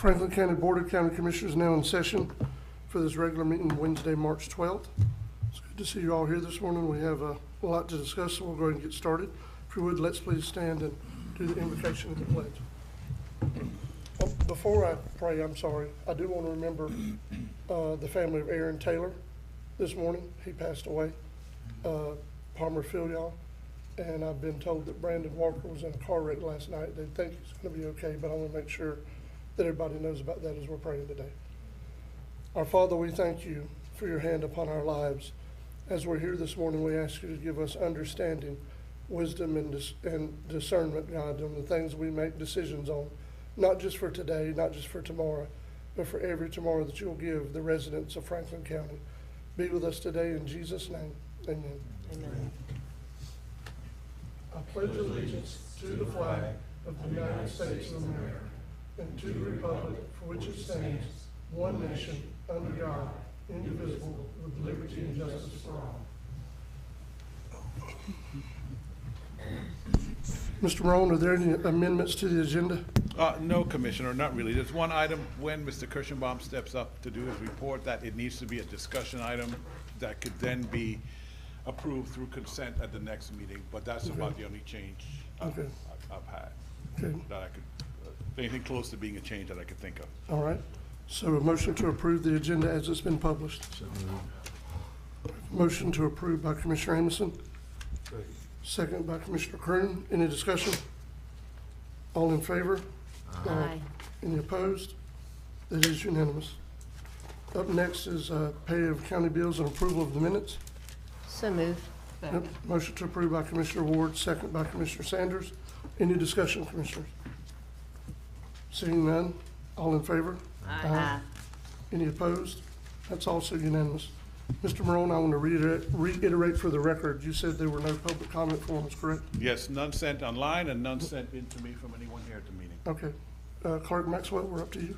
Franklin County Board of County Commissioners now in session for this regular meeting Wednesday, March 12th. It's good to see you all here this morning. We have a lot to discuss, so we'll go ahead and get started. If you would, let's please stand and do the invocation and the pledge. Before I pray, I'm sorry, I do want to remember the family of Aaron Taylor this morning. He passed away, Palmer Filial, and I've been told that Brandon Walker was in a car wreck last night. They think he's going to be okay, but I want to make sure that everybody knows about that as we're praying today. Our Father, we thank you for your hand upon our lives. As we're here this morning, we ask you to give us understanding, wisdom, and discernment, God, on the things we make decisions on, not just for today, not just for tomorrow, but for every tomorrow that you'll give the residents of Franklin County. Be with us today in Jesus' name. Amen. Amen. I pledge allegiance to the flag of the United States of America and to the republic for which it stands, one nation, under God, indivisible, with liberty and justice for all. Mr. Morone, are there any amendments to the agenda? No, Commissioner, not really. There's one item when Mr. Kirschenbaum steps up to do his report that it needs to be a discussion item that could then be approved through consent at the next meeting, but that's about the only change I've had. Okay. That I could, anything close to being a change that I could think of. All right. So a motion to approve the agenda as it's been published. Motion to approve by Commissioner Amison. Second by Commissioner Croom. Any discussion? All in favor? Aye. Any opposed? That is unanimous. Up next is pay of county bills and approval of the minutes. So move. Yep. Motion to approve by Commissioner Ward, second by Commissioner Sanders. Any discussion, Commissioners? Seeing none, all in favor? Aye. Any opposed? That's also unanimous. Mr. Morone, I want to reiterate for the record, you said there were no public comment forms, correct? Yes, none sent online and none sent in to me from anyone here at the meeting. Okay. Clerk Maxwell, we're up to you.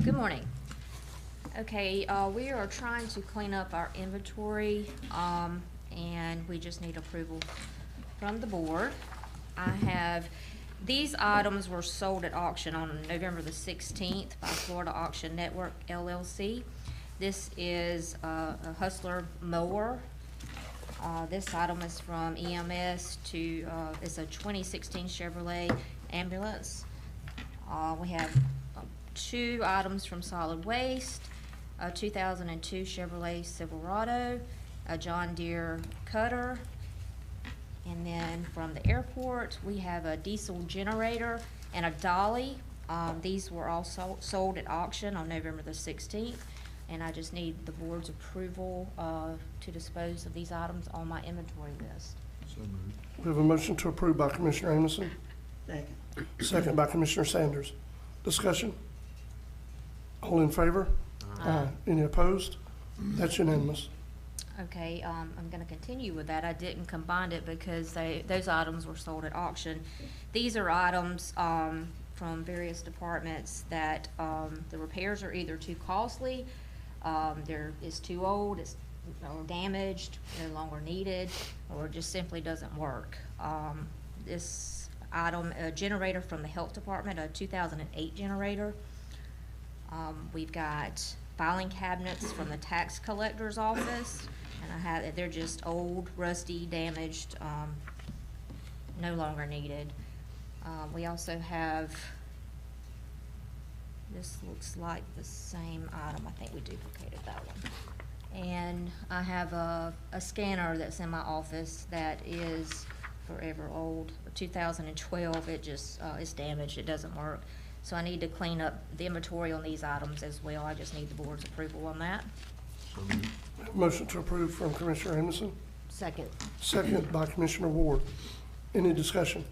Good morning. Okay, we are trying to clean up our inventory, and we just need approval from the board. These items were sold at auction on November the 16th by Florida Auction Network, LLC. This is a Hustler mower. This item is from EMS to, it's a 2016 Chevrolet ambulance. We have two items from Solid Waste, a 2002 Chevrolet Silverado, a John Deere cutter, and then from the airport, we have a diesel generator and a dolly. These were also sold at auction on November the 16th, and I just need the board's approval to dispose of these items on my inventory list. We have a motion to approve by Commissioner Amison. Second. Second by Commissioner Sanders. Discussion? All in favor? Aye. Any opposed? That's unanimous. Okay, I'm gonna continue with that. I didn't combine it because those items were sold at auction. These are items, from various departments that, the repairs are either too costly, it's too old, it's or damaged, no longer needed, or just simply doesn't work. This item, a generator from the health department, a 2008 generator. We've got filing cabinets from the tax collector's office, and they're just old, rusty, damaged, no longer needed. We also have, this looks like the same item. I think we duplicated that one. And I have a scanner that's in my office that is forever old, 2012. It just, it's damaged, it doesn't work. So I need to clean up the inventory on these items as well. I just need the board's approval on that. Motion to approve from Commissioner Amison. Second. Second by Commissioner Ward. Any discussion?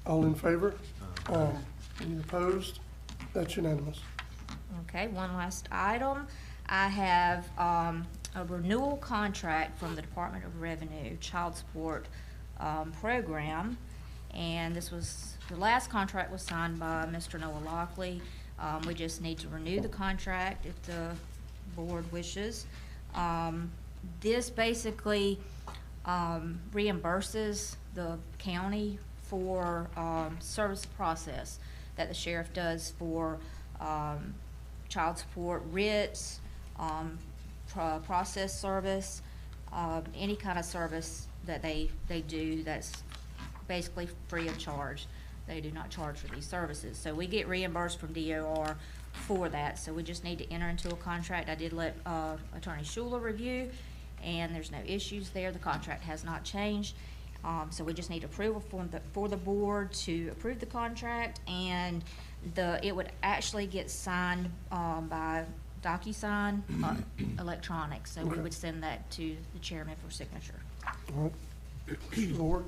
All in favor? Aye. Any opposed? That's unanimous. Okay, one last item. I have a renewal contract from the Department of Revenue Child Support Program, and the last contract was signed by Mr. Noah Lockley. We just need to renew the contract if the board wishes. This basically reimburses the county for, service process that the sheriff does for, child support, writs, process service, any kind of service that they do that's basically free of charge. They do not charge for these services. So we get reimbursed from DOR for that, so we just need to enter into a contract. I did let Attorney Schuler review, and there's no issues there. The contract has not changed. So we just need approval for the board to approve the contract, and it would actually get signed by DocuSign electronic. So we Okay. would send that to the chairman for signature. All right. Mr. Lord?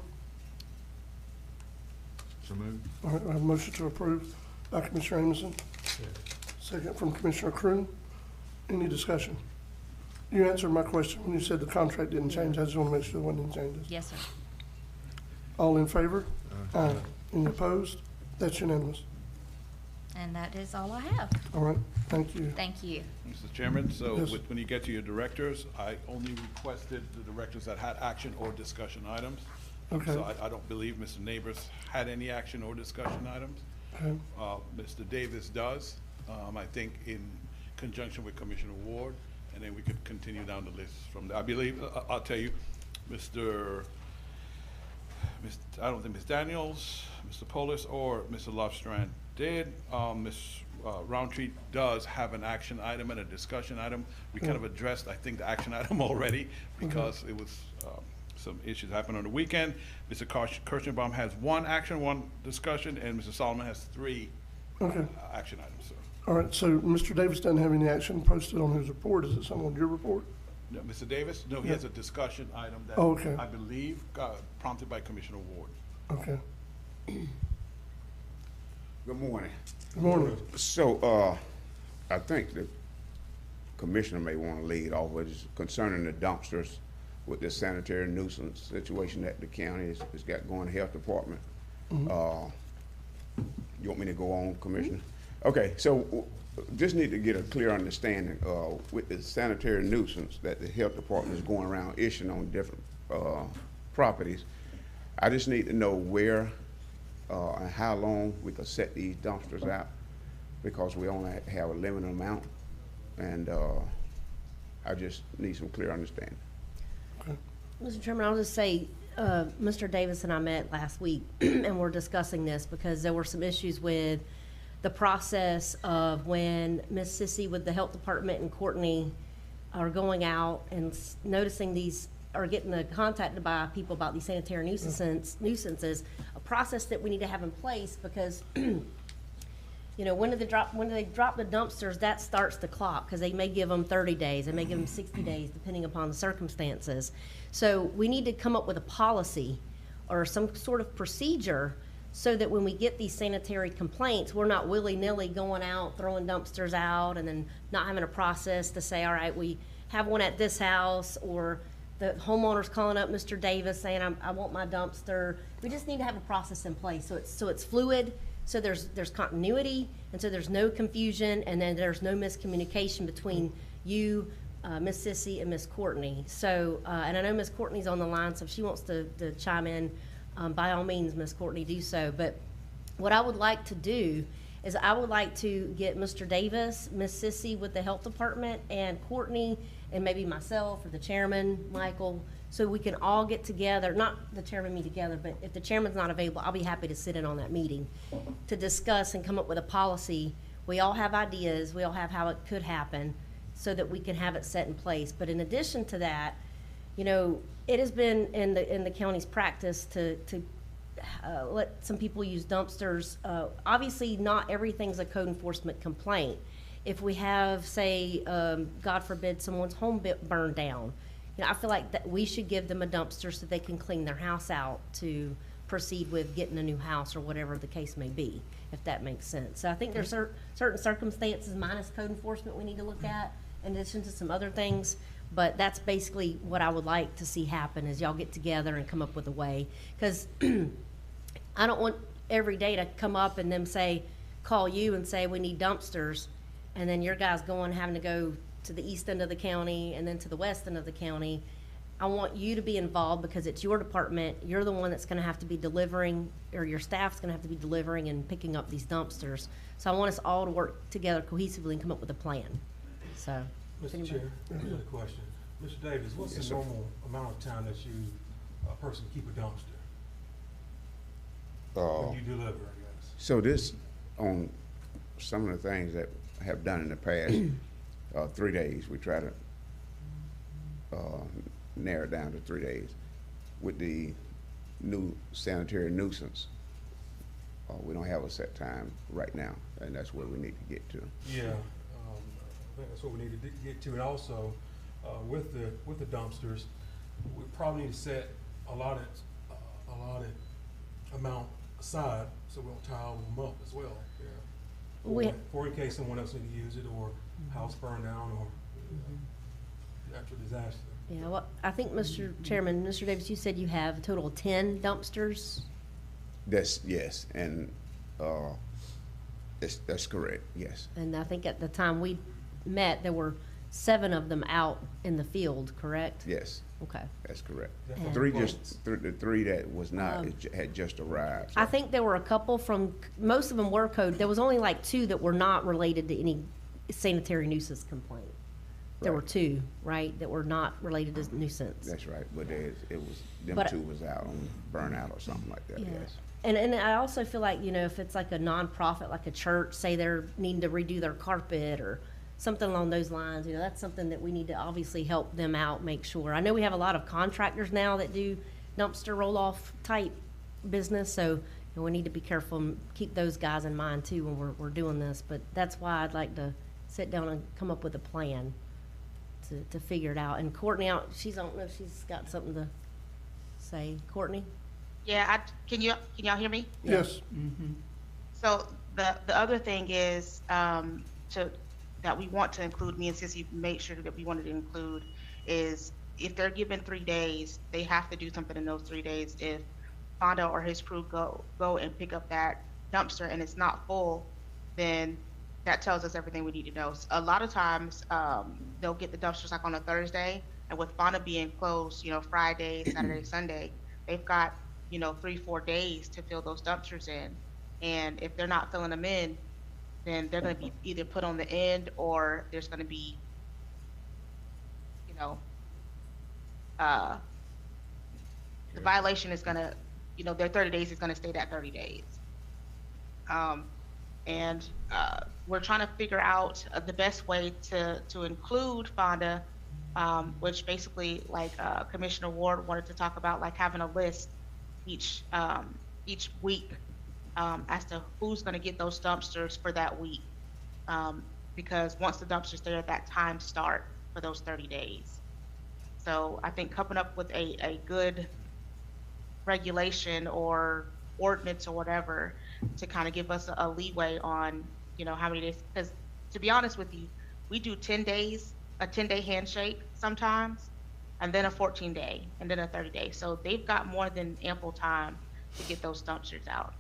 So moved. All right, I have a motion to approve by Commissioner Amison. Second from Commissioner Croom. Any discussion? You answered my question when you said the contract didn't change. I just want to make sure there wasn't any changes. Yes, sir. All in favor? Aye. Any opposed? That's unanimous. And that is all I have. All right, thank you. Thank you. Mr. Chairman, so Yes. when you get to your directors, I only requested the directors that had action or discussion items. Okay. So I don't believe Mr. Neighbors had any action or discussion items. Okay. Mr. Davis does, I think in conjunction with Commissioner Ward, and then we could continue down the list from there. I believe, I'll tell you, I don't think Ms. Daniels, Mr. Polis, or Mr. Lovestrand did. Ms. Roundtree does have an action item and a discussion item. We kind of addressed, I think, the action item already, because it was, some issues happened on the weekend. Mr. Kirschenbaum has one action, one discussion, and Mr. Solomon has three Okay. action items, sir. All right, so Mr. Davis doesn't have any action posted on his report. Is it something on your report? No, Mr. Davis? No, he has a discussion item that Oh, okay. I believe prompted by Commissioner Ward. Okay. Good morning. Good morning. So, I think the commissioner may want to lead off with is concerning the dumpsters with the sanitary nuisance situation that the county has got going, the health department. You want me to go on, Commissioner? Okay, so just need to get a clear understanding, with the sanitary nuisance that the health department is going around issuing on different, properties. I just need to know where, and how long we can set these dumpsters out, because we only have a limited amount, and, I just need some clear understanding. Mr. Chairman, I'll just say, Mr. Davis and I met last week, and we're discussing this because there were some issues with the process of when Miss Sissy with the health department and Courtney are going out and noticing these, or getting contacted by people about these sanitary nuisances, a process that we need to have in place, because you know, when do they drop the dumpsters, that starts the clock, because they may give them 30 days, they may give them 60 days, depending upon the circumstances. So we need to come up with a policy or some sort of procedure so that when we get these sanitary complaints, we're not willy-nilly going out, throwing dumpsters out, and then not having a process to say, all right, we have one at this house, or the homeowner's calling up Mr. Davis saying, I want my dumpster. We just need to have a process in place, so it's fluid, so there's continuity, and so there's no confusion, and then there's no miscommunication between you, Miss Sissy, and Miss Courtney. So, and I know Miss Courtney's on the line, so if she wants to chime in, by all means, Miss Courtney, do so. But what I would like to do is I would like to get Mr. Davis, Miss Sissy with the health department, and Courtney, and maybe myself or the chairman, Michael, so we can all get together, not the chairman meet together, but if the chairman's not available, I'll be happy to sit in on that meeting to discuss and come up with a policy. We all have ideas, we all have how it could happen, so that we can have it set in place. But in addition to that, you know, it has been in the county's practice to let some people use dumpsters. Obviously, not everything's a code enforcement complaint. If we have, say, God forbid, someone's home burned down, you know, I feel like that we should give them a dumpster so they can clean their house out to proceed with getting a new house or whatever the case may be, if that makes sense. So I think there's certain circumstances minus code enforcement we need to look at, in addition to some other things. But that's basically what I would like to see happen, is y'all get together and come up with a way. Because I don't want every day to come up and them call you and say, we need dumpsters, and then your guys having to go to the east end of the county and then to the west end of the county, I want you to be involved because it's your department. You're the one that's gonna have to be delivering, or your staff's gonna have to be delivering and picking up these dumpsters. So I want us all to work together cohesively and come up with a plan, so. Mr. Chair, I have a question. Mr. Davis, what's the normal amount of time that a person keep a dumpster? When you deliver, I guess? So this, on some of the things that I have done in the past, 3 days, we try to narrow it down to 3 days. With the new sanitary nuisance, we don't have a set time right now, and that's where we need to get to. Yeah, I think that's what we need to get to. And also, with the dumpsters, we probably need to set a allotted amount aside, so we don't tie all of them up as well. Yeah. We- Or in case someone else need to use it, or house burned down, or natural disaster. Yeah, well, I think, Mr. Chairman, Mr. Davis, you said you have a total of 10 dumpsters? Yes, and that's correct, yes. And I think at the time we met, there were 7 of them out in the field, correct? Yes, Okay. that's correct. Yeah. The three that was not, had just arrived. I think there were a couple most of them were code. There was only like 2 that were not related to any sanitary nuisance complaint. There were Right. 2, right, that were not related to nuisance. That's right, but them But- 2 was out on burnout or something like that, Yeah. yes. And I also feel like, if it's like a nonprofit, like a church, say they're needing to redo their carpet or something along those lines, that's something that we need to obviously help them out, make sure. I know we have a lot of contractors now that do dumpster roll-off type business, so we need to be careful and keep those guys in mind too when we're doing this. But that's why I'd like to sit down and come up with a plan to figure it out. And Courtney, I don't know if she's got something to say. Courtney? Yeah, can y'all hear me? Yes, So the other thing is, that we want to include, me and Sissy made sure that we wanted to include, is if they're given 3 days, they have to do something in those 3 days. If Fonda or his crew go and pick up that dumpster and it's not full, then that tells us everything we need to know. A lot of times, they'll get the dumpsters like on a Thursday, and with Fonda being closed, Friday, Saturday, Sunday, they've got, 3-4 days to fill those dumpsters in. And if they're not filling them in, then they're gonna be either put on the end, or there's gonna be, the violation is gonna, their 30 days is gonna stay that 30 days. And we're trying to figure out the best way to include Fonda, which basically, like Commissioner Ward wanted to talk about, like having a list each week as to who's going to get those dumpsters for that week. Because once the dumpster's there, that time start for those 30 days. So I think coming up with a good regulation or ordinance or whatever to kind of give us a leeway on, how many days. Because to be honest with you, we do 10 days, a 10-day handshake sometimes, and then a 14-day, and then a 30-day. So they've got more than ample time to get those dumpsters out.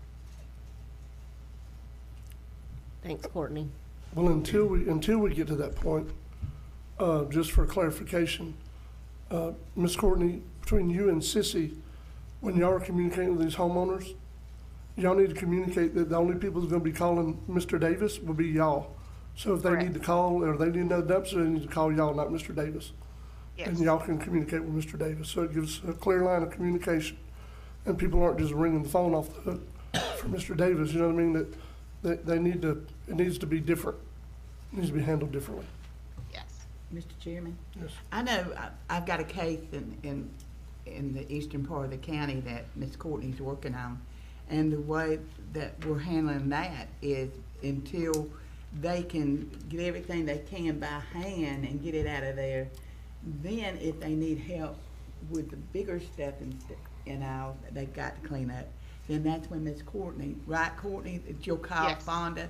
Thanks, Courtney. well, until we get to that point, just for clarification, Ms. Courtney, between you and Sissy, when y'all are communicating with these homeowners, y'all need to communicate that the only people that's gonna be calling Mr. Davis will be y'all. So if they need to call, or they need another dumpster, they need to call y'all, not Mr. Davis. Yes. And y'all can communicate with Mr. Davis, so it gives a clear line of communication. And people aren't just ringing the phone off the hook for Mr. Davis, you know what I mean? That they need to, it needs to be different. It needs to be handled differently. Yes. Mr. Chairman? Yes. I know I've got a case in the eastern part of the county that Ms. Courtney's working on. And the way that we're handling that is until they can get everything they can by hand and get it out of there. Then if they need help with the bigger stuff and all, they've got to clean up. Then that's when Ms. Courtney, right, Courtney, that you'll call Yes. Fonda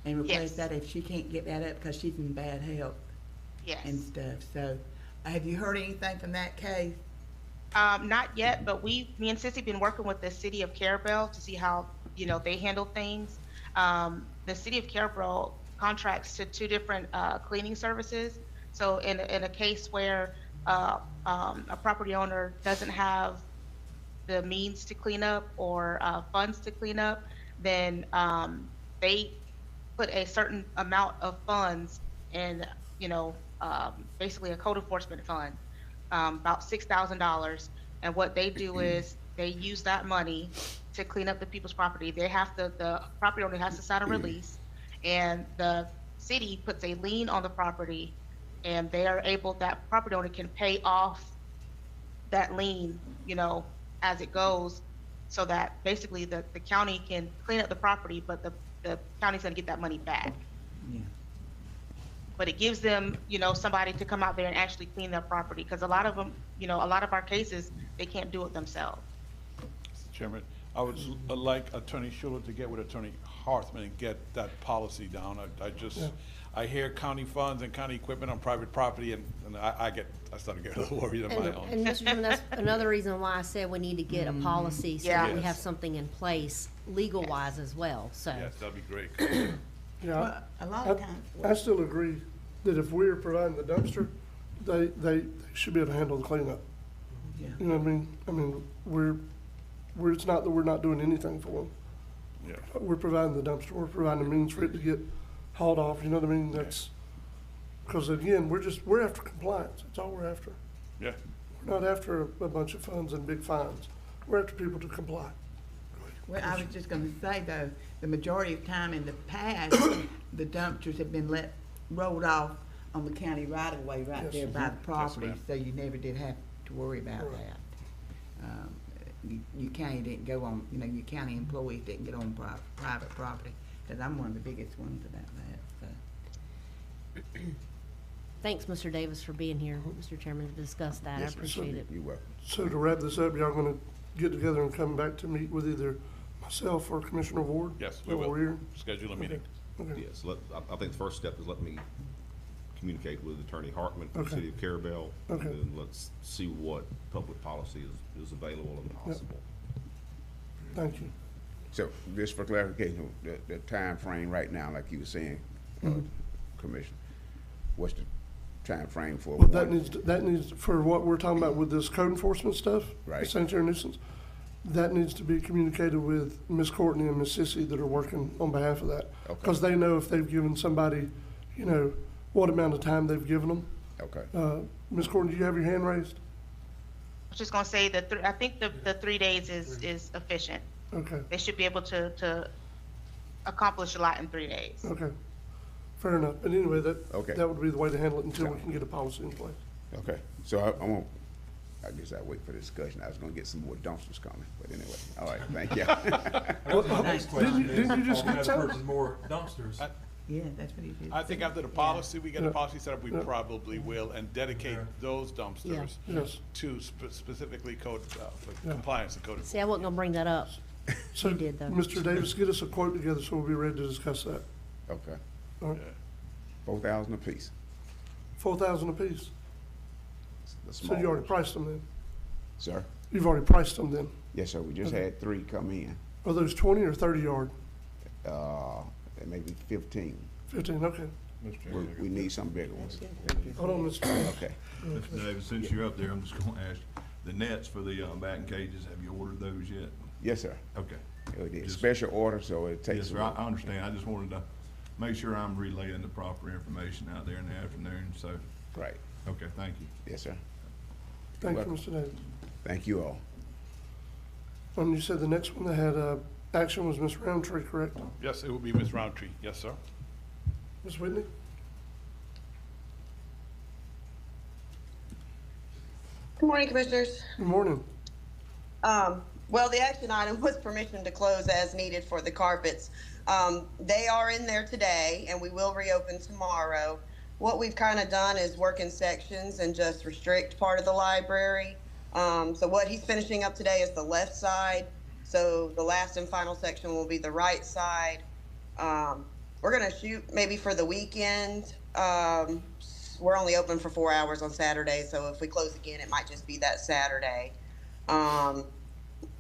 and replace Yes. that if she can't get that up because she's in bad health Yes. and stuff. So, have you heard anything from that case? Not yet, but me and Sissy been working with the city of Carabel to see how, they handle things. The city of Carabel contracts to 2 different cleaning services. So in a case where a property owner doesn't have the means to clean up or funds to clean up, then they put a certain amount of funds in, basically a code enforcement fund, about $6,000. And what they do is they use that money to clean up the people's property. The property owner has to sign a release, and the city puts a lien on the property, and that property owner can pay off that lien, as it goes, so that basically the county can clean up the property, but the county's gonna get that money back. Yeah. But it gives them, somebody to come out there and actually clean their property, because a lot of them, a lot of our cases, they can't do it themselves. Mr. Chairman, I would like Attorney Schuler to get with Attorney Harthman and get that policy down. I hear county funds and county equipment on private property, and I start to get a little worried on my own. And Mr. Chairman, that's another reason why I said we need to get a policy so that we Yes. have something in place legal-wise as well, so. Yes, that'd be great. Yeah, Well, a lot of times, I still agree that if we're providing the dumpster, they should be able to handle the cleanup. yeah. You know what I mean? I mean, it's not that we're not doing anything for them. Yeah. We're providing the dumpster, we're providing the means for it to get hauled off, you know what I mean? That's, because again, we're after compliance, that's all we're after. Yeah. We're not after a bunch of funds and big fines. We're after people to comply. Well, I was just gonna say though, the majority of time in the past, the dumpsters have been rolled off on the county right of way right Yes. there by the property, ma'am. so you never did have to worry about Right. that. Your county didn't go on, your county employees didn't get on private property, cause I'm one of the biggest ones about that, so. Thanks, Mr. Davis, for being here, Mr. Chairman, to discuss that. I Yes, ma'am. appreciate it. You're welcome. So to wrap this up, y'all gonna get together and come back to meet with either myself or Commissioner Ward? Yes, we While will. we're here? Schedule a meeting. Okay. Yes, I think the first step is let me communicate with Attorney Hartman from the Okay. City of Carabel. Okay. And then let's see what public policy is available and possible. Thank you. So just for clarification, the time frame right now, like you were saying, Commissioner, what's the time frame for? Well, that needs, for what we're talking about with this code enforcement stuff, the Right. sanitary nuisance, that needs to be communicated with Ms. Courtney and Ms. Sissy that are working on behalf of that. Okay. Because they know if they've given somebody, what amount of time they've given them. Okay, Ms. Courtney, do you have your hand raised? I was just gonna say that I think the 3 days is efficient. Okay, They should be able to accomplish a lot in 3 days. okay. Fair enough. But anyway, Okay. that would be the way to handle it until we can get a policy in place. okay. So I guess I'll wait for the discussion. I was gonna get some more dumpsters coming, but anyway, all right, thank you. The next question is, didn't you just are we get gonna some? purchase more dumpsters? Yeah, that's what he did. I think after the policy, we get a Yeah. policy set up, we Yeah. probably will, and dedicate Yeah. those dumpsters Yes. to specifically code, for Yeah. compliance and code. See, I wasn't gonna bring that up. So, You did, though. Mr. Davis, get us a quote together so we'll be ready to discuss that. Okay, All right, 4,000 apiece. 4,000 apiece. The So small you already ones. priced them then? Sir? You've already priced them then? Yes, sir, we just Okay. had 3 come in. Are those 20 or 30 yard? Maybe 15. 15, okay. We need some bigger ones. Hold on, Mr. Okay. Mr. Davis, since you're up there, I'm just gonna ask, the nets for the batting cages, have you ordered those yet? Yes, sir. Okay. We did. Just- Special order, so it takes. Yes, sir, I understand. I just wanted to make sure I'm relaying the proper information out there in the afternoon, so, Right. okay, thank you. Yes, sir. Thank you, Welcome. Mr. Davis. Thank you all. You said the next one that had action was Ms. Roundtree, correct? Yes, it will be Ms. Roundtree. Yes, sir. Ms. Whitney? Good morning, Commissioners. Good morning. Well, the action item was permission to close as needed for the carpets. They are in there today, and we will reopen tomorrow. What we've kind of done is work in sections and just restrict part of the library. So what he's finishing up today is the left side. So the last and final section will be the right side. We're going to shoot maybe for the weekend. We're only open for 4 hours on Saturday, so if we close again, it might just be that Saturday.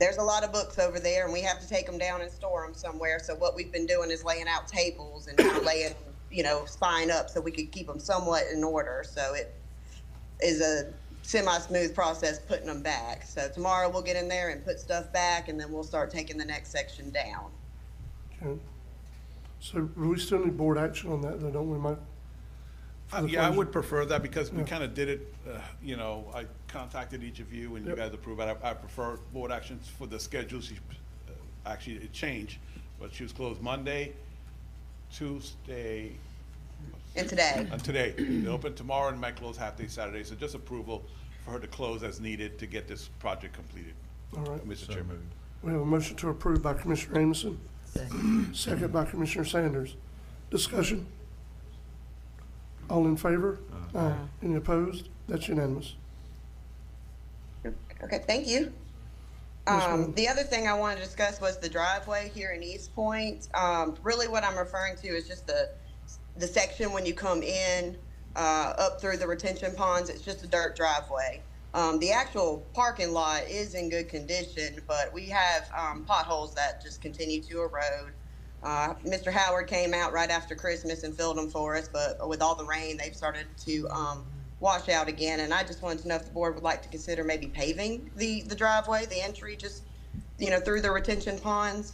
There's a lot of books over there, and we have to take them down and store them somewhere. So what we've been doing is laying out tables and kind of laying, spine up so we could keep them somewhat in order. So it is a semi-smooth process putting them back. So tomorrow we'll get in there and put stuff back, and then we'll start taking the next section down. Okay. So we still need board action on that, though, don't we, Mike? For the Yeah, I closure? would prefer that because we Yeah. kind of did it, you know, I contacted each of you and you Yep. guys approved it. I prefer board actions for the schedule. Actually, it changed, but she was closed Monday, Tuesday, And today, and today. They open tomorrow and might close half-day Saturday, so just approval for her to close as needed to get this project completed, All right. Mr. Chairman. We have a motion to approve by Commissioner Amison, second by Commissioner Sanders. Discussion? All in favor? Aye. Any opposed? That's unanimous. okay, thank you. ma'am. The other thing I wanted to discuss was the driveway here in East Point. Really what I'm referring to is just the section when you come in, up through the retention ponds, it's just a dirt driveway. The actual parking lot is in good condition, but we have, potholes that just continue to erode. Mr. Howard came out right after Christmas and filled them for us, but with all the rain, they've started to, wash out again. And I just wanted to know if the board would like to consider maybe paving the driveway, the entry, just, through the retention ponds.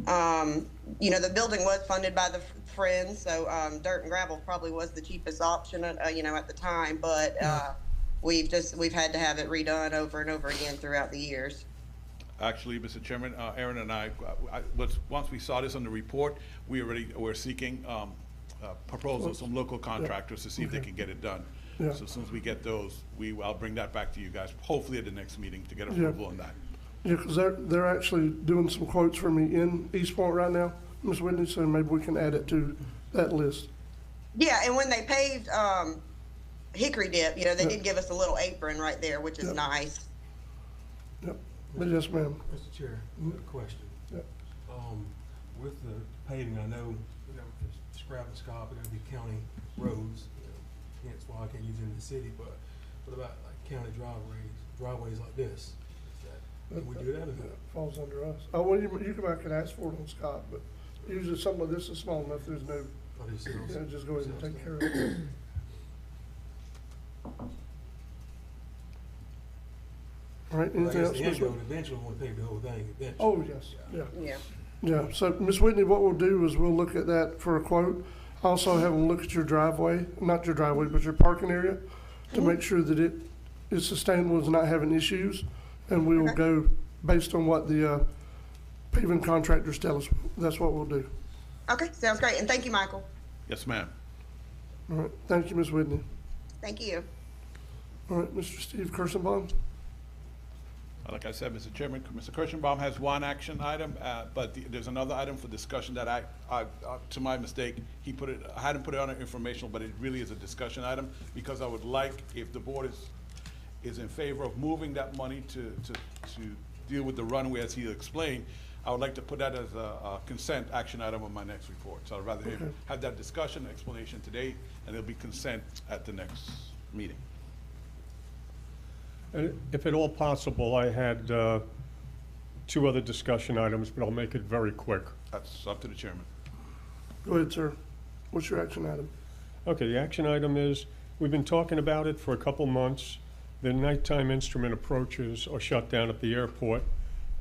The building was funded by the Friends, so dirt and gravel probably was the cheapest option, at the time. But we've had to have it redone over and over again throughout the years. Actually, Mr. Chairman, Aaron and I, once we saw this on the report, we're seeking proposals from local contractors to see if they can get it done. Yeah. So as soon as we get those, I'll bring that back to you guys, hopefully at the next meeting, to get Yeah. approval on that. Yeah, because they're actually doing some quotes for me in East Point right now, Ms. Whitney, so maybe we can add it to that list. Yeah, and when they paved Hickory Dip, they did give us a little apron right there, which is Yeah. nice. Yep. But yes, ma'am. Mr. Chair, a question. Yep. With the paving, I know, Scrap and Scott, we gotta be county roads, hence why I can't use it in the city, but what about like county driveways like this? Can we do that? That falls under us. Oh, well, you come back and ask for it on Scott, but usually something like this is small enough, there's no, Or these sales- just go ahead and sales take tax? care of it. All right, Well, I anything guess else, the Ms. end goal, Whitney? eventually, we wanna pave the whole thing eventually. Oh, yes, yeah. Yeah. Yeah, so Ms. Whitney, what we'll do is we'll look at that for a quote. Also have them look at your driveway, not your driveway, but your parking area to make sure that it is sustainable, is not having issues. And we will Okay. go based on what the paving contractors tell us. That's what we'll do. Okay, sounds great. And thank you, Michael. Yes, ma'am. All right, thank you, Ms. Whitney. Thank you. All right, Mr. Steve Kirschenbaum? Like I said, Mr. Chairman, Mr. Kirschenbaum has one action item, but there's another item for discussion that I, to my mistake, I hadn't put it on an informational, but it really is a discussion item, because I would like, if the board is in favor of moving that money to deal with the runway, as he explained, I would like to put that as a consent action item on my next report. So I'd rather have that discussion, explanation today, and it'll be consent at the next meeting. If at all possible, I had two other discussion items, but I'll make it very quick. That's up to the chairman. Go ahead, sir. What's your action item? Okay, the action item is, we've been talking about it for a couple months. The nighttime instrument approaches are shut down at the airport,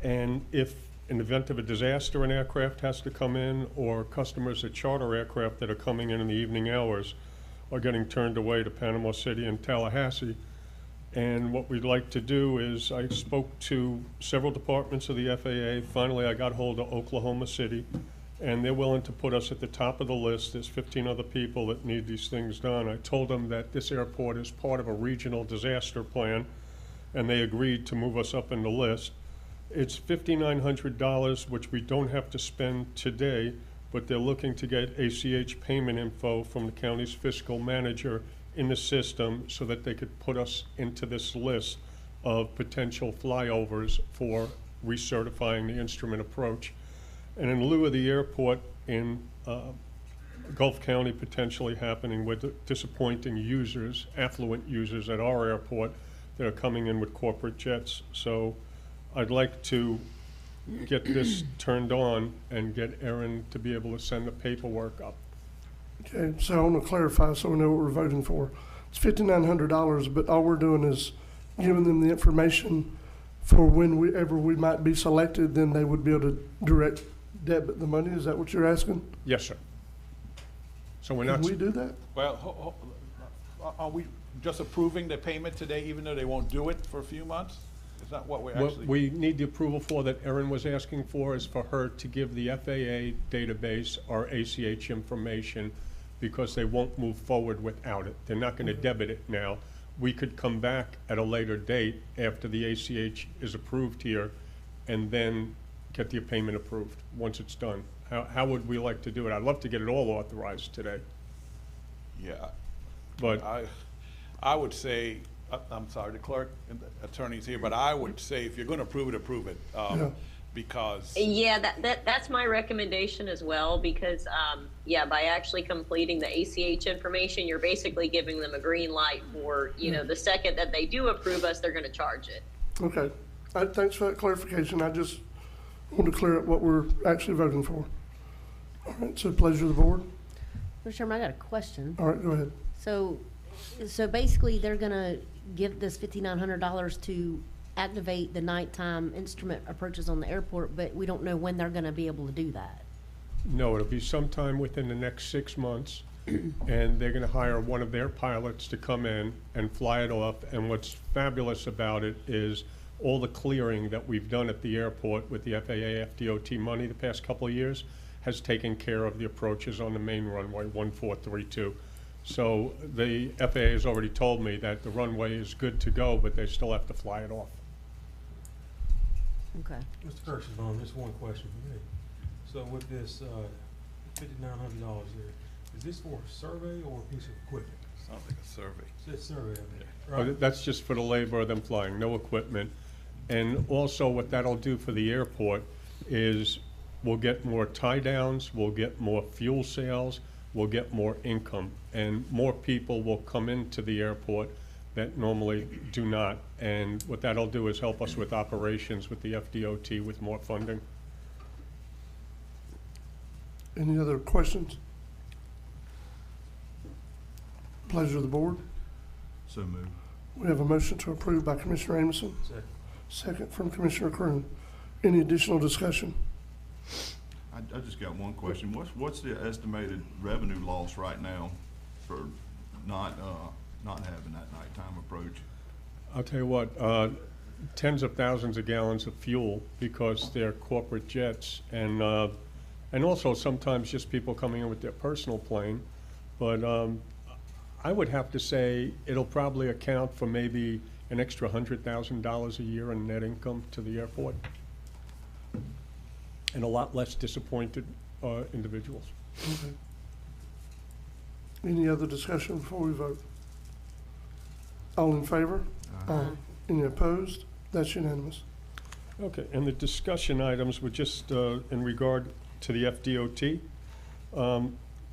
and if, in the event of a disaster, an aircraft has to come in, or customers that charter aircraft that are coming in the evening hours are getting turned away to Panama City and Tallahassee. And what we'd like to do is, I spoke to several departments of the FAA. Finally, I got hold of Oklahoma City, and they're willing to put us at the top of the list. There's 15 other people that need these things done. I told them that this airport is part of a regional disaster plan, and they agreed to move us up in the list. It's $5,900, which we don't have to spend today, but they're looking to get ACH payment info from the county's fiscal manager in the system so that they could put us into this list of potential flyovers for recertifying the instrument approach. And in lieu of the airport in Gulf County potentially happening with disappointing users, affluent users at our airport that are coming in with corporate jets. So I'd like to get this turned on and get Erin to be able to send the paperwork up. Okay, so I want to clarify so we know what we're voting for. It's $5,900, but all we're doing is giving them the information for whenever we might be selected, then they would be able to direct debit the money. Is that what you're asking? Yes, sir. So we're Can not, we do that? Well, are we just approving the payment today, even though they won't do it for a few months? Is that what we're what actually? we need the approval for that Erin was asking for is for her to give the FAA database our ACH information because they won't move forward without it. They're not gonna debit it now. We could come back at a later date after the ACH is approved here and then get the payment approved once it's done. How would we like to do it? I'd love to get it all authorized today, Yeah, but I would say, I'm sorry, the clerk and the attorney's here, but I would say if you're gonna approve it, Yeah. because, Yeah, that's my recommendation as well, because, by actually completing the ACH information, you're basically giving them a green light for, the second that they do approve us, they're gonna charge it. Okay. Thanks for that clarification. I just want to clear up what we're actually voting for. All right, so pleasure of the board. Mr. Chairman, I got a question. All right, go ahead. So basically, they're gonna give this $5,900 to activate the nighttime instrument approaches on the airport, but we don't know when they're gonna be able to do that. no, it'll be sometime within the next 6 months. And they're gonna hire one of their pilots to come in and fly it off. And what's fabulous about it is all the clearing that we've done at the airport with the FAA, FDOT money the past couple of years has taken care of the approaches on the main runway, 1432. So the FAA has already told me that the runway is good to go, but they still have to fly it off. Okay. Mr. Kirschenbaum, just one question for me. So with this, $5,900 there, is this for a survey or a piece of equipment? sounds like a survey. It's a survey of it, Oh, right? that's just for the labor of them flying, no equipment. And also what that'll do for the airport is we'll get more tie downs, we'll get more fuel sales, we'll get more income. And more people will come into the airport that normally do not. And what that'll do is help us with operations with the FDOT with more funding. Any other questions? Pleasure of the board. So moved. We have a motion to approve by Commissioner Amison, Second. second from Commissioner Croom. Any additional discussion? I just got one question. What's the estimated revenue loss right now for not having that nighttime approach? I'll tell you what, tens of thousands of gallons of fuel because they're corporate jets and also sometimes just people coming in with their personal plane. But I would have to say it'll probably account for maybe an extra $100,000 a year in net income to the airport. And a lot less disappointed individuals. Okay. Any other discussion before we vote? All in favor? Aye. Any opposed? That's unanimous. Okay, and the discussion items were just in regard to the FDOT.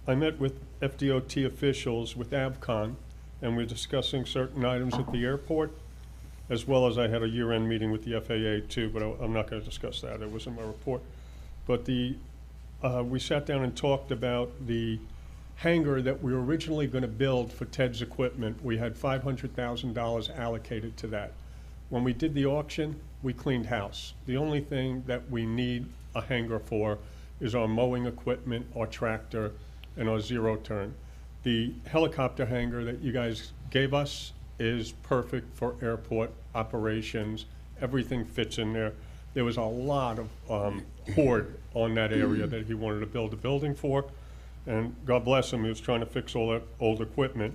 I met with FDOT officials with AvCon, and we're discussing certain items at the airport, as well as I had a year-end meeting with the FAA too, but I'm not going to discuss that. It was in my report. But we sat down and talked about the hangar that we were originally going to build for Ted's equipment. We had $500,000 allocated to that. When we did the auction, we cleaned house. The only thing that we need a hangar for is our mowing equipment, our tractor, and our zero turn. The helicopter hangar that you guys gave us is perfect for airport operations. Everything fits in there. There was a lot of hoard on that area that he wanted to build a building for. And God bless him, he was trying to fix all that old equipment.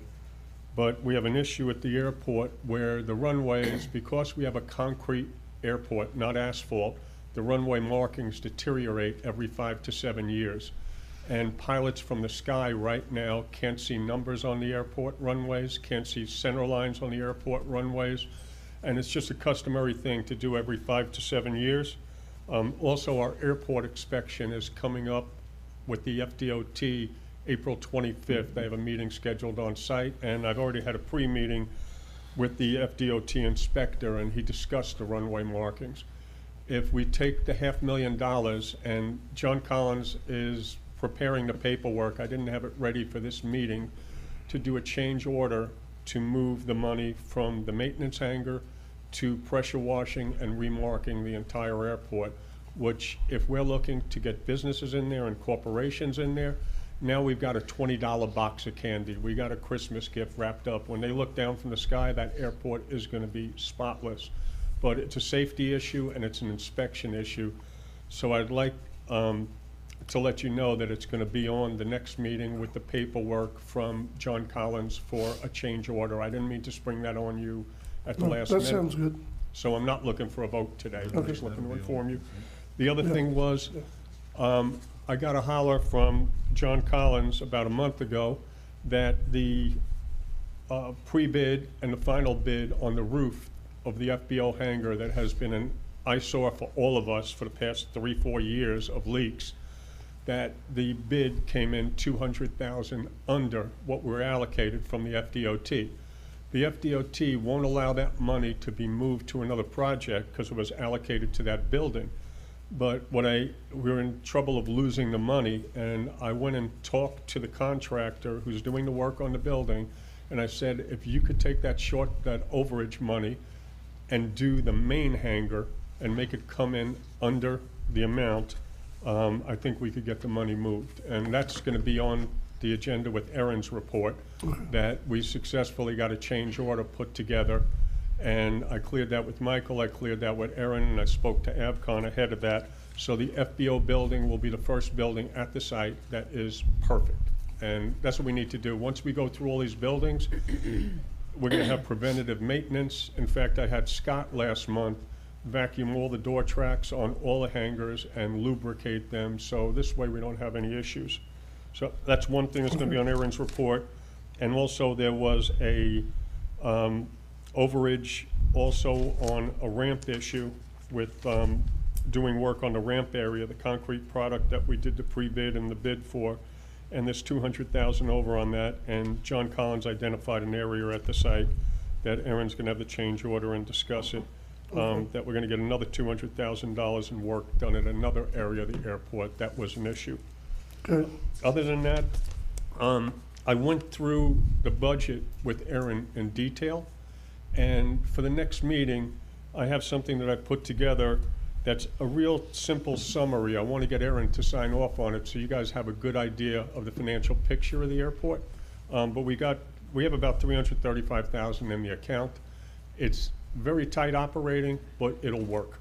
But we have an issue at the airport where the runways, because we have a concrete airport, not asphalt, the runway markings deteriorate every 5 to 7 years. And pilots from the sky right now can't see numbers on the airport runways, can't see center lines on the airport runways. And it's just a customary thing to do every 5 to 7 years. Also, our airport inspection is coming up with the FDOT April 25th. They have a meeting scheduled on site, and I've already had a pre-meeting with the FDOT inspector, and he discussed the runway markings. If we take the $500,000, and John Collins is preparing the paperwork, I didn't have it ready for this meeting, to do a change order to move the money from the maintenance hangar to pressure washing and remarking the entire airport, which if we're looking to get businesses in there and corporations in there, now we've got a $20 box of candy. We got a Christmas gift wrapped up. When they look down from the sky, that airport is going to be spotless. But it's a safety issue and it's an inspection issue. So I'd like to let you know that it's going to be on the next meeting with the paperwork from John Collins for a change order. I didn't mean to spring that on you at the last minute. That sounds good. So I'm not looking for a vote today. I'm Okay. just looking to inform you. The other thing was, I got a holler from John Collins about a month ago that the pre-bid and the final bid on the roof of the FBO hangar that has been an eyesore for all of us for the past 3-4 years of leaks, that the bid came in $200,000 under what we're allocated from the FDOT. The FDOT won't allow that money to be moved to another project because it was allocated to that building. But we're in trouble of losing the money, and I went and talked to the contractor who's doing the work on the building, and I said, if you could take that overage money and do the main hangar and make it come in under the amount, I think we could get the money moved. And that's gonna be on the agenda with Erin's report, that we successfully got a change order put together. And I cleared that with Michael, I cleared that with Erin, and I spoke to Avcon ahead of that. So the FBO building will be the first building at the site that is perfect. And that's what we need to do. Once we go through all these buildings, we're gonna have preventative maintenance. In fact, I had Scott last month vacuum all the door tracks on all the hangars and lubricate them, so this way we don't have any issues. So that's one thing that's gonna be on Erin's report. And also there was a overage also on a ramp issue with doing work on the ramp area, the concrete product that we did the pre-bid and the bid for. And there's $200,000 over on that, and John Collins identified an area at the site that Erin's gonna have the change order and discuss it. That we're gonna get another $200,000 in work done at another area of the airport. That was an issue. Good. Other than that, I went through the budget with Erin in detail, and for the next meeting, I have something that I put together that's a real simple summary. I want to get Erin to sign off on it so you guys have a good idea of the financial picture of the airport. But we have about $335,000 in the account. It's very tight operating, but it'll work.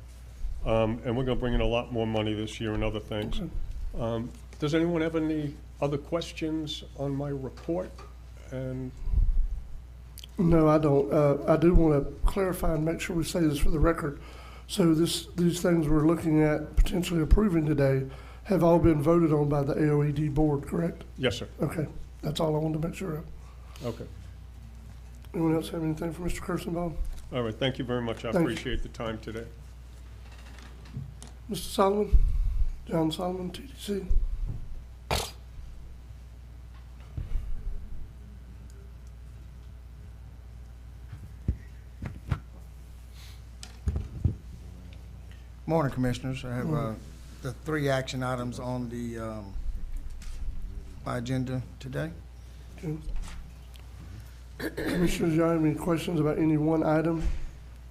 And we're gonna bring in a lot more money this year and other things. Does anyone have any other questions on my report? And No, I don't. I do want to clarify and make sure we say this for the record. So these things we're looking at potentially approving today have all been voted on by the AOED board, correct? yes, sir. Okay, that's all I wanted to make sure of. Okay. Anyone else have anything for Mr. Kirschenbaum? All right. Thank you very much. I Thank you. appreciate the time today. Mr. Solomon? John Solomon, TDC? Morning, Commissioners. I have the 3 action items on the my agenda today. Okay. Commissioners, y'all have any questions about any one item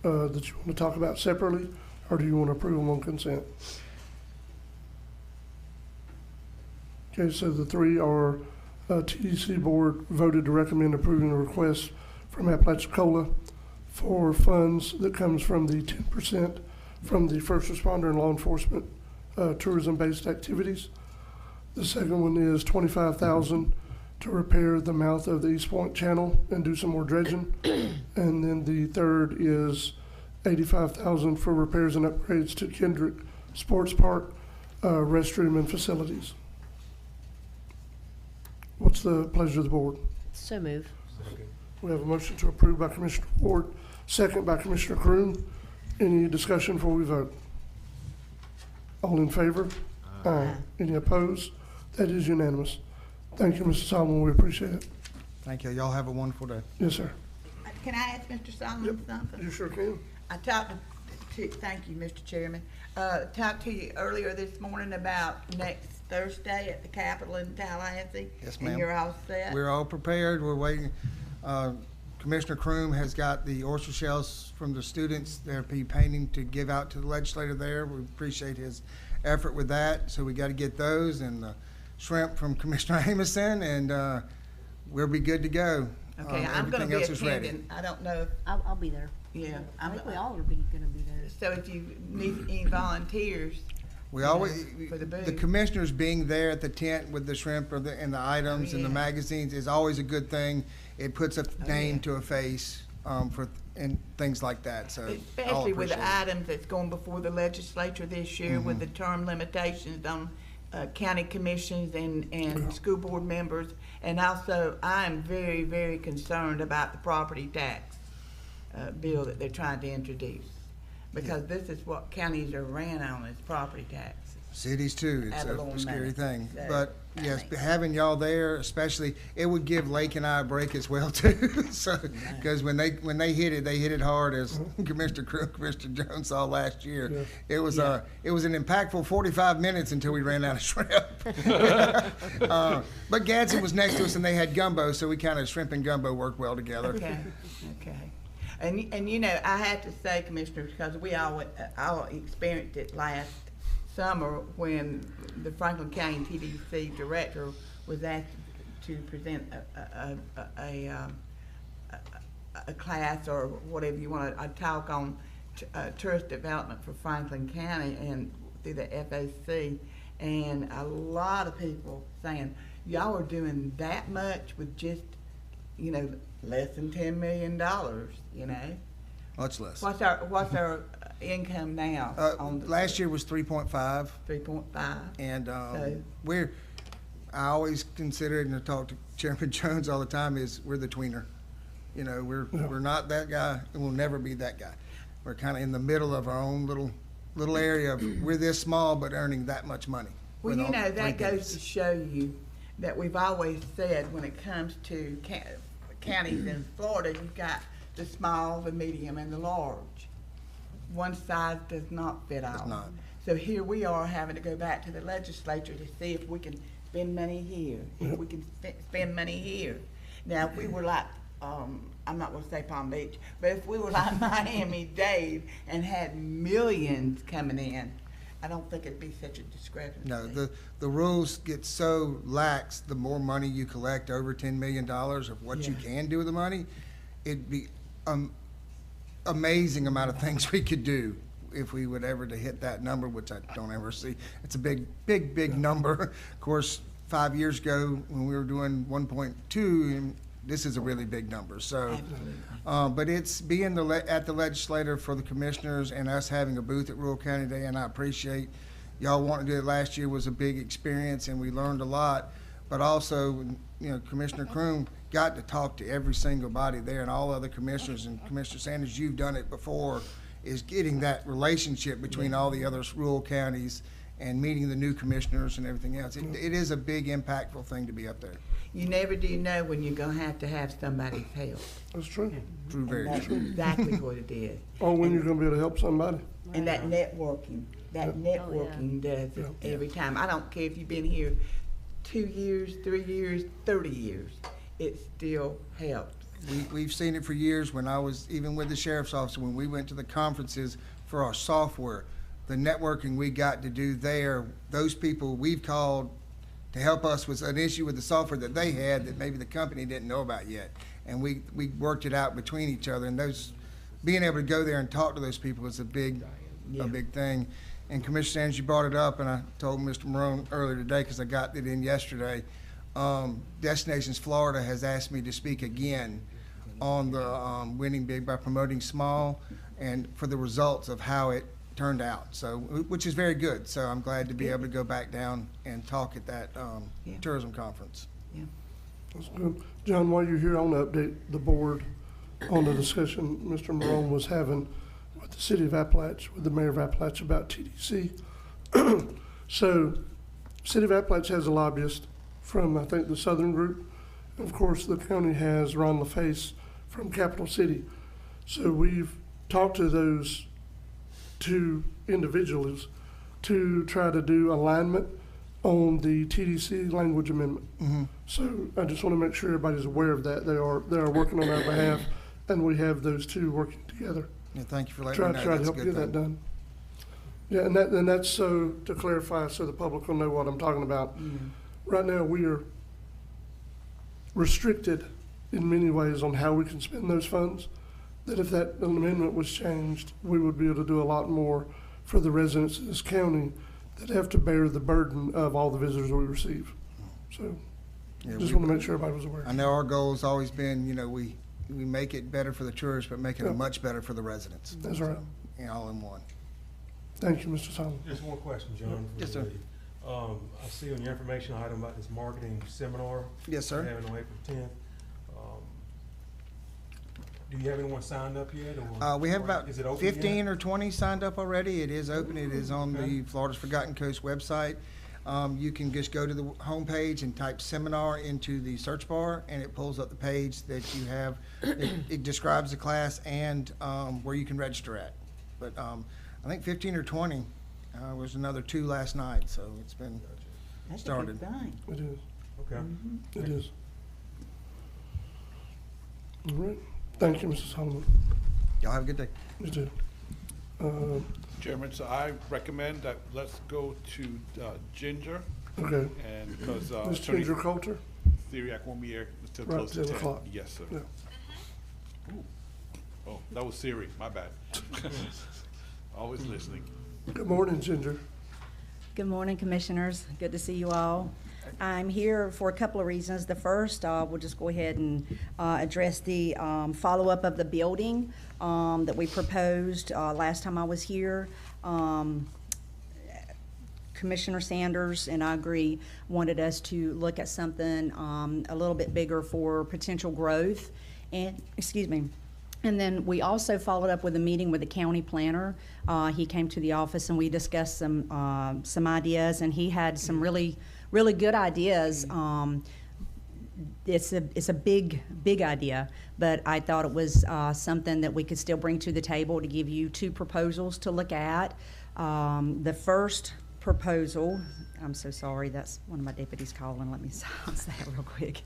that you want to talk about separately, or do you want to approve them on consent? Okay, so the 3 are TDC board voted to recommend approving the request from Apalachicola for funds that comes from the 10% from the first responder and law enforcement tourism-based activities. The second one is $25,000 to repair the mouth of the East Point Channel and do some more dredging. And then the third is $85,000 for repairs and upgrades to Kendrick Sports Park, restroom and facilities. What's the pleasure of the board? So move. We have a motion to approve by Commissioner Ward, second by Commissioner Croom. Any discussion before we vote? All in favor? Aye. Any opposed? That is unanimous. Thank you, Mr. Solomon. We appreciate it. Thank you. Y'all have a wonderful day. Yes, sir. Can I ask Mr. Solomon something? You sure can. I talked to, thank you, Mr. Chairman. Talked to you earlier this morning about next Thursday at the Capitol in Tallahassee. Yes, ma'am. And you're all set? We're all prepared. We're waiting. Commissioner Croom has got the oyster shells from the students. They'll be painting to give out to the legislator there. We appreciate his effort with that. So we got to get those, and the shrimp from Commissioner Amison, and we'll be good to go. Okay, I'm gonna Everything be else is ready. attending. I don't know, I'll be there. yeah. I think we all are gonna be there. So if you need any volunteers, We you know, always, for the the booth. commissioners being there at the tent with the shrimp or and the items and the yeah. magazines is always a good thing. It puts a name yeah. to a face, and things like that, so. I'll Especially with the appreciate it. items that's going before the legislature this year with the term limitations on county commissions and school board members. And also, I'm very, very concerned about the property tax bill that they're trying to introduce. Because this is what counties are ran on, is property tax. Cities too, it's Ad valorem a scary money. thing. So, But that yes, makes having y'all there, especially, it would give Lake and I a break as well too. So, because when they hit it hard, as Commissioner Crook, Commissioner Jones saw last year. It was an impactful 45 minutes until we ran out of shrimp. But Gadsden was next to us and they had gumbo, so we kind of, shrimp and gumbo worked well together. Okay, okay. And you know, I have to say, Commissioners, because we all experienced it last summer when the Franklin County TDC director was asked to present a class or whatever you want, a talk on tourist development for Franklin County and through the FAC, and a lot of people saying, y'all are doing that much with just, you know, less than $10 million, you know? Much less. What's our income now on the? Last year was 3.5. 3.5. And So- I always consider it, and I talk to Chairman Jones all the time, is we're the tweener. You know, we're not that guy, and we'll never be that guy. We're kind of in the middle of our own little area of, we're this small, but earning that much money. Well, with you all know, three that goes kids. to show you that we've always said when it comes to counties in Florida, you've got the small, the medium, and the large. One size does not fit all. Does not. So here we are having to go back to the legislature to see if we can spend money here, if we can spend money here. Now, if we were like, I'm not gonna say Palm Beach, but if we were like Miami-Dade and had millions coming in, I don't think it'd be such a discrepancy. No, the rules get so lax, the more money you collect, over $10 million of what you Yeah. can do with the money, it'd be amazing amount of things we could do if we would ever to hit that number, which I don't ever see. It's a big number. Of course, 5 years ago, when we were doing 1.2, and this is a really big number, so. But it's being at the legislature for the commissioners and us having a booth at Rural County Day, and I appreciate y'all wanting to do it. Last year was a big experience and we learned a lot, but also, you know, Commissioner Croom got to talk to every single body there and all other commissioners, and Commissioner Sanders, you've done it before, is getting that relationship between all the other rural counties and meeting the new commissioners and everything else. It is a big impactful thing to be up there. You never do know when you're gonna have to have somebody's help. That's true. True, And very that's true. exactly what it is. Or when you're gonna be able to help somebody. And that networking does it every time. I don't care if you've been here 2 years, 3 years, 30 years, it still helps. We've seen it for years when I was, even with the sheriff's office, when we went to the conferences for our software, the networking we got to do there, those people we've called to help us with an issue with the software that they had that maybe the company didn't know about yet. And we worked it out between each other, and being able to go there and talk to those people is a big thing. And Commissioner Sanders, you brought it up, and I told Mr. Morone earlier today, because I got it in yesterday, Destinations Florida has asked me to speak again on the winning big by promoting small and for the results of how it turned out, so, which is very good. So I'm glad to be able to go back down and talk at that tourism conference. That's good. John, while you're here, I want to update the board on the discussion Mr. Morone was having with the city of Appalachia, with the mayor of Appalachia about TDC. So, city of Appalachia has a lobbyist from, I think, the Southern Group. And of course, the county has Ron LaFace from Capital City. So we've talked to those two individuals to try to do alignment on the TDC language amendment. So I just want to make sure everybody's aware of that. They are working on our behalf, and we have those two working together. Yeah, thank you for letting me know. Try to That's a help good get that thing. done. Yeah, and that's so, to clarify, so the public will know what I'm talking about. Right now, we are restricted in many ways on how we can spend those funds, that if that amendment was changed, we would be able to do a lot more for the residents of this county that have to bear the burden of all the visitors we receive. So, Yeah, just we- want to make sure everybody was aware. I know our goal has always been, we make it better for the tourists, but make it Yeah. much better for the residents. That's right. All in one. Thank you, Mr. Solomon. Just one question, John. before Yes, you sir. leave. I see on your information item about this marketing seminar. Yes, sir. We're having on April 10th. Do you have anyone signed up yet? Or We have about is it open yet? 15 or 20 signed up already. It is open. It is on the Florida's Forgotten Coast website. You can just go to the homepage and type seminar into the search bar, and it pulls up the page that you have. It describes the class and where you can register at. But I think 15 or 20. Was another 2 last night, so it's been That's a started. good thing. It is, Okay. it is. All right. Thank you, Mr. Solomon. Y'all have a good day. You too. Chairman, so I recommend that let's go to Ginger, Okay. and because Ms. Attorney Ginger Coulter? Theriak won't be here until Right, close to 10 10. o'clock. Yes, sir. Yeah. Ooh. Oh, that was Siri, my bad. Always listening. Good morning, Ginger. Good morning, Commissioners. Good to see you all. I'm here for a couple of reasons. The first, we'll just go ahead and address the follow-up of the building that we proposed last time I was here. Commissioner Sanders, and I agree, wanted us to look at something a little bit bigger for potential growth. And, excuse me. And then we also followed up with a meeting with the county planner. He came to the office and we discussed some ideas, and he had some really good ideas. It's a big idea, but I thought it was something that we could still bring to the table to give you 2 proposals to look at. The first proposal, I'm so sorry, that's one of my deputies calling. Let me silence that real quick.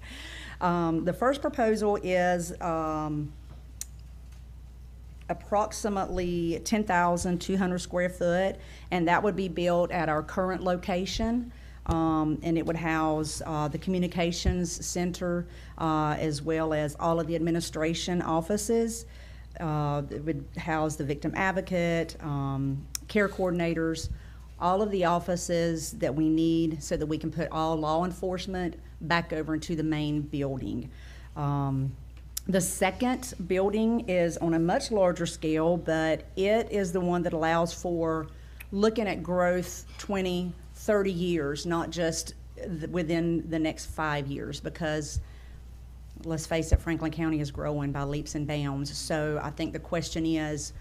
The first proposal is approximately 10,200 square foot, and that would be built at our current location. And it would house the communications center as well as all of the administration offices. It would house the victim advocate, care coordinators, all of the offices that we need so that we can put all law enforcement back over into the main building. The second building is on a much larger scale, but it is the one that allows for looking at growth 20, 30 years, not just within the next 5 years, because let's face it, Franklin County is growing by leaps and bounds. So I think the question is,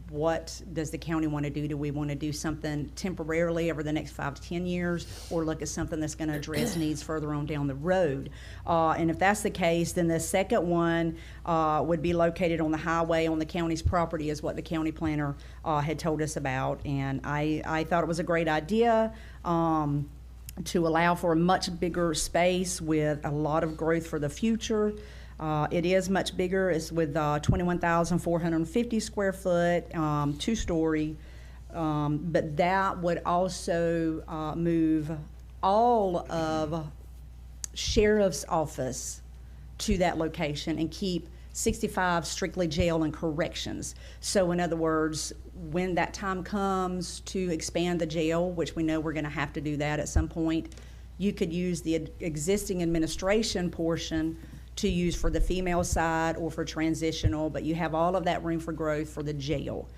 what does the county want to do? Do we want to do something temporarily over the next 5 to 10 years, or look at something that's going to address needs further on down the road? And if that's the case, then the second one would be located on the highway on the county's property, is what the county planner had told us about. And I thought it was a great idea to allow for a much bigger space with a lot of growth for the future. It is much bigger. It's with 21,450 square foot, 2-story. But that would also move all of sheriff's office to that location and keep 65 strictly jail and corrections. So in other words, when that time comes to expand the jail, which we know we're going to have to do that at some point, you could use the existing administration portion to use for the female side or for transitional, but you have all of that room for growth for the jail.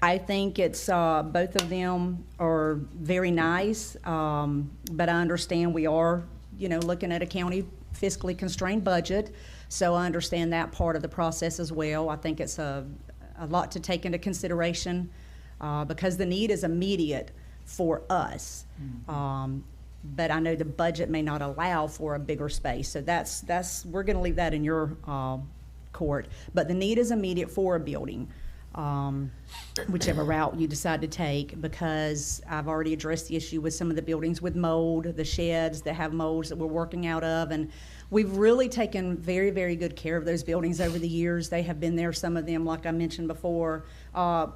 I think it's both of them are very nice, but I understand we are, looking at a county fiscally constrained budget, so I understand that part of the process as well. I think it's a lot to take into consideration because the need is immediate for us. But I know the budget may not allow for a bigger space, so we're going to leave that in your court. But the need is immediate for a building. whichever route you decide to take, because I've already addressed the issue with some of the buildings with mold, the sheds that have molds that we're working out of, and we've really taken very, very good care of those buildings over the years. They have been there, some of them, like I mentioned before,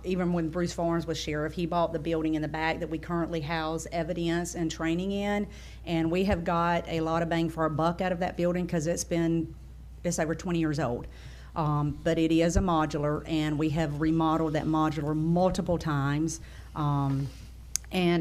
even when Bruce Farms was sheriff, he bought the building in the back that we currently house evidence and training in, and we have got a lot of bang for our buck out of that building because it's over 20 years old. But it is a modular, and we have remodeled that modular multiple times. And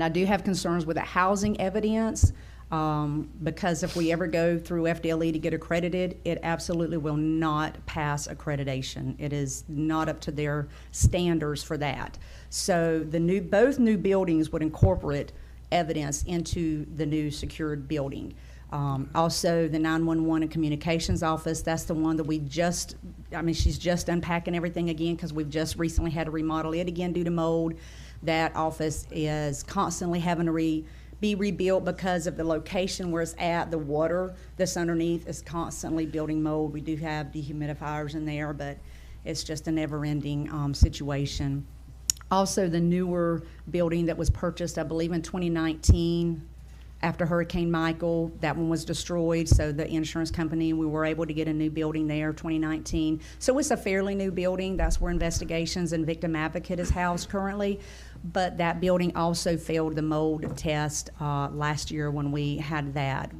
I do have concerns with the housing evidence, because if we ever go through FDLE to get accredited, it absolutely will not pass accreditation. It is not up to their standards for that. So both new buildings would incorporate evidence into the new secured building. Also, the 911 and communications office, that's the one that she's just unpacking everything again because we've just recently had to remodel it again due to mold. That office is constantly having to be rebuilt because of the location where it's at. The water that's underneath is constantly building mold. We do have dehumidifiers in there, but it's just a never-ending situation. Also, the newer building that was purchased, I believe in 2019, after Hurricane Michael, that one was destroyed, so the insurance company, we were able to get a new building there, 2019. So it's a fairly new building. That's where Investigations and Victim Advocate is housed currently. But that building also failed the mold test last year when we had that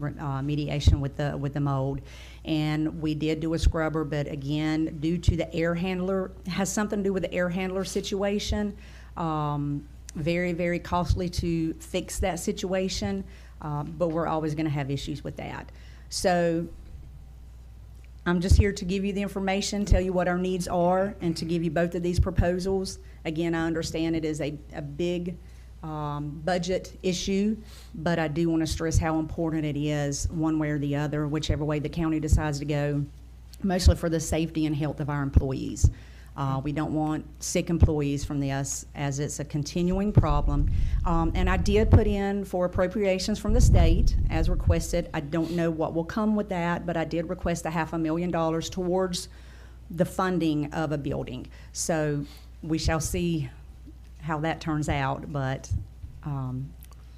mediation with the mold. And we did do a scrubber, but again, due to the air handler, has something to do with the air handler situation. Very, very costly to fix that situation. But we're always going to have issues with that. So I'm just here to give you the information, tell you what our needs are, and to give you both of these proposals. Again, I understand it is a big budget issue, but I do want to stress how important it is one way or the other, whichever way the county decides to go, mostly for the safety and health of our employees. We don't want sick employees from this, as it's a continuing problem. And I did put in for appropriations from the state as requested. I don't know what will come with that, but I did request $500,000 towards the funding of a building. So we shall see how that turns out, but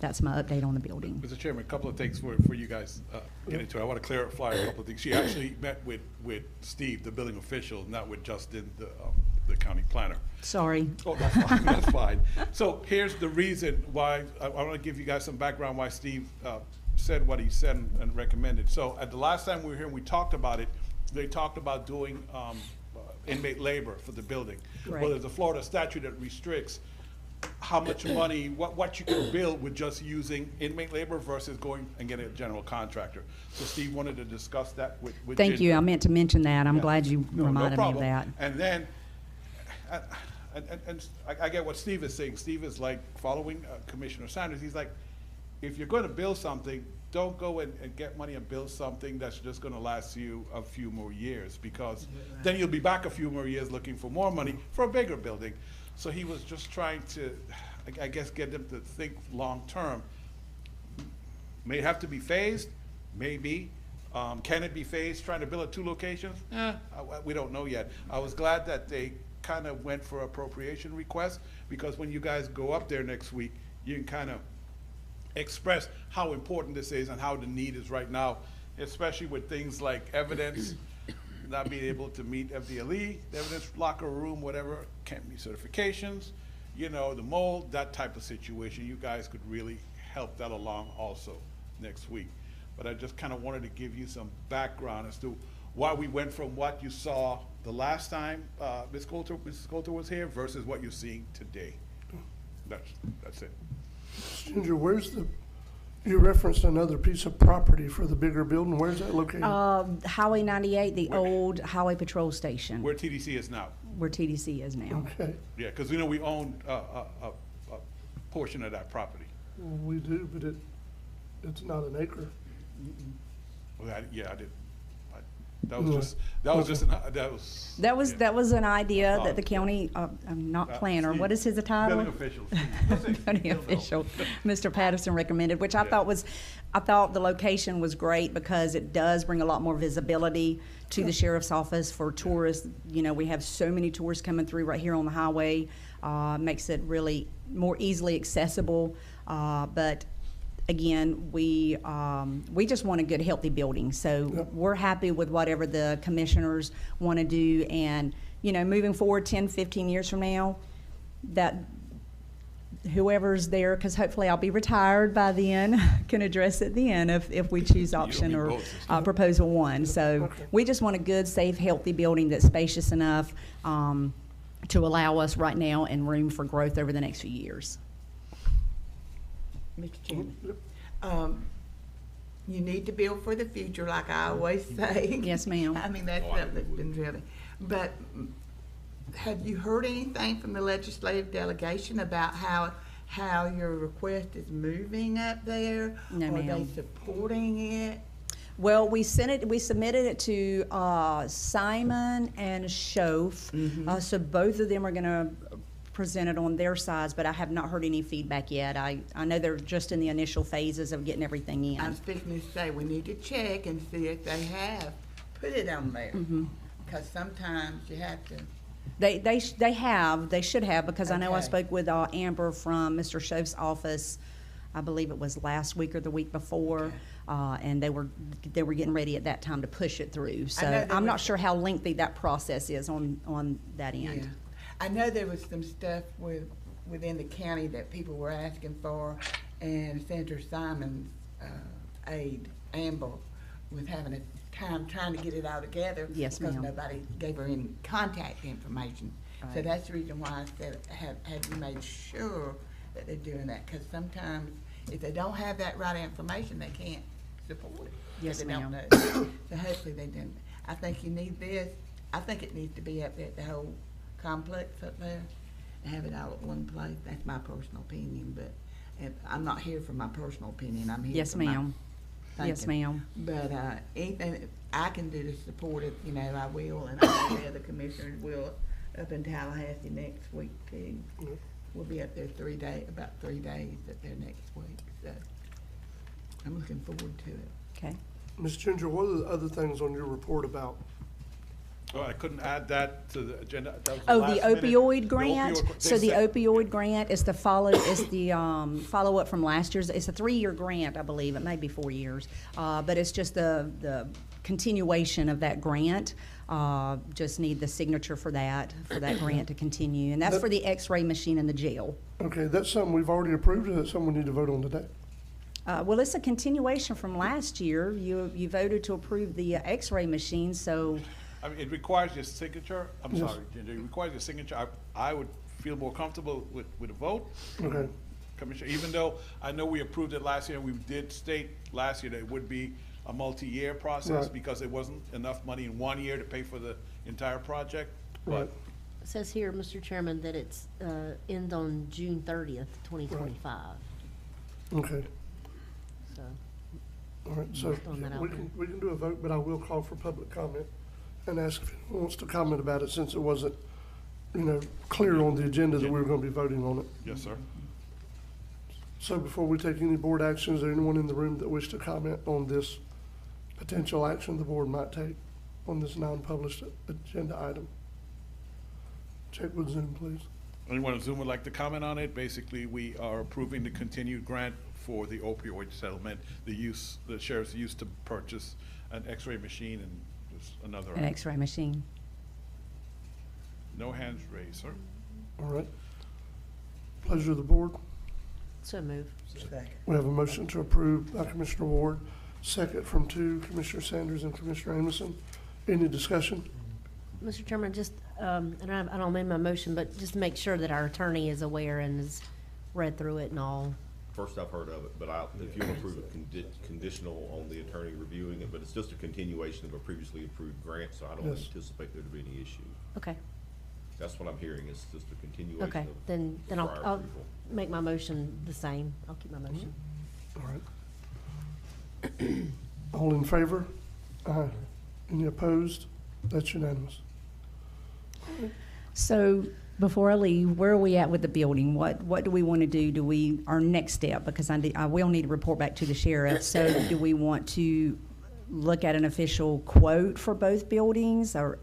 that's my update on the building. Mr. Chairman, a couple of things for you guys get into. I want to clarify a couple of things. She actually met with Steve, the building official, not with Justin, the county planner. Sorry. Oh, that's fine. That's fine. So here's the reason why I want to give you guys some background why Steve said what he said and recommended. So at the last time we were here and we talked about it, they talked about doing inmate labor for the building. Right. Well, there's a Florida statute that restricts how much money, what you can build with just using inmate labor versus going and getting a general contractor. So Steve wanted to discuss that with Thank Ginger. you. I meant to mention that. I'm glad you No reminded me of problem. that. And then, I get what Steve is saying. Steve is like following Commissioner Sanders. He's like, if you're going to build something, don't go and get money and build something that's just going to last you a few more years, because then you'll be back a few more years looking for more money for a bigger building. So he was just trying to, I guess, get them to think long-term. May have to be phased, maybe. Can it be phased, trying to build at 2 locations? We don't know yet. I was glad that they kind of went for appropriation requests, because when you guys go up there next week, you can kind of express how important this is and how the need is right now, especially with things like evidence, not being able to meet FDLE, the evidence locker room, whatever, can't meet certifications, you know, the mold, that type of situation. You guys could really help that along also next week. But I just kind of wanted to give you some background as to why we went from what you saw the last time Mrs. Coulter was here versus what you're seeing today. That's it. Ginger, you referenced another piece of property for the bigger building. Where's that located? Highway 98, the old Highway Patrol Station, Where TDC is now. where TDC is now. Okay, Yeah, because we know we own a portion of that property. we do, but it's not an acre. Well, I did. That was just, that was just, that was. That was an idea Thought, that the county, I'm not planner, what is his title? Building official. County official, Mr. Patterson recommended, which I thought the location was great because it does bring a lot more visibility to the sheriff's office for tourists. You know, we have so many tourists coming through right here on the highway, makes it really more easily accessible. But again, we just want a good, healthy building. So we're happy with whatever the commissioners want to do. And, you know, moving forward 10, 15 years from now, that whoever's there, because hopefully I'll be retired by then, can address it then if we choose option or proposal one. So we just want a good, safe, healthy building that's spacious enough to allow us right now and room for growth over the next few years. Mr. Chairman, you need to build for the future, like I always say. Yes, ma'am. I mean, that's something that's been really, but have you heard anything from the legislative delegation about how your request is moving up there? No, Are they ma'am. supporting it? Well, we submitted it to Simon and Schoaf. So both of them are gonna present it on their sides, but I have not heard any feedback yet. I know they're just in the initial phases of getting everything in. I'm speaking to say, we need to check and see if they have put it on there. Because sometimes you have to. They should have, because I know I Okay. spoke with Amber from Mr. Schoaf's office, I believe it was last week or the week before, and they were getting ready at that time to push it through. So know there I'm not was- sure how lengthy that process is on that end. Yeah. I know there was some stuff within the county that people were asking for, and Senator Simon's aide, Amber, was having a time trying to get it all together. Yes, because ma'am. nobody gave her any contact information. So Right. that's the reason why I said, have you made sure that they're doing that? Because sometimes if they don't have that right information, they can't support it. 'Cause Yes, they don't ma'am. know. So hopefully they didn't. I think you need this. I think it needs to be up there at the whole complex up there and have it all at one place. That's my personal opinion, but I'm not here for my personal opinion. I'm here Yes, for my ma'am. Yes, thinking. ma'am. But anything that I can do to support it, you know, I will, and all the other commissioners will up in Tallahassee next week too. We'll be up there about 3 days up there next week, so I'm looking forward to it. Okay. Ms. Ginger, what are the other things on your report about? Oh, I couldn't add that to the agenda. That was Oh, the last minute. opioid grant? opioid- So they the said- opioid grant is the follow-up from last year's. It's a 3-year grant, I believe. It may be 4 years. But it's just the continuation of that grant. Just need the signature for that grant to continue. And that's for the x-ray machine in the jail. Okay, that's something we've already approved, or that's something we need to vote on today? Well, it's a continuation from last year. You voted to approve the x-ray machine, so I mean, it requires your signature. I'm Yes. sorry, Ginger. It requires your signature. I would feel more comfortable with a vote, Okay, Commissioner, even though I know we approved it last year, and we did state last year that it would be a multi-year process Right. because there wasn't enough money in 1 year to pay for the entire project. right. It says here, Mr. Chairman, that it's, end on June 30th, 2025. Okay, So, all right, so Just throwing that out we can do a vote, but I will call for public comment and ask if anyone wants to comment about it, since it wasn't, clear on the agenda that we were gonna be voting on it. Yes, sir. So before we take any board action, is there anyone in the room that wish to comment on this potential action the board might take on this non-published agenda item? Check with Zoom, please. Anyone on Zoom would like to comment on it? Basically, we are approving the continued grant for the opioid settlement, the sheriff's use to purchase an x-ray machine and just another. an x-ray machine. No hands raised, sir. All right. Pleasure of the board. so move. We have a motion to approve by Commissioner Ward, second from Commissioner Sanders and Commissioner Amison. Any discussion? Mr. Chairman, just, and I don't amend my motion, but just to make sure that our attorney is aware and has read through it and all. First I've heard of it, but if you approve it conditional on the attorney reviewing it, but it's just a continuation of a previously approved grant, so I don't Yes. anticipate there to be any issue. Okay, That's what I'm hearing, is just a continuation okay, of then the I'll prior approval. make my motion the same. I'll keep my motion. All right. All in favor? Aye. Any opposed? That's unanimous. So before I leave, where are we at with the building? What do we want to do? Our next step, because I will need to report back to the sheriff. So do we want to look at an official quote for both buildings, or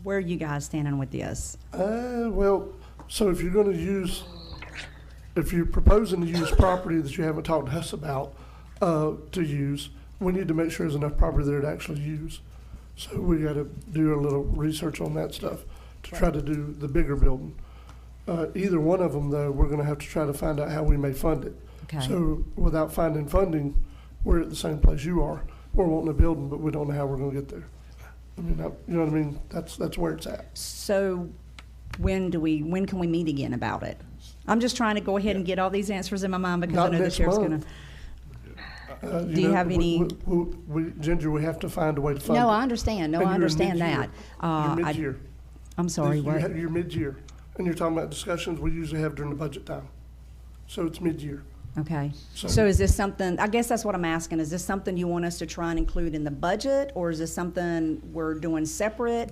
where are you guys standing with this? Well, so if you're proposing to use property that you haven't talked to us about, to use, we need to make sure there's enough property there to actually use. So we gotta do a little research on that stuff to try to do the bigger building. Either one of them, though, we're gonna have to try to find out how we may fund it. Okay. So without finding funding, we're at the same place you are. We're wanting a building, but we don't know how we're gonna get there. I mean, you know what I mean? That's where it's at. So when can we meet again about it? I'm just trying to go ahead and get all these answers in my mind because I Not know the next sheriff's month. gonna. Do you have any? Ginger, we have to find a way to fund it. No, I understand. No, And I you're in understand mid-year. that. You're mid-year. I'm sorry, what? You're mid-year, and you're talking about discussions we usually have during the budget time. So it's mid-year. Okay. So- So is this something, I guess that's what I'm asking, is this something you want us to try and include in the budget, or is this something we're doing separate?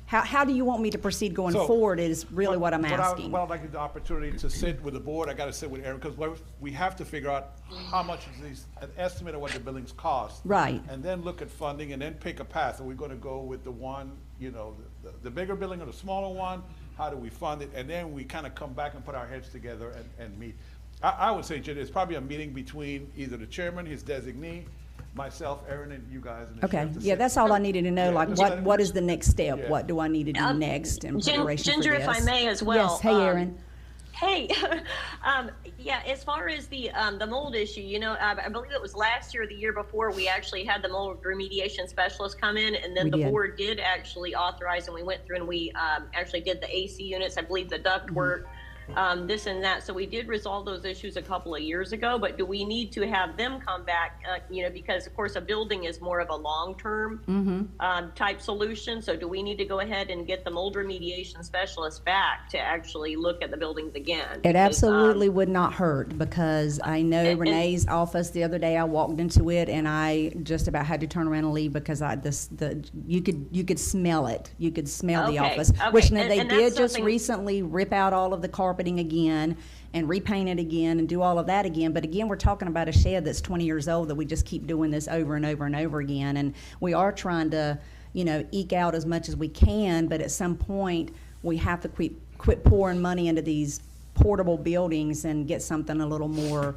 How do you want me to proceed going So, forward is really what I'm asking. What I'd like the opportunity to sit with the board, I gotta sit with Aaron, because we have to figure out how much of these, an estimate of what the buildings cost. Right. And then look at funding and then pick a path. Are we gonna go with the one, the bigger building or the smaller one? How do we fund it? And then we kind of come back and put our heads together and meet. I would say, Jen, it's probably a meeting between either the chairman, his designee, myself, Aaron, and you guys. And the Okay, sheriff to yeah, sit. that's all I needed to know, Yeah, like, just what, let- what is the next step? Yeah. What do I need to do next in preparation for this? Ginger, if I may as well. Yes, hey, Erin. Hey, yeah, as far as the mold issue, I believe it was last year or the year before, we actually had the mold remediation specialist come in, and then We the did. board did actually authorize, and we went through and we actually did the AC units, I believe the duct work, this and that. So we did resolve those issues a couple of years ago, but do we need to have them come back, because of course a building is more of a long-term type solution. So do we need to go ahead and get the mold remediation specialist back to actually look at the buildings again? It Because, absolutely would not hurt, because I know and- Renee's office the other day, I walked into it and I just about had to turn around and leave because you could smell it. You could smell the Okay, office. okay, Which now and- they and did that's just something- recently rip out all of the carpeting again and repaint it again and do all of that again. But again, we're talking about a shed that's 20 years old that we just keep doing this over and over and over again. And we are trying to, eke out as much as we can, but at some point, we have to quit pouring money into these portable buildings and get something a little more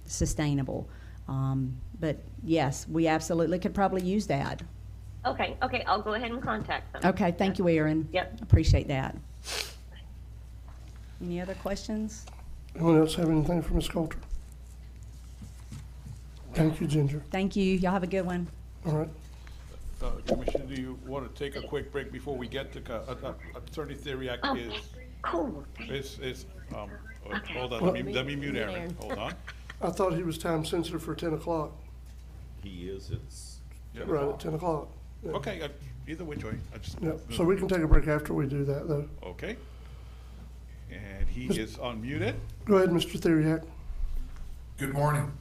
sustainable. But yes, we absolutely could probably use that. Okay, I'll go ahead and contact them. Okay, thank you, Erin. Yep. Appreciate that. Any other questions? Anyone else have anything for Ms. Coulter? Thank you, Ginger. Thank you. Y'all have a good one. All right. Commissioner, do you want to take a quick break before we get to, Attorney Theriak is, Cool. hold on, let me mute Aaron, hold on. I thought he was time sensitive for 10 o'clock, He is, it's. right at 10 o'clock. Yeah. Okay, either which way, I just. Yeah, so we can take a break after we do that, though. Okay. And he is unmuted. Go ahead, Mr. Theriak. Good morning,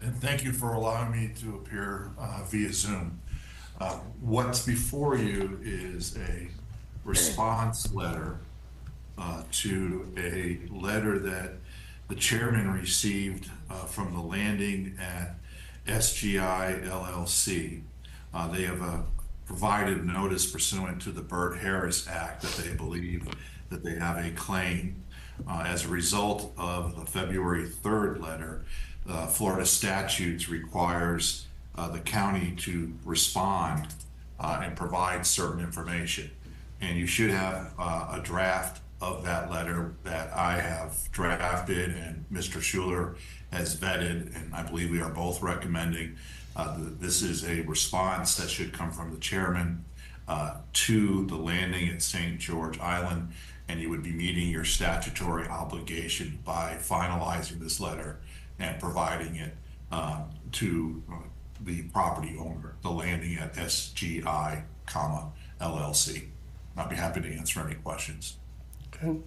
and thank you for allowing me to appear via Zoom. What's before you is a response letter to a letter that the chairman received from the landing at SGI LLC. They have provided notice pursuant to the Burt Harris Act that they believe that they have a claim. As a result of the February 3rd letter, Florida statutes requires the county to respond and provide certain information. And you should have a draft of that letter that I have drafted and Mr. Schuler has vetted, and I believe we are both recommending that this is a response that should come from the chairman to the landing at St. George Island, and you would be meeting your statutory obligation by finalizing this letter and providing it to the property owner, the landing at SGI, LLC. I'd be happy to answer any questions. Okay.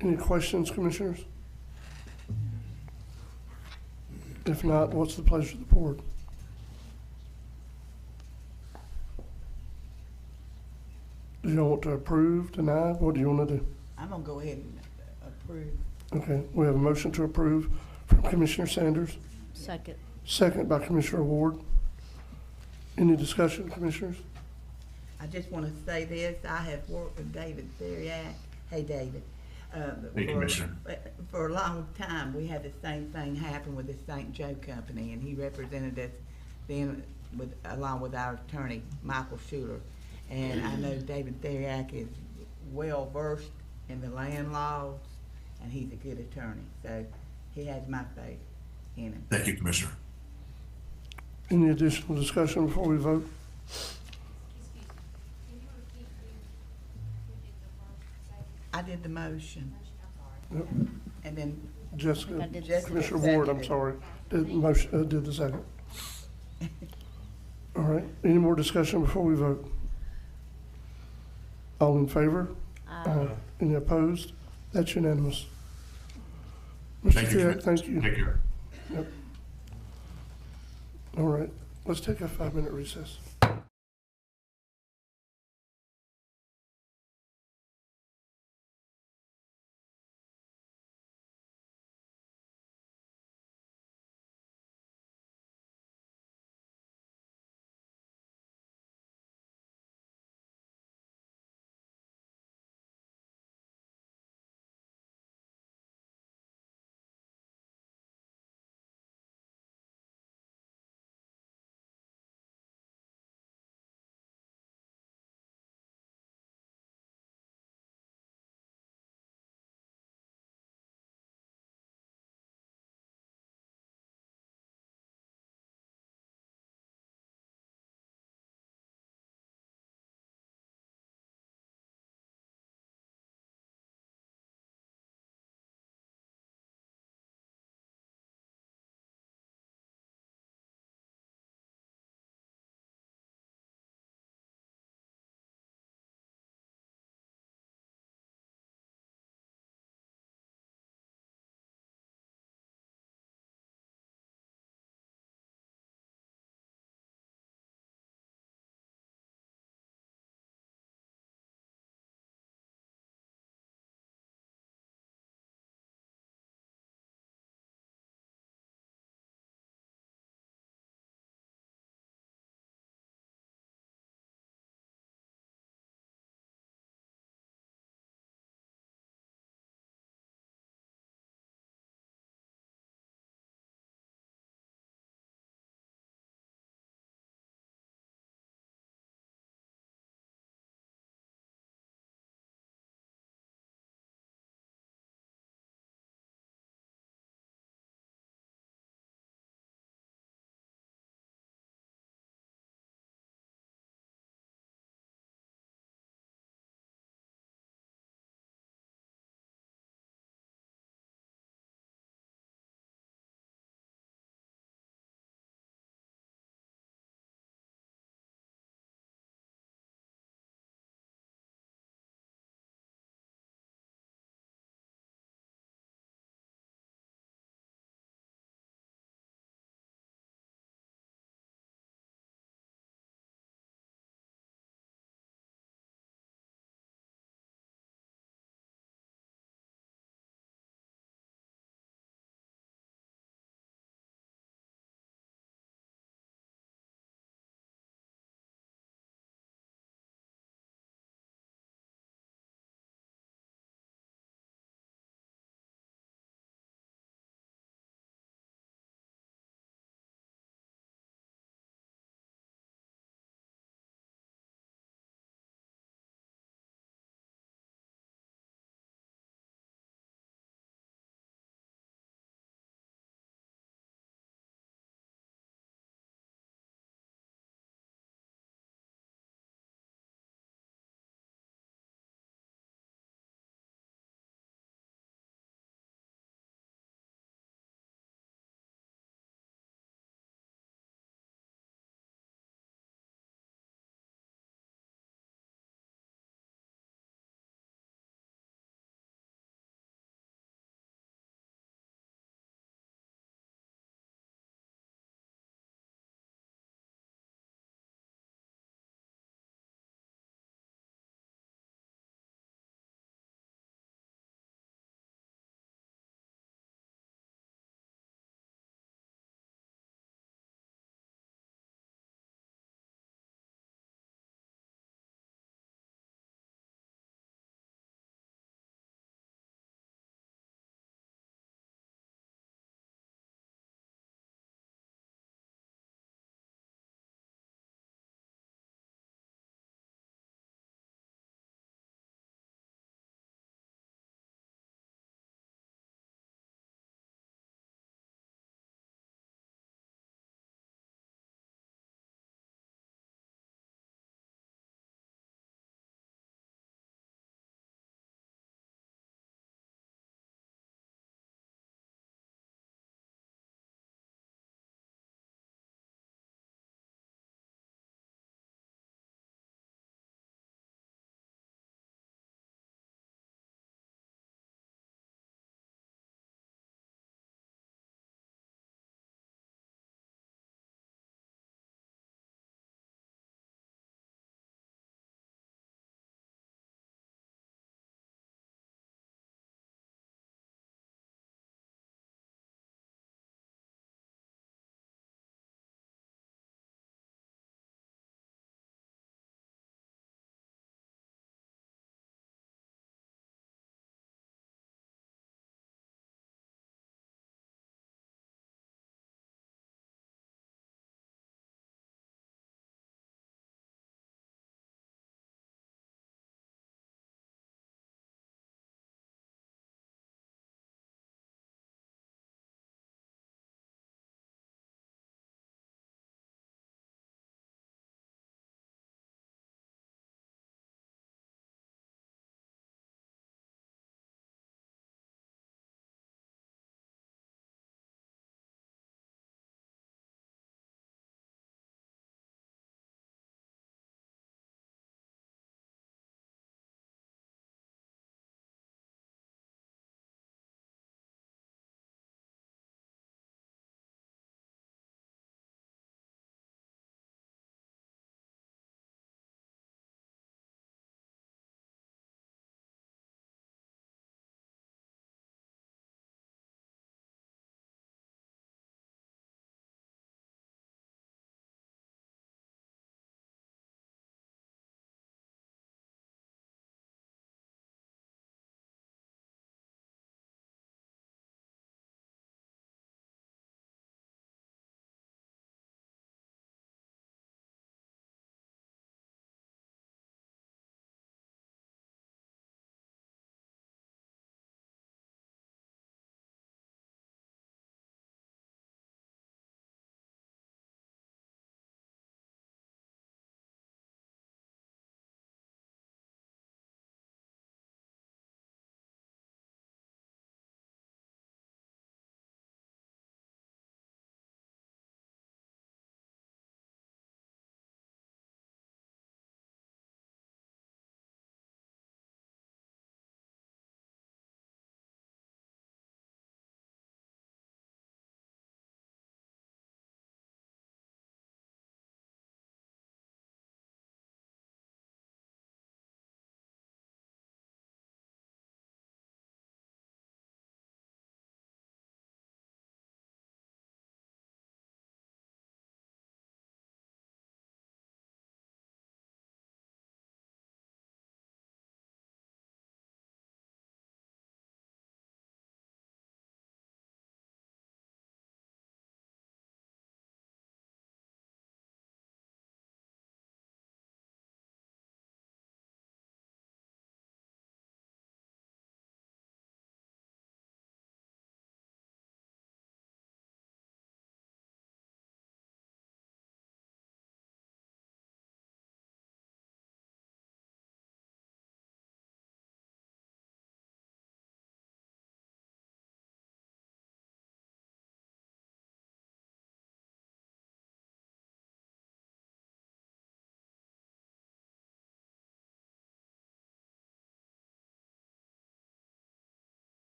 Any questions, commissioners? If not, what's the pleasure of the board? Do y'all want to approve, deny? What do you want to do? I'm gonna go ahead and approve. Okay, we have a motion to approve from Commissioner Sanders, Second. second by Commissioner Ward. Any discussion, Commissioners? I just wanna say this, I have worked with David Theriak. Hey, David. Hey, Commissioner. For a long time, we had the same thing happen with the St. Joe Company, and he represented us then with, along with our attorney, Michael Schuler. And I know David Theriak is well-versed in the land laws, and he's a good attorney, so he has my faith in him. Thank you, Commissioner. Any additional discussion before we vote? I did the motion, Yep. and then Jessica, I did the Jessica Commissioner Ward, I'm seconded. sorry, did the motion, did the second. All right, any more discussion before we vote? All in favor? Aye. Any opposed? That's unanimous. Mr. Thank you, Chair, thank Commissioner. you. Take care. Yep. All right, let's take a 5-minute recess.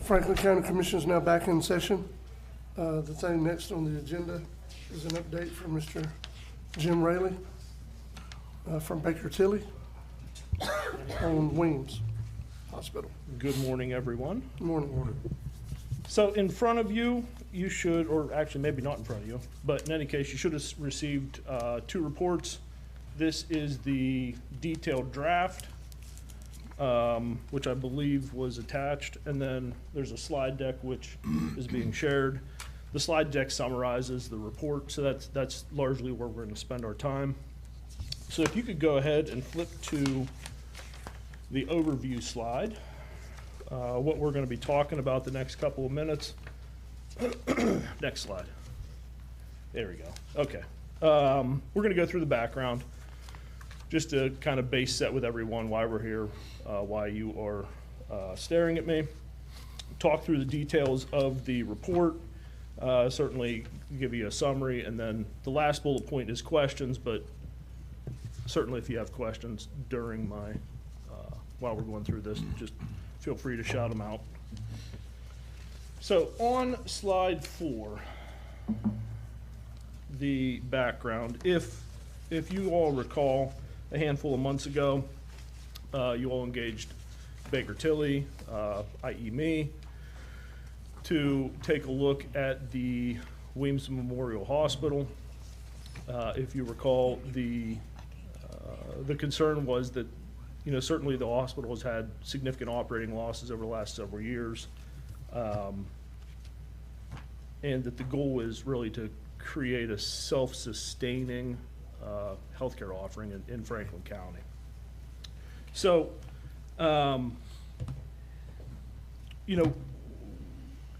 Franklin County Commission is now back in session. The thing next on the agenda is an update from Mr. Jim Raley from Baker Tilly on Weems Hospital. Good morning, everyone. Good morning. So in front of you, you should, or actually maybe not in front of you, but in any case, you should have received 2 reports. This is the detailed draft, which I believe was attached, and then there's a slide deck which is being shared. The slide deck summarizes the report, so that's largely where we're going to spend our time. So if you could go ahead and flip to the overview slide, what we're going to be talking about the next couple of minutes. Next slide. There we go. Okay. We're going to go through the background, just to kind of base set with everyone why we're here, why you are staring at me. Talk through the details of the report, certainly give you a summary, and then the last bullet point is questions, but certainly if you have questions during my, while we're going through this, just feel free to shout them out. So on slide 4, the background, if you all recall, a handful of months ago, you all engaged Baker Tilly, i.e. me, to take a look at the Weems Memorial Hospital. If you recall, the concern was that, you know, certainly the hospital has had significant operating losses over the last several years, and that the goal is really to create a self-sustaining healthcare offering in Franklin County. So, you know,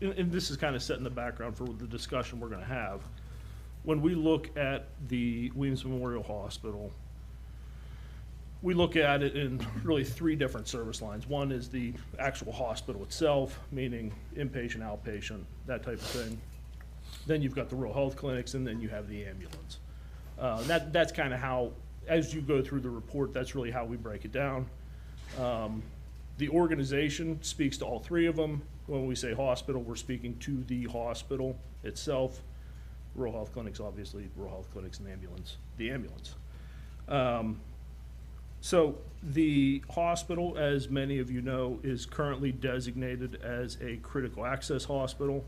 and this is kind of setting the background for the discussion we're going to have. When we look at the Weems Memorial Hospital, we look at it in really 3 different service lines. One is the actual hospital itself, meaning inpatient, outpatient, that type of thing. Then you've got the rural health clinics, and then you have the ambulance. That's kind of how, as you go through the report, that's really how we break it down. The organization speaks to all 3 of them. When we say hospital, we're speaking to the hospital itself. Rural health clinics, obviously, rural health clinics, and the ambulance. So the hospital, as many of you know, is currently designated as a critical access hospital.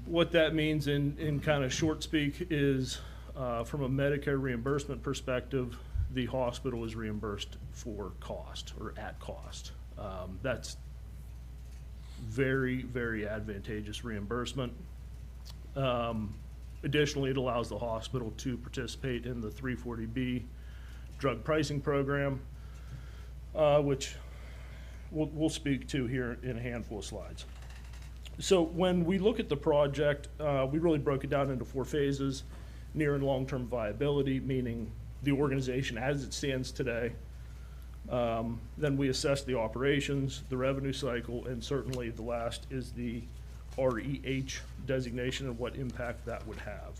What that means in kind of short speak is, from a Medicare reimbursement perspective, the hospital is reimbursed for cost or at cost. That's very, very advantageous reimbursement. Additionally, it allows the hospital to participate in the 340B drug pricing program, which we'll speak to here in a handful of slides. So when we look at the project, we really broke it down into 4 phases: near and long-term viability, meaning the organization as it stands today. Then we assess the operations, the revenue cycle, and certainly the last is the REH designation and what impact that would have.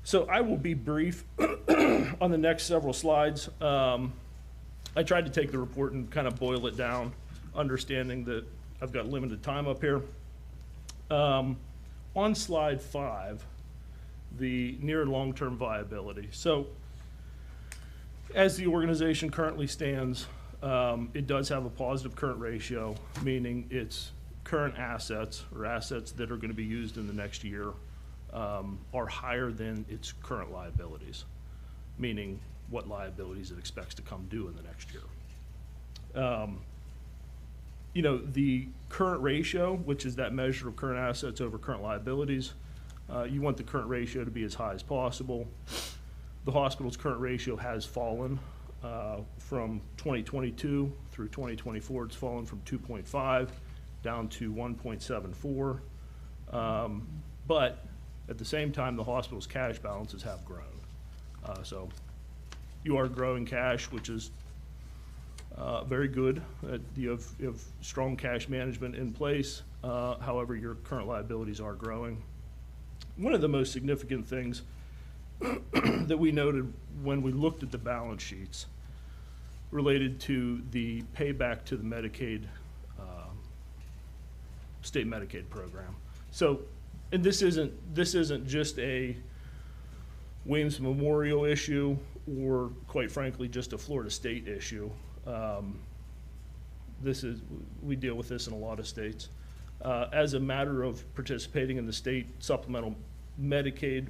So I will be brief on the next several slides. I tried to take the report and kind of boil it down, understanding that I've got limited time up here. On slide 5, the near and long-term viability. So as the organization currently stands, it does have a positive current ratio, meaning its current assets or assets that are going to be used in the next year are higher than its current liabilities, meaning what liabilities it expects to come due in the next year. You know, the current ratio, which is that measure of current assets over current liabilities, you want the current ratio to be as high as possible. The hospital's current ratio has fallen from 2022 through 2024. It's fallen from 2.5 down to 1.74. But at the same time, the hospital's cash balances have grown. So you are growing cash, which is very good. You have strong cash management in place. However, your current liabilities are growing. One of the most significant things that we noted when we looked at the balance sheets related to the payback to the Medicaid state Medicaid program. So, and this isn't just a Williams Memorial issue, or quite frankly, just a Florida State issue. We deal with this in a lot of states. As a matter of participating in the state supplemental Medicaid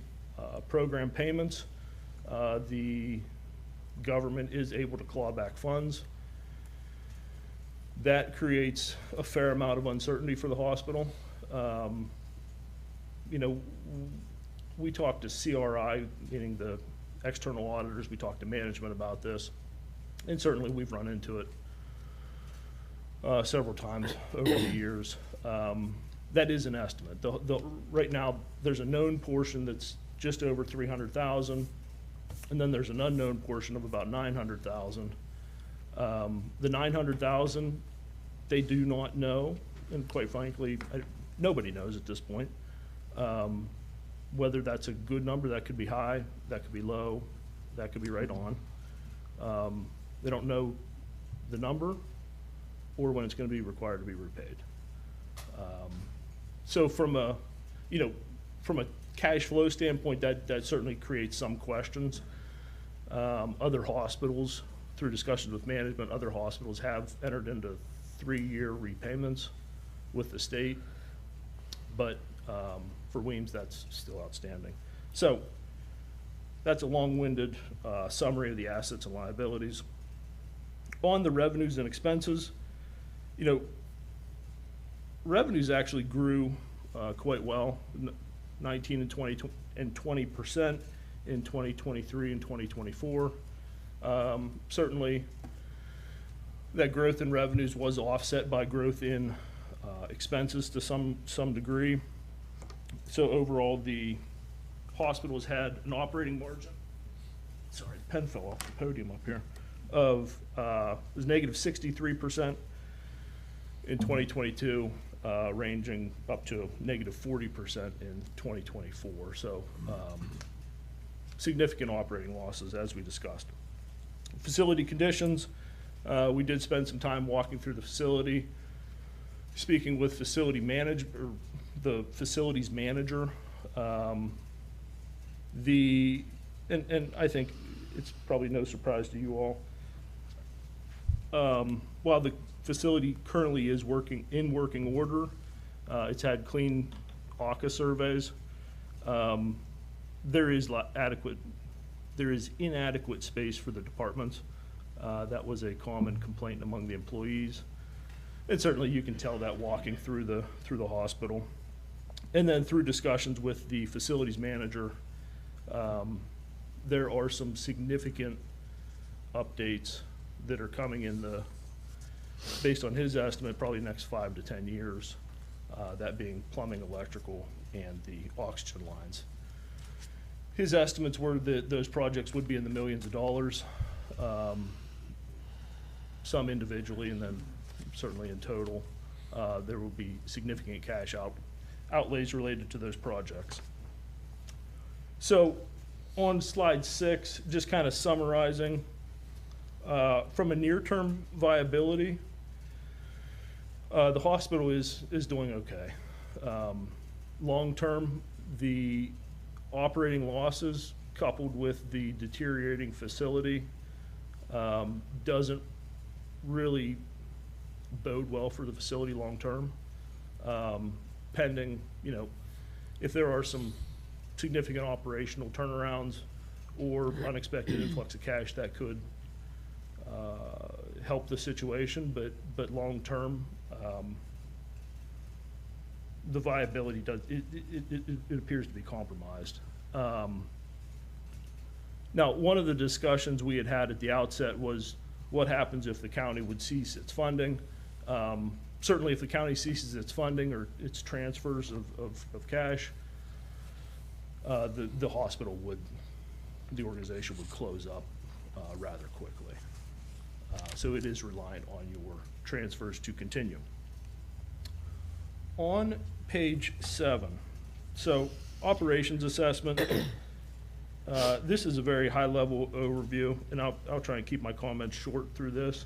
program payments, the government is able to claw back funds. That creates a fair amount of uncertainty for the hospital. We talked to CRI, meaning the external auditors, we talked to management about this, and certainly we've run into it several times over the years. That is an estimate. Right now, there's a known portion that's just over 300,000, and then there's an unknown portion of about 900,000. The 900,000, they do not know, and quite frankly, nobody knows at this point. Whether that's a good number, that could be high, that could be low, that could be right on. They don't know the number or when it's going to be required to be repaid. So from a cash flow standpoint, that certainly creates some questions. Other hospitals, through discussions with management, other hospitals have entered into 3-year repayments with the state, but for Weems, that's still outstanding. So that's a long-winded summary of the assets and liabilities. On the revenues and expenses, revenues actually grew quite well, 19 and 20% in 2023 and 2024. Certainly, that growth in revenues was offset by growth in expenses to some degree. So overall, the hospitals had an operating margin, sorry, the pen fell off the podium up here, of was negative 63% in 2022, ranging up to negative 40% in 2024. So significant operating losses, as we discussed. Facility conditions, we did spend some time walking through the facility, speaking with the facilities manager. And I think it's probably no surprise to you all. While the facility currently is in working order, it's had clean AUCA surveys. There is inadequate space for the departments. That was a common complaint among the employees. And certainly you can tell that walking through the hospital. And then through discussions with the facilities manager, there are some significant updates that are coming in based on his estimate, probably next 5 to 10 years, that being plumbing, electrical, and the oxygen lines. His estimates were that those projects would be in the millions of dollars, some individually, and then certainly in total. There will be significant cash outlays related to those projects. So on slide 6, just kind of summarizing, from a near-term viability, the hospital is doing okay. Long-term, the operating losses coupled with the deteriorating facility doesn't really bode well for the facility long-term. Pending, if there are some significant operational turnarounds or unexpected influx of cash, that could help the situation, but long-term, the viability it appears to be compromised. Now, one of the discussions we had at the outset was what happens if the county would cease its funding. Certainly, if the county ceases its funding or its transfers of cash, the organization would close up rather quickly. So it is reliant on your transfers to continue. On page 7, so operations assessment. This is a very high-level overview, and I'll try and keep my comments short through this.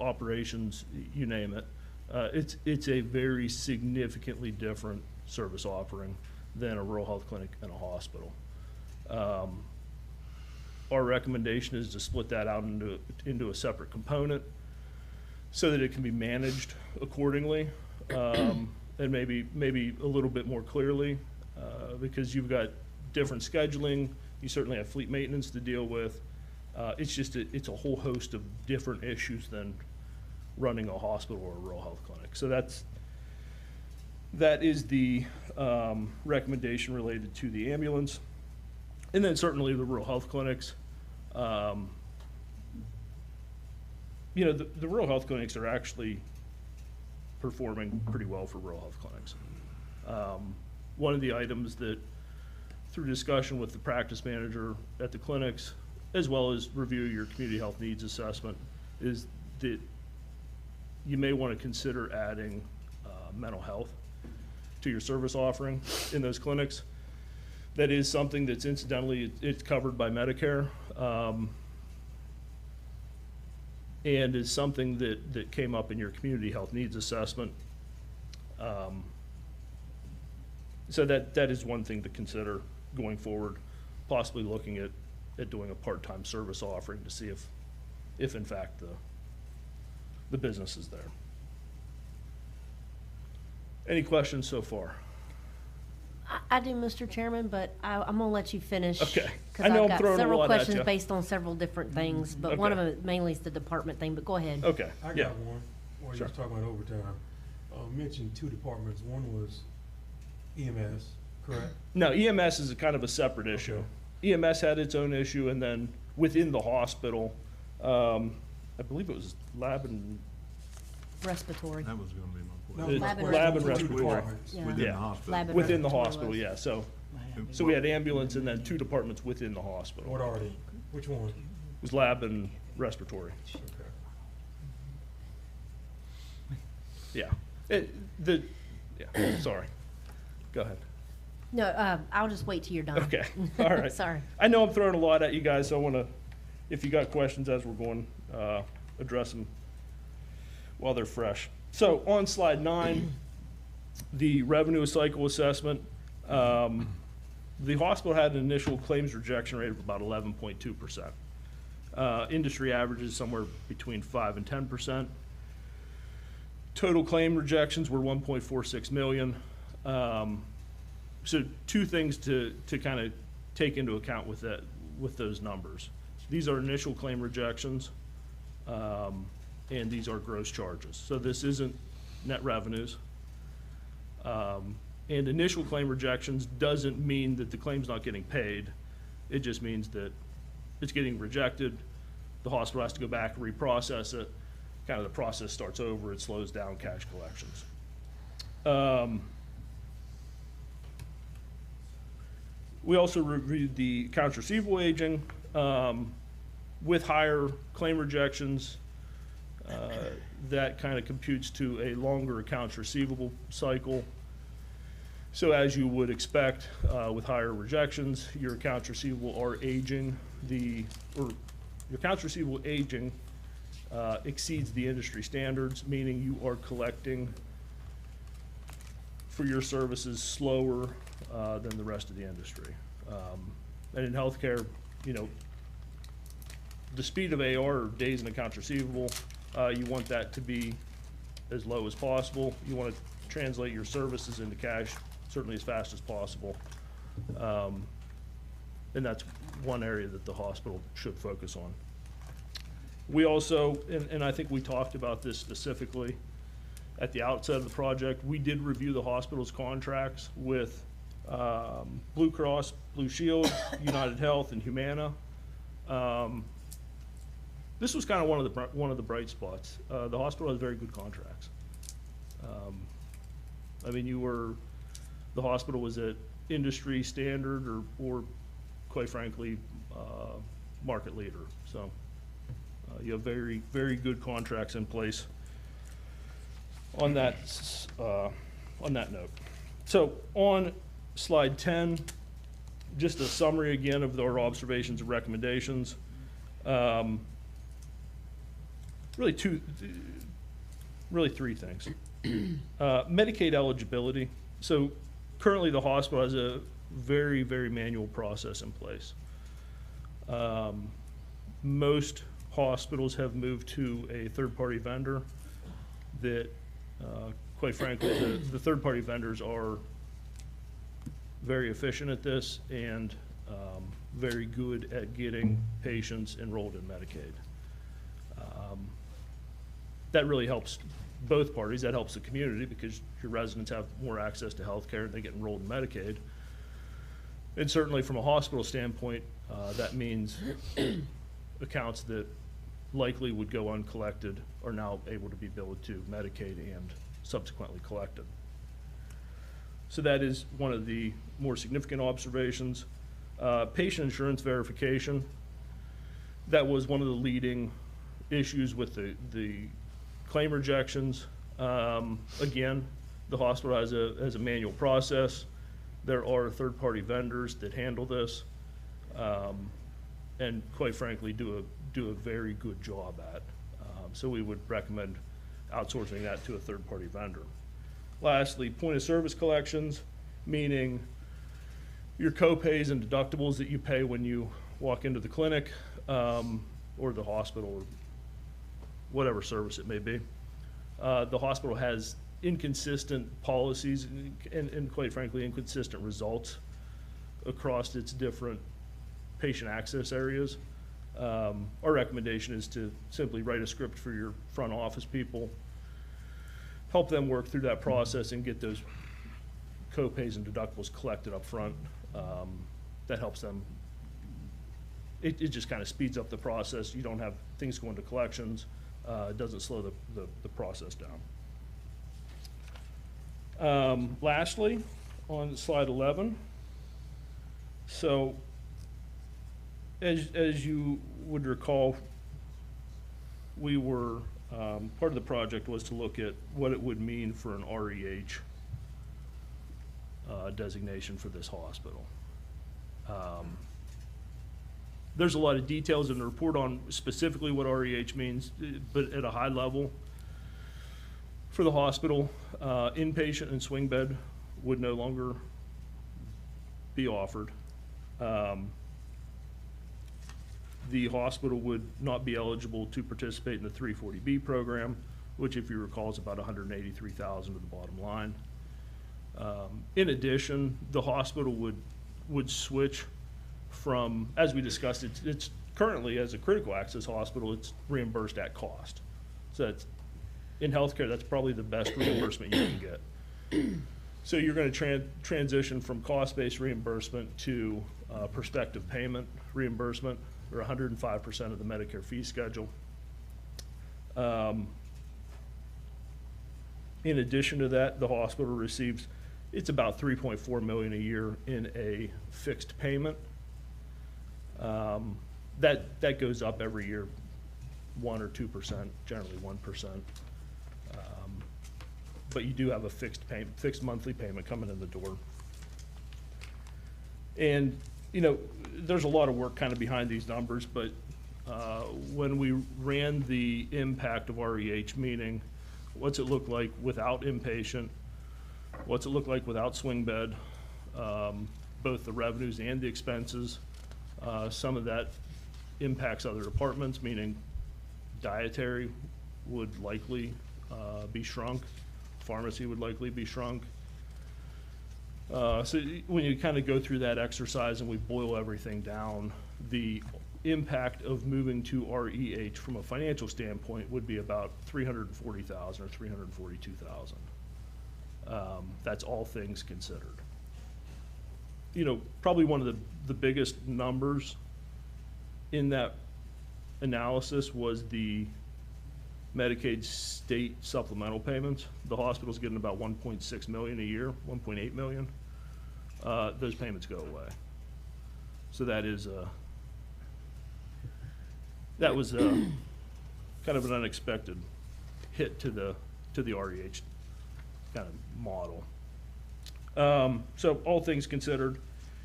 operations, you name it. It's a very significantly different service offering than a rural health clinic and a hospital. Our recommendation is to split that out into a separate component so that it can be managed accordingly, and maybe a little bit more clearly, because you've got different scheduling. You certainly have fleet maintenance to deal with. It's a whole host of different issues than running a hospital or a rural health clinic. So that is the recommendation related to the ambulance. And then certainly the rural health clinics. The rural health clinics are actually performing pretty well for rural health clinics. One of the items that, through discussion with the practice manager at the clinics, as well as review your community health needs assessment, is that you may want to consider adding mental health to your service offering in those clinics. That is something that's incidentally, it's covered by Medicare, and is something that came up in your community health needs assessment. So that is one thing to consider going forward, possibly looking at doing a part-time service offering to see if in fact the business is there. Any questions so far? I do, Mr. Chairman, but I'm gonna let you finish. Okay. Because I know I've I'm got throwing a several lot at questions you. based on several different things, but one of Okay. them mainly is the department thing, but go ahead. Okay, I yeah. got one, while you Sure. was talking about overtime. Mentioned two departments, one was EMS, correct? No, EMS is a kind of a separate issue. EMS had its own issue, and then within the hospital, I believe it was lab and Respiratory. That was gonna be my No, question. Lab and lab and Two respiratory. departments. Yeah. Within Yeah. the hospital. Lab and Within the respiratory hospital, was. yeah. So we had ambulance and then two departments within the hospital. What are they? Which one? It was lab and respiratory. Okay. Yeah. Sorry. Go ahead. No, I'll just wait till you're done. Okay, all right. Sorry. I know I'm throwing a lot at you guys, so I want to, if you got questions as we're going, address them while they're fresh. So on slide 9, the revenue cycle assessment, the hospital had an initial claims rejection rate of about 11.2%. Industry average is somewhere between 5 and 10%. Total claim rejections were 1.46 million. So two things to kind of take into account with those numbers. These are initial claim rejections, and these are gross charges. So this isn't net revenues. And initial claim rejections doesn't mean that the claim's not getting paid. It just means that it's getting rejected. The hospital has to go back and reprocess it. Kind of the process starts over. It slows down cash collections. We also reviewed the accounts receivable aging. With higher claim rejections, that kind of computes to a longer accounts receivable cycle. So as you would expect, with higher rejections, your accounts receivable are aging. Your accounts receivable aging exceeds the industry standards, meaning you are collecting for your services slower than the rest of the industry. And in healthcare, the speed of AR, or days in accounts receivable, you want that to be as low as possible. You want to translate your services into cash certainly as fast as possible. And that's one area that the hospital should focus on. We also, and I think we talked about this specifically at the outset of the project, we did review the hospital's contracts with Blue Cross, Blue Shield, United Health, and Humana. This was kind of one of the bright spots. The hospital has very good contracts. The hospital was at industry standard or quite frankly, market leader. So you have very, very good contracts in place on that note. So on slide 10, just a summary again of our observations and recommendations. really three things. Medicaid eligibility. So currently the hospital has a very, very manual process in place. Most hospitals have moved to a third-party vendor that, quite frankly, the third-party vendors are very efficient at this and very good at getting patients enrolled in Medicaid. That really helps both parties. That helps the community because your residents have more access to health care and they get enrolled in Medicaid. And certainly from a hospital standpoint, that means accounts that likely would go uncollected are now able to be billed to Medicaid and subsequently collected. So that is one of the more significant observations. Patient insurance verification. That was one of the leading issues with the claim rejections. Again, the hospital has a manual process. There are third-party vendors that handle this, and quite frankly, do a very good job at. So we would recommend outsourcing that to a third-party vendor. Lastly, point-of-service collections, meaning your co-pays and deductibles that you pay when you walk into the clinic or the hospital or whatever service it may be. The hospital has inconsistent policies and quite frankly, inconsistent results across its different patient access areas. Our recommendation is to simply write a script for your front office people, help them work through that process and get those co-pays and deductibles collected up front. That helps them. It just kind of speeds up the process. You don't have things go into collections. It doesn't slow the process down. Lastly, on slide 11, so as you would recall, we were, part of the project was to look at what it would mean for an REH designation for this hospital. There's a lot of details in the report on specifically what REH means, but at a high level, for the hospital, inpatient and swing bed would no longer be offered. The hospital would not be eligible to participate in the 340B program, which, if you recall, is about $183,000 to the bottom line. In addition, the hospital would switch from, as we discussed, it's currently, as a critical access hospital, it's reimbursed at cost. So that's, in healthcare, that's probably the best reimbursement you can get. So you're going to transition from cost-based reimbursement to prospective payment reimbursement, or 105% of the Medicare fee schedule. In addition to that, the hospital receives, it's about $3.4 million a year in a fixed payment. That goes up every year, 1 or 2%, generally 1%. But you do have a fixed monthly payment coming in the door. And, you know, there's a lot of work kind of behind these numbers, but when we ran the impact of REH, meaning what's it look like without inpatient, what's it look like without swing bed, both the revenues and the expenses. Some of that impacts other departments, meaning dietary would likely be shrunk, pharmacy would likely be shrunk. So when you kind of go through that exercise and we boil everything down, the impact of moving to REH from a financial standpoint would be about $340,000 or $342,000. That's all things considered. You know, probably one of the biggest numbers in that analysis was the Medicaid state supplemental payments. The hospital's getting about $1.6 million a year, $1.8 million. Those payments go away. So that is that was kind of an unexpected hit to the REH kind of model. So all things considered,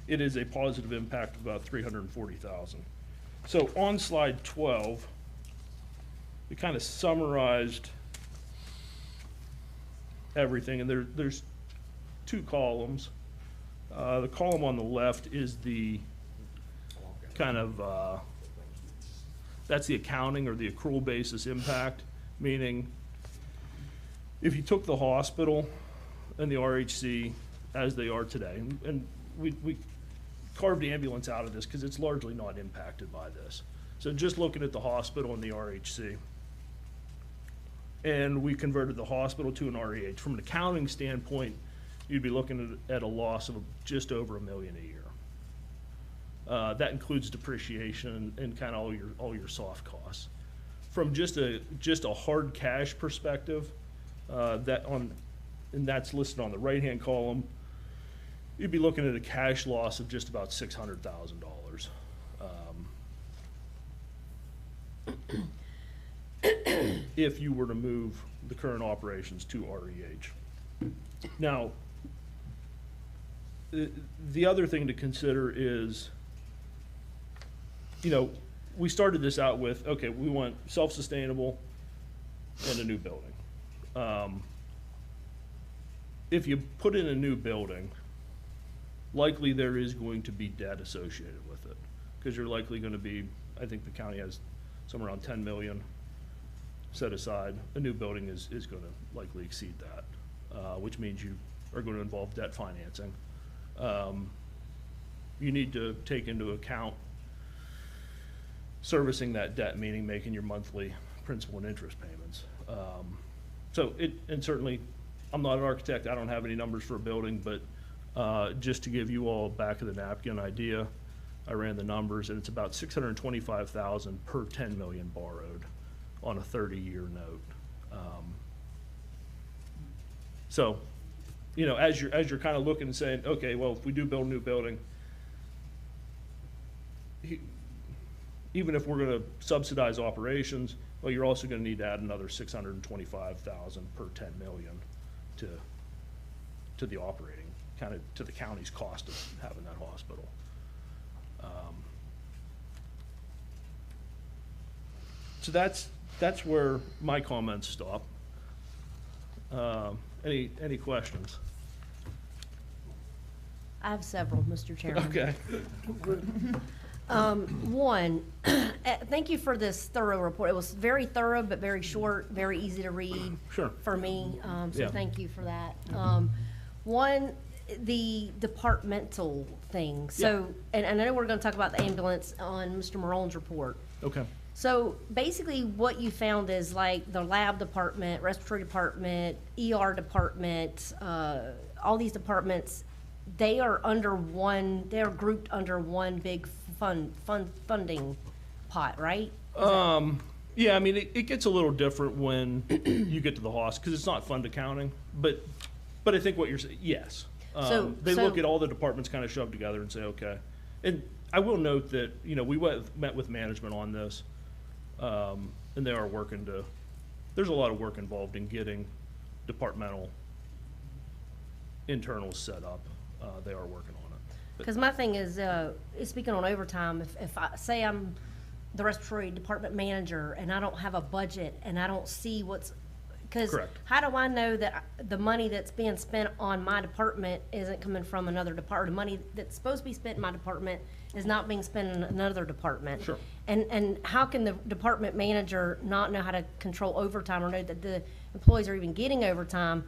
it is a positive impact of about $340,000. So on slide 12, it kind of summarized everything, and there's two columns. The column on the left is the kind of, that's the accounting or the accrual basis impact, meaning if you took the hospital and the RHC as they are today, and we carved the ambulance out of this because it's largely not impacted by this. So just looking at the hospital and the RHC, and we converted the hospital to an REH. From an accounting standpoint, you'd be looking at a loss of just over $1 million a year. That includes depreciation and kind of all your soft costs. From just a hard cash perspective, and that's listed on the right-hand column, you'd be looking at a cash loss of just about $600,000. If you were to move the current operations to REH. Now, the other thing to consider is, we started this out with, okay, we want self-sustainable and a new building. If you put in a new building, likely there is going to be debt associated with it, because you're likely going to be, I think the county has somewhere around 10 million set aside. A new building is going to likely exceed that, which means you are going to involve debt financing. You need to take into account servicing that debt, meaning making your monthly principal and interest payments. And certainly, I'm not an architect, I don't have any numbers for a building, but just to give you all back of the napkin idea, I ran the numbers, and it's about $625,000 per 10 million borrowed on a 30-year note. As you're kind of looking and saying, okay, well, if we do build a new building, even if we're going to subsidize operations, well, you're also going to need to add another $625,000 per 10 million to the operating, kind of to the county's cost of having that hospital. So that's where my comments stop. Any questions? I have several, Mr. Chairman. Okay. One, thank you for this thorough report. It was very thorough, but very short, very easy to read. Sure. For me, so Yeah. thank you for that. One, the departmental thing. So, and I know we're gonna talk about the ambulance on Mr. Marone's report. Okay. So basically what you found is like the lab department, respiratory department, ER department, all these departments, they are grouped under one big funding pot, right? Yeah, I mean, it gets a little different when you get to the hospital, because it's not fund accounting, but I think what you're saying, yes. They look at all the departments kind of shoved together and say, okay. And I will note that, we met with management on this, and they are working there's a lot of work involved in getting departmental internals set up. They are working on it. Because my thing is speaking on overtime, if I say I'm the respiratory department manager and I don't have a budget and I don't see because Correct. how do I know that the money that's being spent on my department isn't coming from another department? The money that's supposed to be spent in my department is not being spent in another department. Sure. And how can the department manager not know how to control overtime or know that the employees are even getting overtime,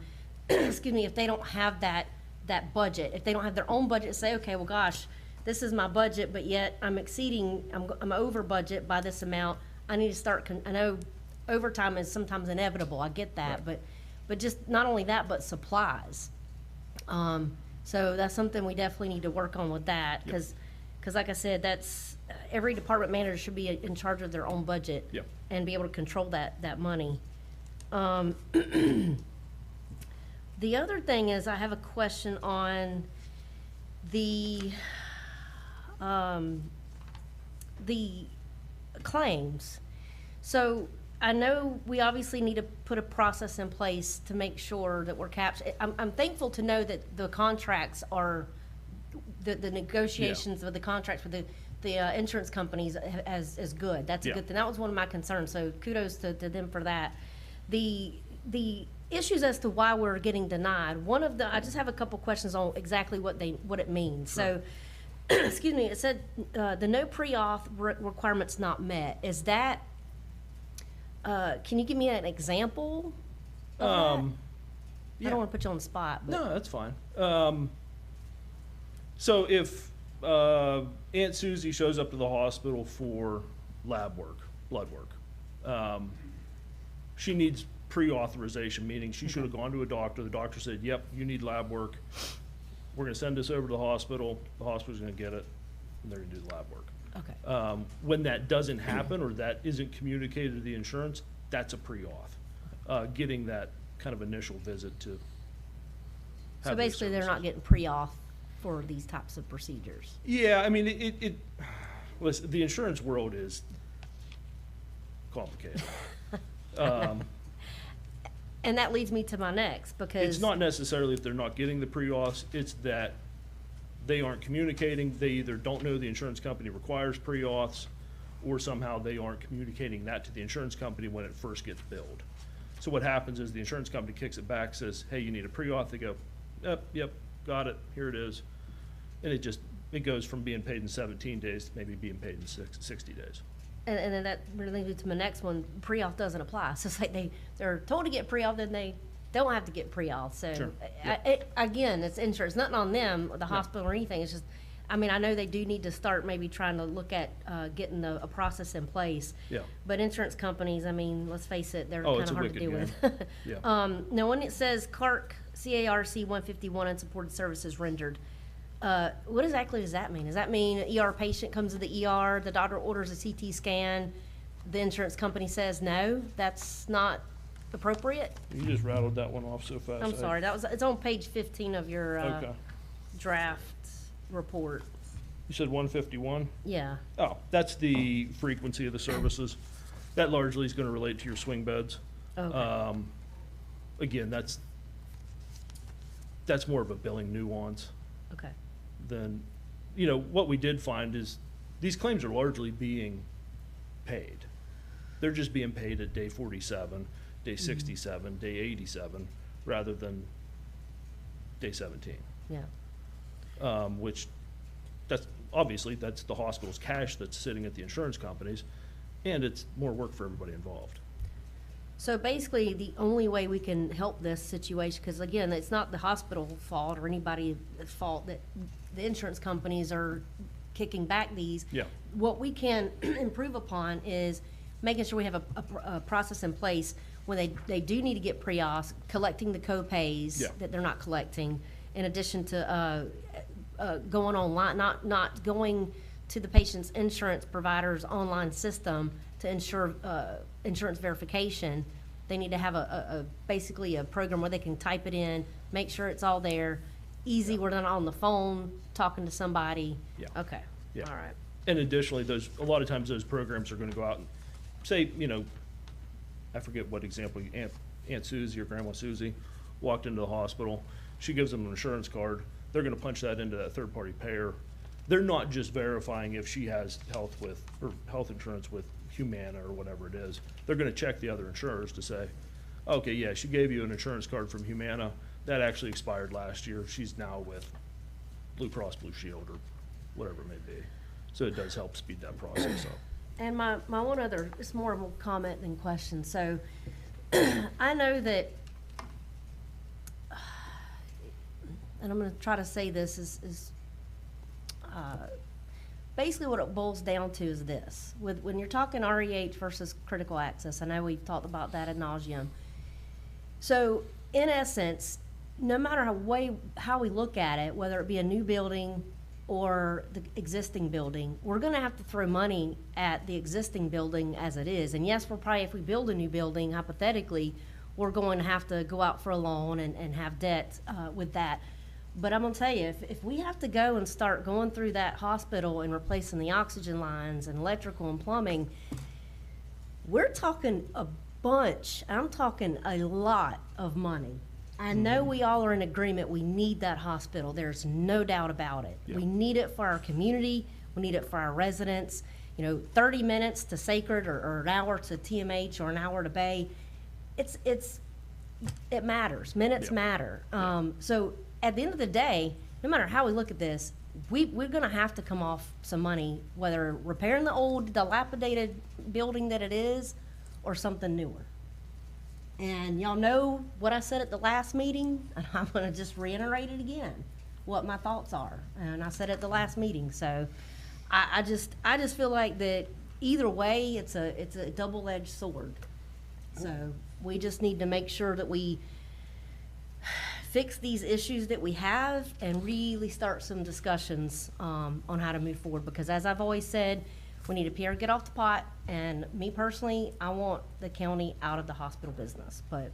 excuse me, if they don't have that budget, if they don't have their own budget to say, okay, well, gosh, this is my budget, but yet I'm over budget by this amount. I need to start, I know overtime is sometimes inevitable, I get that, Right. but just not only that, but supplies. So that's something we definitely need to work on with that, because like I said, that's, every department manager should be in charge of their own budget. Yep. And be able to control that money. The other thing is, I have a question on the claims. So I know we obviously need to put a process in place to make sure that we're capturing. I'm thankful to know that the contracts are the negotiations with the contracts with the insurance companies as good. That's a Yeah. good thing. That was one of my concerns, so kudos to them for that. The issues as to why we're getting denied, I just have a couple questions on exactly what it means. So, excuse me, it said, the no pre-auth requirement's not met. Is that, can you give me an example of that? I don't want to put you on the spot, but. No, that's fine. So if Aunt Susie shows up to the hospital for lab work, blood work, she needs pre-authorization, meaning she should have gone to a doctor. The doctor said, yep, you need lab work. We're going to send this over to the hospital. The hospital's going to get it, and they're going to do the lab work. Okay. When that doesn't happen or that isn't communicated to the insurance, that's a pre-auth. Getting that kind of initial visit to So have those basically, they're not services. getting pre-auth for these types of procedures. Yeah, I mean, listen, the insurance world is complicated. And that leads me to my next, because. It's not necessarily that they're not getting the pre-auths, it's that they aren't communicating. They either don't know the insurance company requires pre-auths, or somehow they aren't communicating that to the insurance company when it first gets billed. So what happens is the insurance company kicks it back, says, hey, you need a pre-auth. They go, yep, got it, here it is. And it goes from being paid in 17 days to maybe being paid in 60 days. And then that really leads me to my next one. Pre-auth doesn't apply. So it's like they're told to get pre-auth, then they don't have to get pre-auth. So Sure. Again, it's insurance, nothing on them, or the hospital or anything. It's just, I mean, I know they do need to start maybe trying to look at getting a process in place. Yeah. But insurance companies, I mean, let's face it, they're Oh, kind it's of a hard to deal wicked with. game. Yeah. Now, when it says CARC 151, unsupported services rendered, what exactly does that mean? Does that mean an ER patient comes to the ER, the doctor orders a CT scan, the insurance company says, no, that's not appropriate? You just rattled that one off so fast. I'm sorry, it's on page 15 of your Okay. draft report. You said 151? Yeah, Oh, that's the frequency of the services. That largely is gonna relate to your swing beds. okay, Again, that's more of a billing nuance okay, than, what we did find is these claims are largely being paid. They're just being paid at day 47, day 67, day 87, rather than day 17. yeah. Which, that's the hospital's cash that's sitting at the insurance companies, and it's more work for everybody involved. So basically, the only way we can help this situation, because again, it's not the hospital fault or anybody's fault that the insurance companies are kicking back these. Yeah. What we can improve upon is making sure we have a process in place when they do need to get pre-auth, collecting the co-pays Yeah. that they're not collecting, in addition to going online, not going to the patient's insurance provider's online system to ensure insurance verification. They need to have basically a program where they can type it in, make sure it's all there, easy, we're not on the phone talking to somebody. Yeah. Okay, Yeah. all right. And additionally, a lot of times those programs are gonna go out and say, I forget what example, Aunt Susie or Grandma Susie walked into the hospital. She gives them an insurance card. They're gonna punch that into that third-party payer. They're not just verifying if she has health insurance with Humana or whatever it is. They're gonna check the other insurers to say, okay, yeah, she gave you an insurance card from Humana. That actually expired last year. She's now with Blue Cross Blue Shield or whatever it may be. So it does help speed that process up. And my one other, it's more of a comment than question. So I know that, and I'm gonna try to say this is basically what it boils down to is this. When you're talking REH versus critical access, I know we've talked about that ad nauseum. So in essence, no matter how we look at it, whether it be a new building or the existing building, we're gonna have to throw money at the existing building as it is. And yes, we're probably, if we build a new building, hypothetically, we're going to have to go out for a loan and have debt with that. But I'm gonna tell you, if we have to go and start going through that hospital and replacing the oxygen lines and electrical and plumbing, we're talking a bunch, I'm talking a lot of money. I know we all are in agreement, we need that hospital, there's no doubt about it. We need it for our community, we need it for our residents. 30 minutes to Sacred or an hour to TMH or an hour to Bay, it matters, minutes matter. So at the end of the day, no matter how we look at this, we're gonna have to come off some money, whether repairing the old dilapidated building that it is or something newer. And y'all know what I said at the last meeting, and I'm gonna just reiterate it again, what my thoughts are. And I said at the last meeting, so I just feel like that either way, it's a double-edged sword. So we just need to make sure that we fix these issues that we have and really start some discussions on how to move forward. Because as I've always said, we need to get off the pot. And me personally, I want the county out of the hospital business, but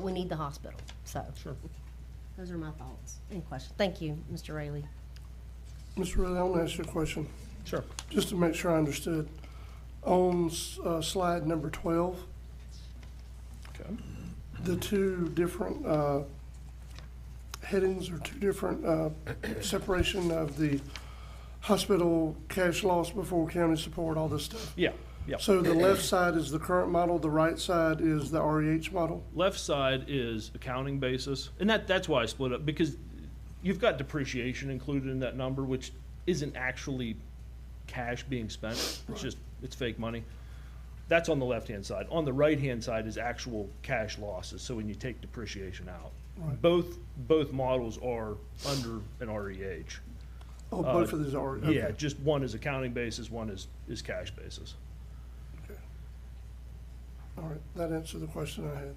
we need the hospital. So those are my thoughts and questions. Thank you, Mr. Rayleigh. Mr. Riley, I want to ask you a question. Sure. Just to make sure I understood. On slide number 12, Okay. the two different headings or two different separation of the hospital cash loss before county support, all this stuff. Yeah. So the left side is the current model, the right side is the REH model? Left side is accounting basis, and that's why I split up, because you've got depreciation included in that number, which isn't actually cash being spent. It's fake money. That's on the left-hand side. On the right-hand side is actual cash losses, so when you take depreciation out. Right. Both models are under an REH. Oh, both of these are, okay. Yeah, just one is accounting basis, one is cash basis. Okay. All right, that answered the question I had.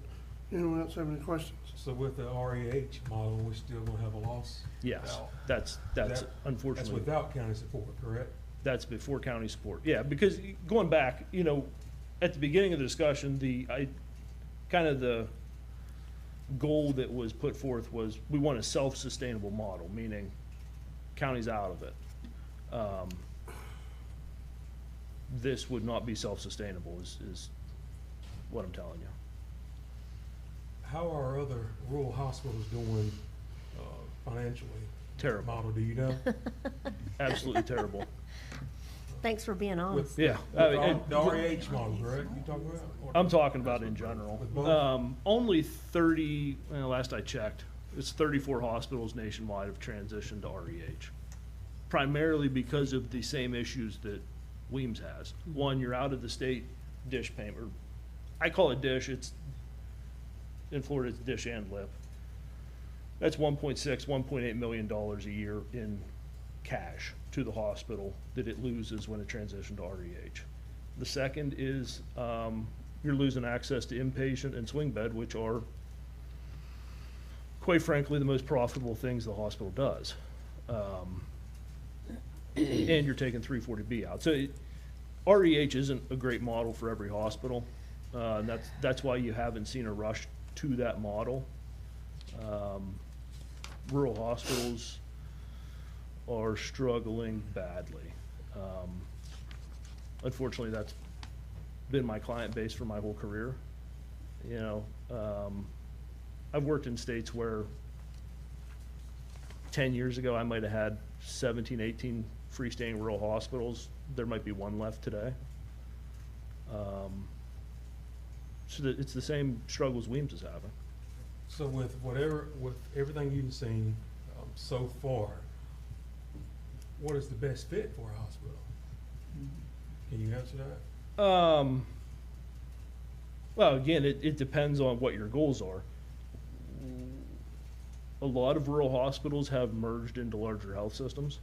Anyone else have any questions? So with the REH model, we're still gonna have a loss? Yes, Now, that's That's unfortunately. without county support, correct? That's before county support. Yeah, because going back, at the beginning of the discussion, the goal that was put forth was we want a self-sustainable model, meaning county's out of it. This would not be self-sustainable is what I'm telling you. How are other rural hospitals doing financially? Terrible. Model, do you know? Absolutely terrible. Thanks for being honest. Yeah. With the REH model, correct? You talking about? Or- I'm talking about in general. With both? Only 30, last I checked, it's 34 hospitals nationwide have transitioned to REH. Primarily because of the same issues that Weems has. One, you're out of the state dish payment, or I call it dish, in Florida it's dish and lip. That's $1.8 million a year in cash to the hospital that it loses when it transitions to REH. The second is you're losing access to inpatient and swing bed, which are, quite frankly, the most profitable things the hospital does. And you're taking 340B out. So REH isn't a great model for every hospital. And that's why you haven't seen a rush to that model. Rural hospitals are struggling badly. Unfortunately, that's been my client base for my whole career. I've worked in states where 10 years ago I might have had 17, 18 freestanding rural hospitals. There might be one left today. So that it's the same struggles Weems is having. So with everything you've seen so far, what is the best fit for a hospital? Can you answer that? Well, again, it depends on what your goals are. A lot of rural hospitals have merged into larger health systems.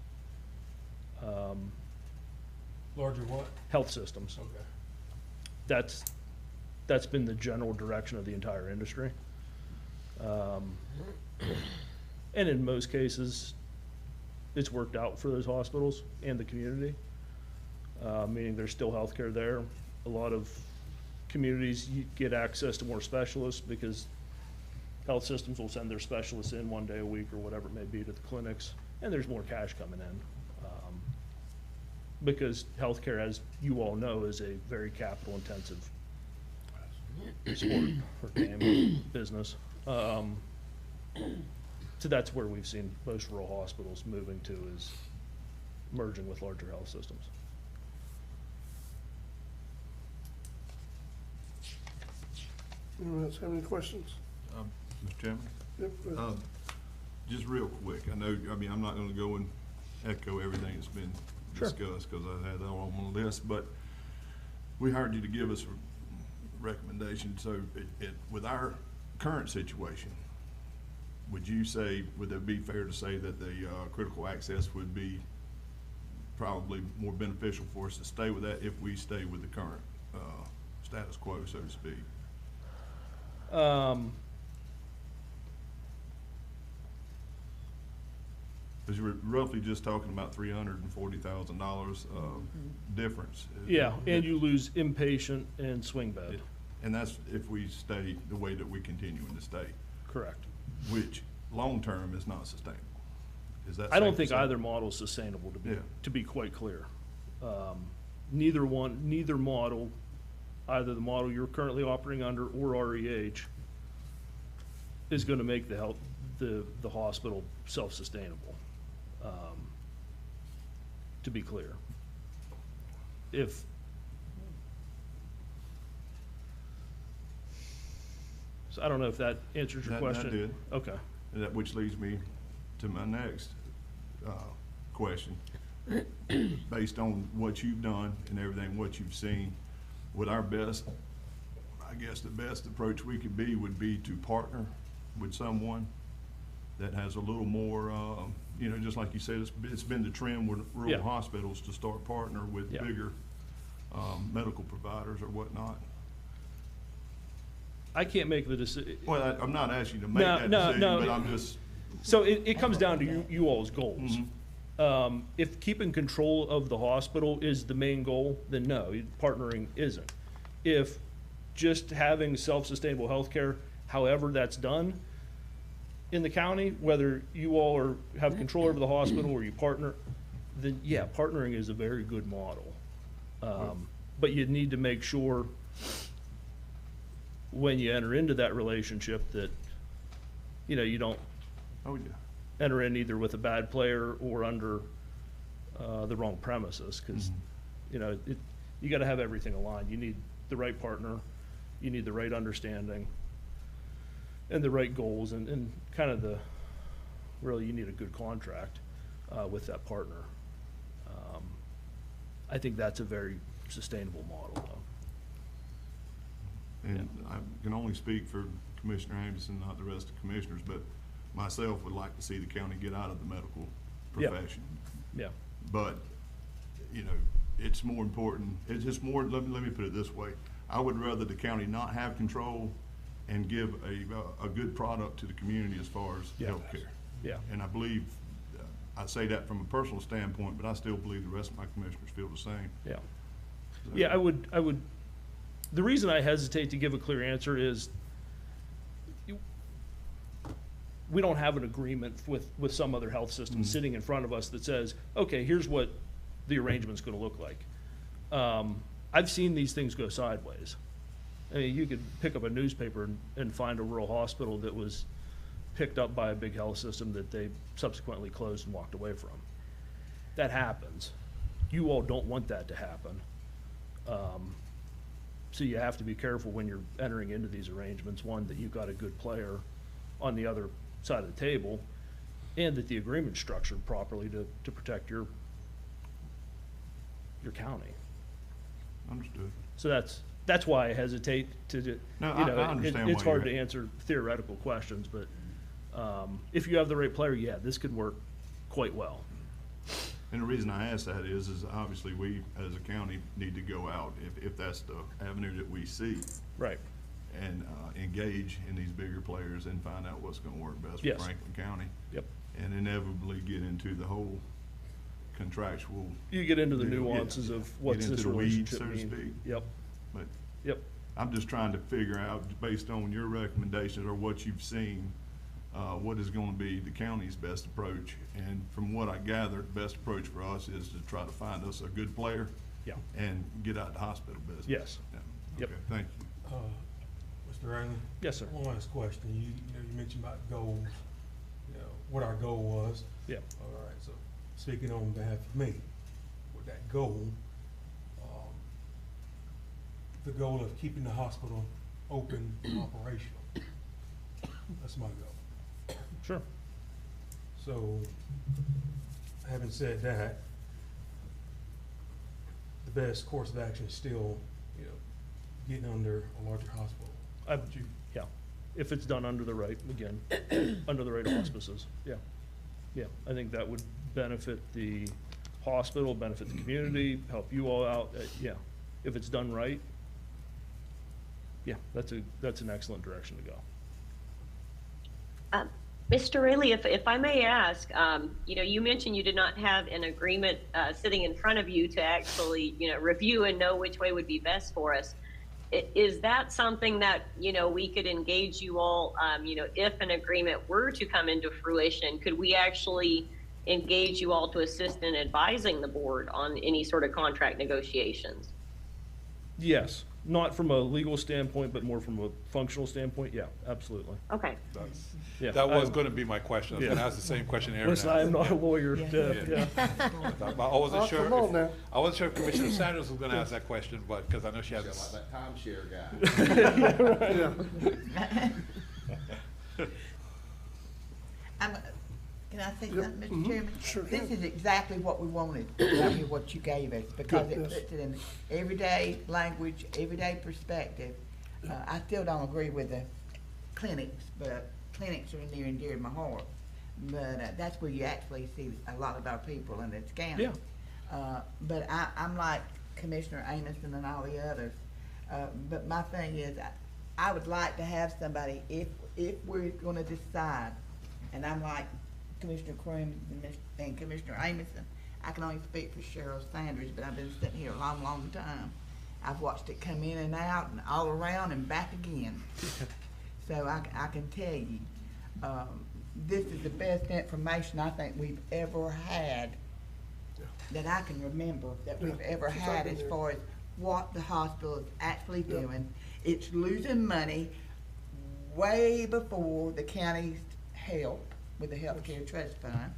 Larger what? Health systems. Okay. That's been the general direction of the entire industry. And in most cases, it's worked out for those hospitals and the community, meaning there's still healthcare there. A lot of communities, you get access to more specialists because health systems will send their specialists in one day a week or whatever it may be to the clinics, and there's more cash coming in. Because healthcare, as you all know, is a very capital intensive sport or game business. So that's where we've seen most rural hospitals moving to, is merging with larger health systems. Anyone else have any questions? Mr. Chairman? Yep, go ahead. Just real quick, I know, I mean, I'm not gonna go and echo everything that's been Sure. discussed, because I had that on my list, but we hired you to give us a recommendation, so with our current situation, would you say, would it be fair to say that the, critical access would be probably more beneficial for us to stay with that if we stay with the current, status quo, so to speak? Because you're roughly just talking about $340,000 difference. Yeah, and you lose inpatient and swing bed. And that's if we stay the way that we continue in the state, Correct. which long-term is not sustainable. Is that I don't safe to think say? either model is sustainable, Yeah. to be quite clear. Neither model, either the model you're currently operating under or REH, is gonna make the hospital self-sustainable, to be clear. So I don't know if that answers your question. That did. Okay. And that, which leads me to my next question. Based on what you've done and everything, what you've seen, would our best, I guess the best approach we could be would be to partner with someone that has a little more, you know, just like you said, it's been the trend with rural Yeah. hospitals to start partner with Yeah. bigger medical providers or whatnot. I can't make the decision. Well, I'm not asking you to make No, that no, decision, no. but I'm just, So it comes down to you all's goals. Mm-hmm. If keeping control of the hospital is the main goal, then no, partnering isn't. If just having self-sustainable healthcare, however that's done in the county, whether you all have control over the hospital or you partner, then yeah, partnering is a very good model. But you need to make sure when you enter into that relationship that, you know, you don't oh yeah. enter in either with a bad player or under the wrong premises, because you know you got to have everything aligned. You need the right partner, you need the right understanding, and the right goals, and kind of really you need a good contract with that partner. I think that's a very sustainable model, though. And I can only speak for Commissioner Anderson, not the rest of commissioners, but myself would like to see the county get out of the medical Yeah. profession. Yeah. But, you know, it's more important, it's just more, let me put it this way. I would rather the county not have control and give a good product to the community as far as Yeah. healthcare. Yeah. And I believe, I say that from a personal standpoint, but I still believe the rest of my commissioners feel the same. Yeah. Yeah, I would, the reason I hesitate to give a clear answer is we don't have an agreement with some other health system sitting in front of us that says, okay, here's what the arrangement's gonna look like. I've seen these things go sideways. I mean, you could pick up a newspaper and find a rural hospital that was picked up by a big health system that they subsequently closed and walked away from. That happens. You all don't want that to happen. So you have to be careful when you're entering into these arrangements, one, that you've got a good player on the other side of the table, and that the agreement's structured properly to protect your county. Understood. So that's why I hesitate to, No, you know, I understand it's why hard you're- to answer theoretical questions, but if you have the right player, yeah, this could work quite well. And the reason I ask that is obviously we, as a county, need to go out, if that's the avenue that we see. Right. And engage in these bigger players and find out what's gonna work best for Yes. Franklin County. Yep. And inevitably get into the whole contractual. You get into the deal. Yeah. nuances of what's Get this into the weeds, relationship so to mean. speak. Yep. But Yep. I'm just trying to figure out, based on your recommendations or what you've seen, what is gonna be the county's best approach. And from what I gathered, the best approach for us is to try to find us a good player. Yeah. And get out the hospital business. Yes. Yeah. Yep. Okay, thank you. Mr. Mr. Riley? Yes, sir. One last question. You know, you mentioned about goals, you know, what our goal was. Yeah. All right, so speaking on behalf of me, with that goal, the goal of keeping the hospital open and operational. That's my goal. Sure. So, having said that, the best course of action is still, you know, getting under a larger hospital. Yeah, if it's done under the right, again, under the right auspices, yeah. Yeah, I think that would benefit the hospital, benefit the community, help you all out, yeah. If it's done right, yeah, that's an excellent direction to go. Mr. Rayleigh, if I may ask, you know, you mentioned you did not have an agreement sitting in front of you to actually, you know, review and know which way would be best for us. Is that something that, you know, we could engage you all, you know, if an agreement were to come into fruition, could we actually engage you all to assist in advising the board on any sort of contract negotiations? Yes, not from a legal standpoint, but more from a functional standpoint, yeah, absolutely. Okay. Yeah, That was gonna be my question. I was gonna ask the same question Aaron asked. Listen, I am not a lawyer, Yeah. yeah. I wasn't sure. Come on now. I wasn't sure if Commissioner Sanders was gonna ask that question, but, because I know she has. That timeshare guy. Yeah. Can I say Yep. something, Mhm. Mr. Chairman? Sure This can. is exactly what we wanted, I mean, what you gave us, because Good. it Yes. puts it in everyday language, everyday perspective. I still don't agree with the clinics, but clinics are near and dear to my heart. But that's where you actually see a lot of our people in this county. Yeah. But I'm like Commissioner Amison and all the others. But my thing is, I would like to have somebody, if we're gonna decide, and I'm like Commissioner Croom and Commissioner Amison, I can only speak for Cheryl Sanders, but I've been sitting here a long, long time. I've watched it come in and out and all around and back again. So I can tell you, this is the best information I think we've ever had, that I can remember, that we've ever since I've had been as there. far as what the hospital is actually Yeah. doing. It's losing money way before the county's help with the healthcare trust fund.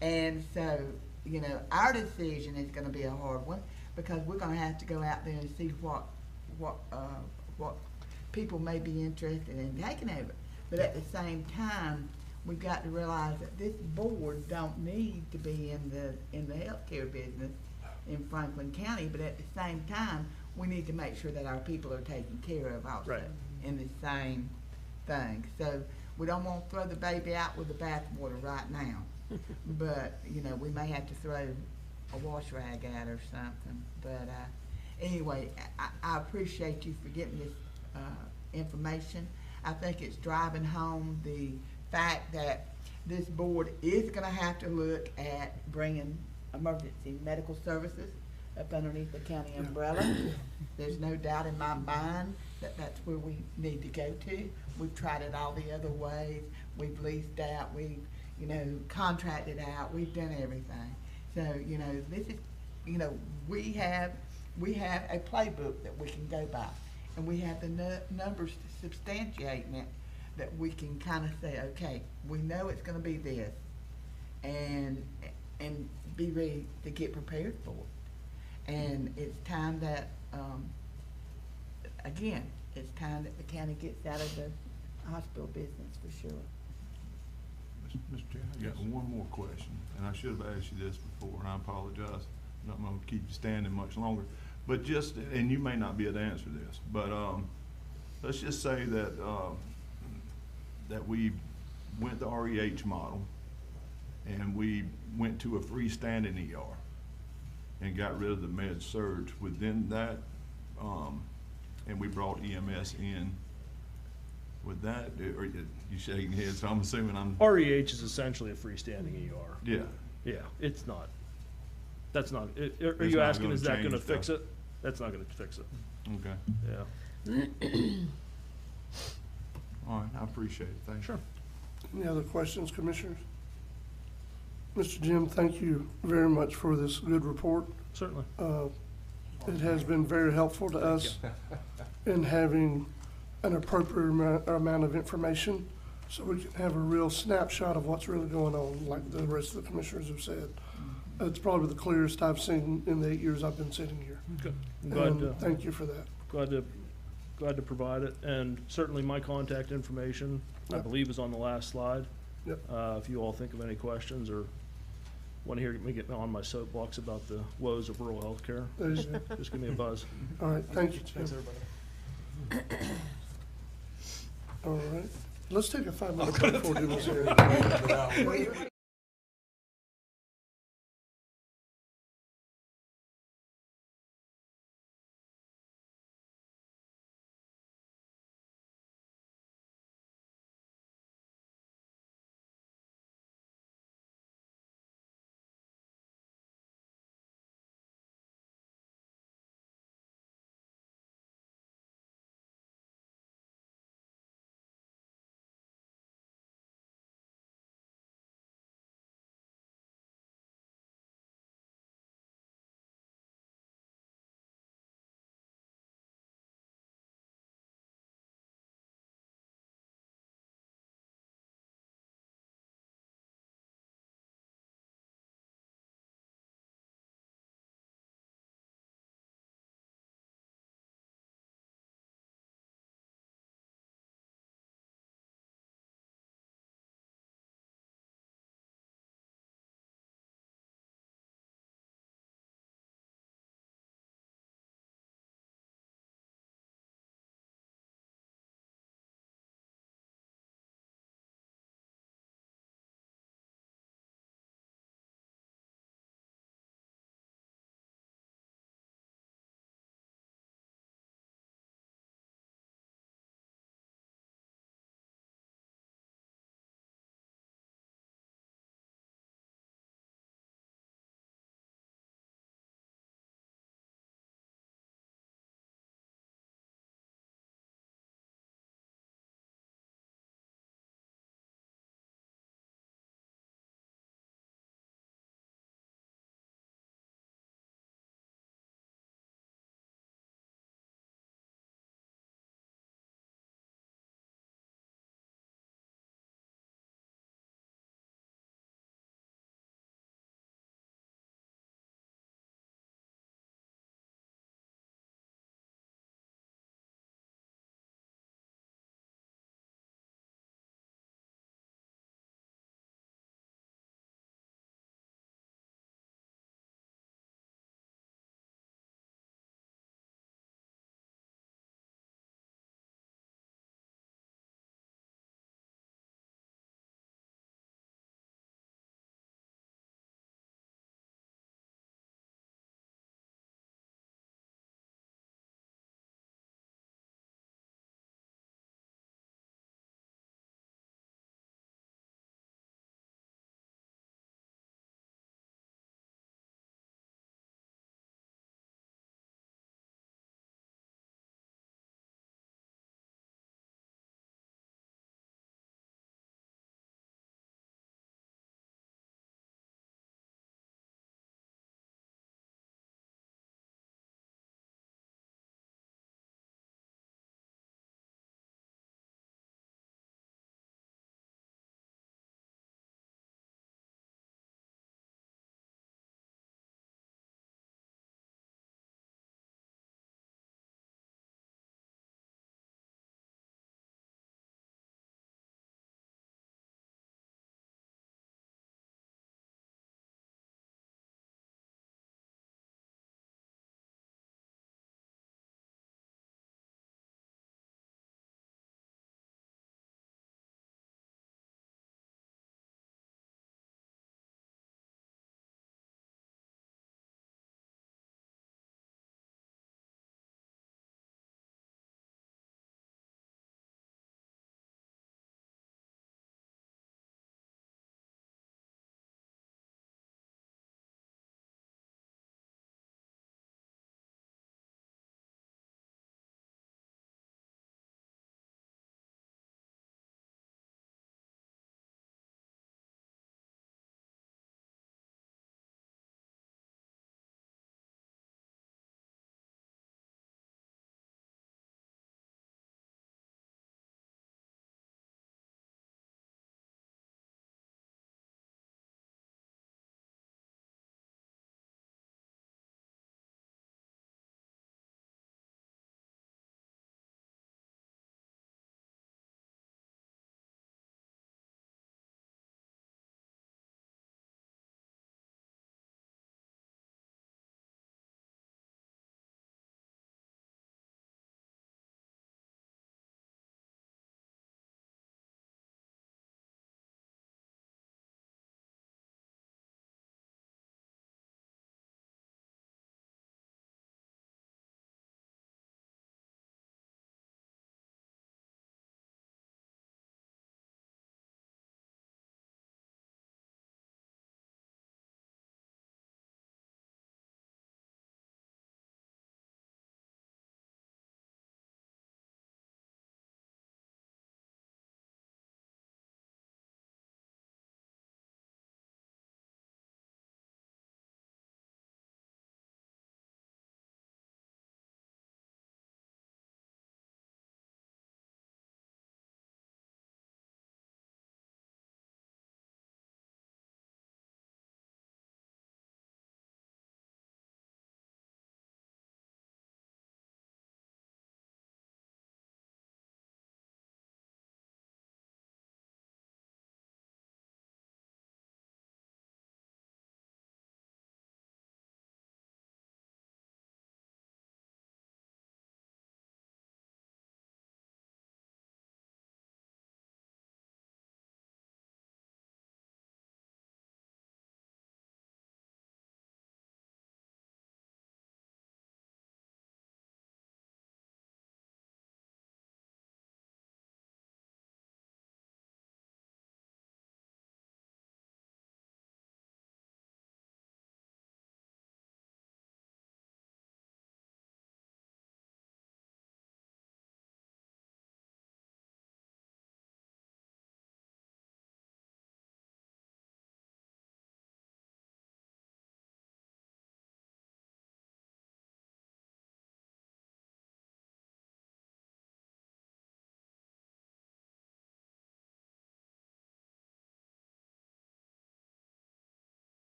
And so, you know, our decision is gonna be a hard one, because we're gonna have to go out there and see what people may be interested in taking over. But at the same time, we've got to realize that this board don't need to be in the healthcare business in Franklin County, but at the same time, we need to make sure that our people are taken care of also Right. in the same thing. So we don't want to throw the baby out with the bathwater right now. But, you know, we may have to throw a wash rag at her or something. But anyway, I appreciate you for getting this information. I think it's driving home the fact that this board is gonna have to look at bringing emergency medical services up underneath the county umbrella. There's no doubt in my mind that that's where we need to go to. We've tried it all the other ways. We've leased out, we've, you know, contracted out, we've done everything. So, you know, this is, you know, we have a playbook that we can go by. And we have the numbers substantiating it, that we can kind of say, okay, we know it's gonna be this, and be ready to get prepared for it. And it's time that, again, it's time that the county gets out of the hospital business for sure. Mr. Chairman, I got one more question, and I should have asked you this before, and I apologize. I'm not gonna keep you standing much longer. But just, and you may not be able to answer this, but, let's just say that, that we went the REH model, and we went to a freestanding ER and got rid of the med surge within that, and we brought EMS in. With that, or you shaking your head, so I'm assuming REH is essentially a freestanding ER. Yeah. Yeah, it's not. That's not, are It's you not asking, gonna is that gonna change fix the- it? That's not gonna fix it, Okay. yeah. All right, I appreciate it. Thank you. Sure. Any other questions, commissioners? Mr. Jim, thank you very much for this good report. Certainly. It has been very helpful to us in having an appropriate amount of information so we can have a real snapshot of what's really going on, like the rest of the commissioners have said. It's probably the clearest I've seen in the 8 years I've been sitting here. Good. I'm glad And to, thank you for that. glad to provide it, and certainly my contact information, I Yep. believe, is on the last slide. Yep. If you all think of any questions or want to hear me get on my soapbox about the woes of rural healthcare, There you go. just give me a buzz. All right, thank you, Tim. Thanks, everybody. All right, let's take a 5-minute break before we do this here.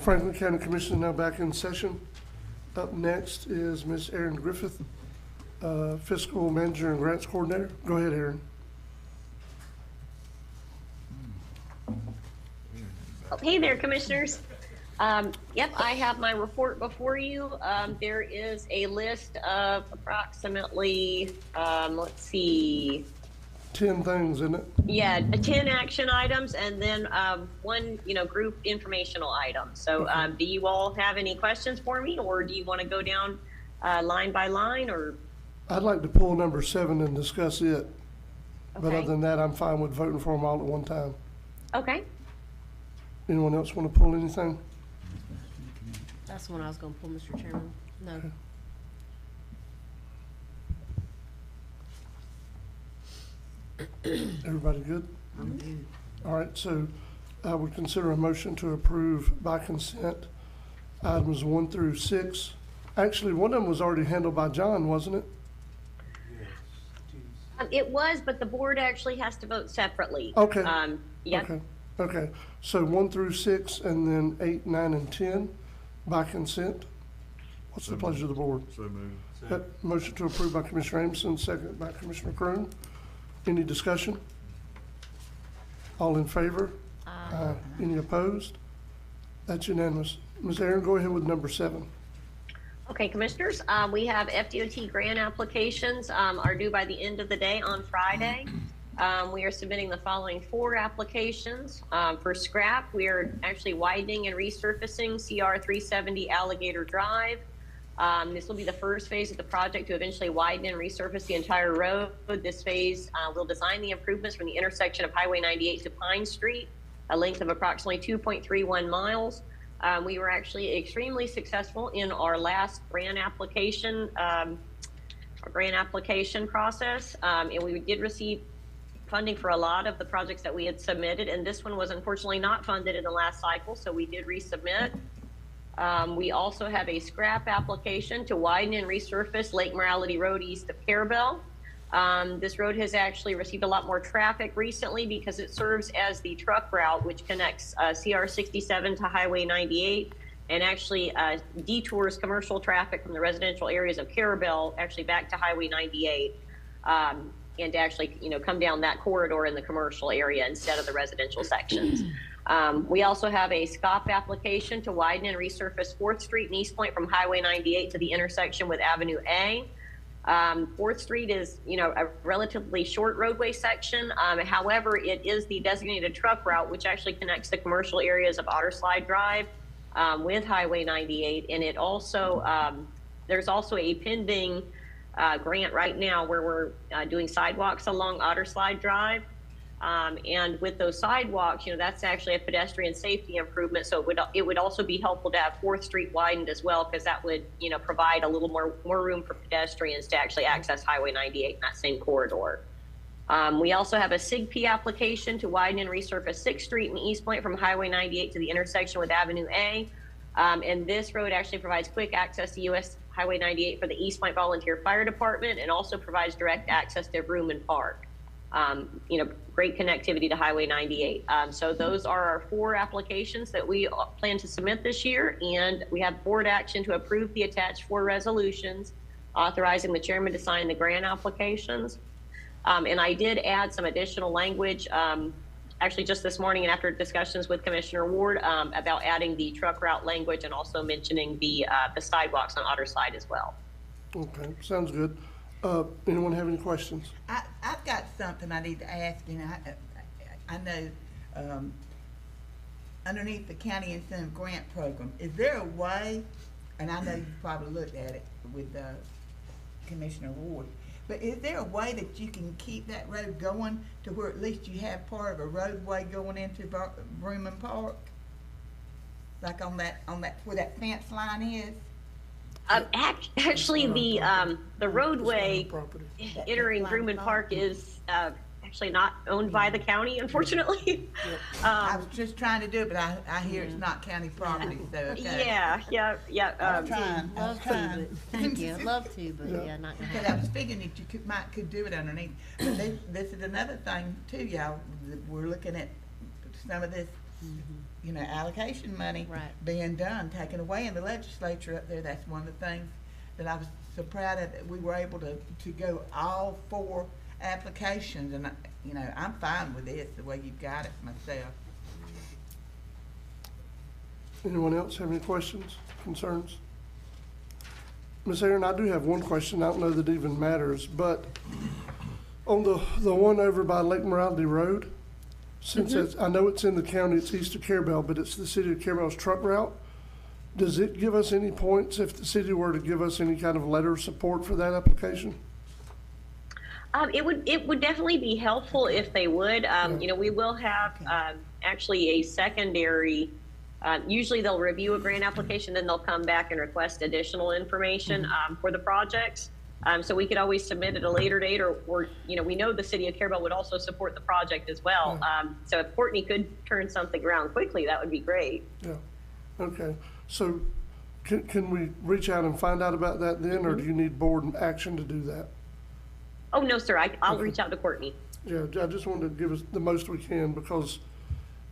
Franklin County Commission is now back in session. Up next is Ms. Erin Griffith, Fiscal Manager and Grants Coordinator. Go ahead, Erin. Oh, hey there, Commissioners. Yep, I have my report before you. There is a list of approximately, let's see, 10 things, isn't it? yeah, 10 action items and then one, group informational item. So do you all have any questions for me, or do you want to go down line by line, or? I'd like to pull number 7 and discuss it. But Okay. other than that, I'm fine with voting for them all at one time. Okay. Anyone else want to pull anything? That's the one I was gonna pull, Mr. Chairman. No. Everybody good? I'm good. All right, so I would consider a motion to approve by consent items 1 through 6. Actually, one of them was already handled by John, wasn't it? It was, but the board actually has to vote separately. Okay. Yep. Okay, okay. So 1 through 6, and then 8, 9, and 10 by consent. What's the pleasure of the board? So moved. That motion to approve by Commissioner Amison, second by Commissioner Croom. Any discussion? All in favor? Aye. Any opposed? That's unanimous. Ms. Aaron, go ahead with number 7. Okay, Commissioners, we have FDOT grant applications are due by the end of the day on Friday. We are submitting the following 4 applications. For scrap, we are actually widening and resurfacing CR 370 Alligator Drive. This will be the first phase of the project to eventually widen and resurface the entire road. This phase will design the improvements from the intersection of Highway 98 to Pine Street, a length of approximately 2.31 miles. We were actually extremely successful in our last grant application process, and we did receive funding for a lot of the projects that we had submitted, and this one was unfortunately not funded in the last cycle, so we did resubmit. We also have a scrap application to widen and resurface Lake Morality Road east of Carabel. This road has actually received a lot more traffic recently because it serves as the truck route which connects CR 67 to Highway 98 and actually detours commercial traffic from the residential areas of Carabel actually back to Highway 98 and to actually come down that corridor in the commercial area instead of the residential sections. We also have a SCOP application to widen and resurface 4th Street and East Point from Highway 98 to the intersection with Avenue A. 4th Street is, a relatively short roadway section. However, it is the designated truck route, which actually connects the commercial areas of Otterslide Drive with Highway 98. And it also, there's also a pending grant right now where we're doing sidewalks along Otterslide Drive. And with those sidewalks, that's actually a pedestrian safety improvement. So it would also be helpful to have 4th Street widened as well, because that would, provide a little more room for pedestrians to actually access Highway 98 in that same corridor. We also have a SIGP application to widen and resurface 6th Street and East Point from Highway 98 to the intersection with Avenue A. And this road actually provides quick access to US Highway 98 for the East Point Volunteer Fire Department and also provides direct access to Vrooman Park. Great connectivity to Highway 98. So those are our 4 applications that we plan to submit this year, and we have board action to approve the attached 4 resolutions authorizing the chairman to sign the grant applications. And I did add some additional language, actually just this morning and after discussions with Commissioner Ward about adding the truck route language and also mentioning the sidewalks on Otterside as well. Okay, sounds good. Anyone have any questions? I've got something I need to ask, and I know underneath the county incentive grant program, is there a way, and I know you probably looked at it with Commissioner Ward, but is there a way that you can keep that road going to where at least you have part of a roadway going into Vrooman Park? Like on that where that fence line is? Actually, the roadway entering Vrooman Park is actually not owned by the county, unfortunately. I was just trying to do it, but I hear it's not county property, so okay. Yeah. I was trying. Thank you. I'd love to, but yeah, not gonna Because I was figuring that you could do it underneath. But this is another thing too, y'all. We're looking at some of this you know, allocation money Right. being done, taken away in the legislature up there. That's one of the things that I was so proud of, that we were able to go all 4 applications, and, you know, I'm fine with this, the way you've got it myself. Anyone else have any questions, concerns? Ms. Aaron, I do have one question. I don't know that it even matters, but on the one over by Lake Morality Road, since it's, I know it's in the county, it's east of Carabel, but it's the city of Carabel's truck route, does it give us any points if the city were to give us any kind of letter of support for that application? It would definitely be helpful if they would. You know, we will have actually a secondary. Usually they'll review a grant application, then they'll come back and request additional information for the projects. So we could always submit at a later date, or you know, we know the city of Carabel would also support the project as well. So if Courtney could turn something around quickly, that would be great. Yeah, okay. So can we reach out and find out about that then, or do you need board action to do that? Oh, no, sir, I'll reach out to Courtney. Yeah, I just wanted to give us the most we can, because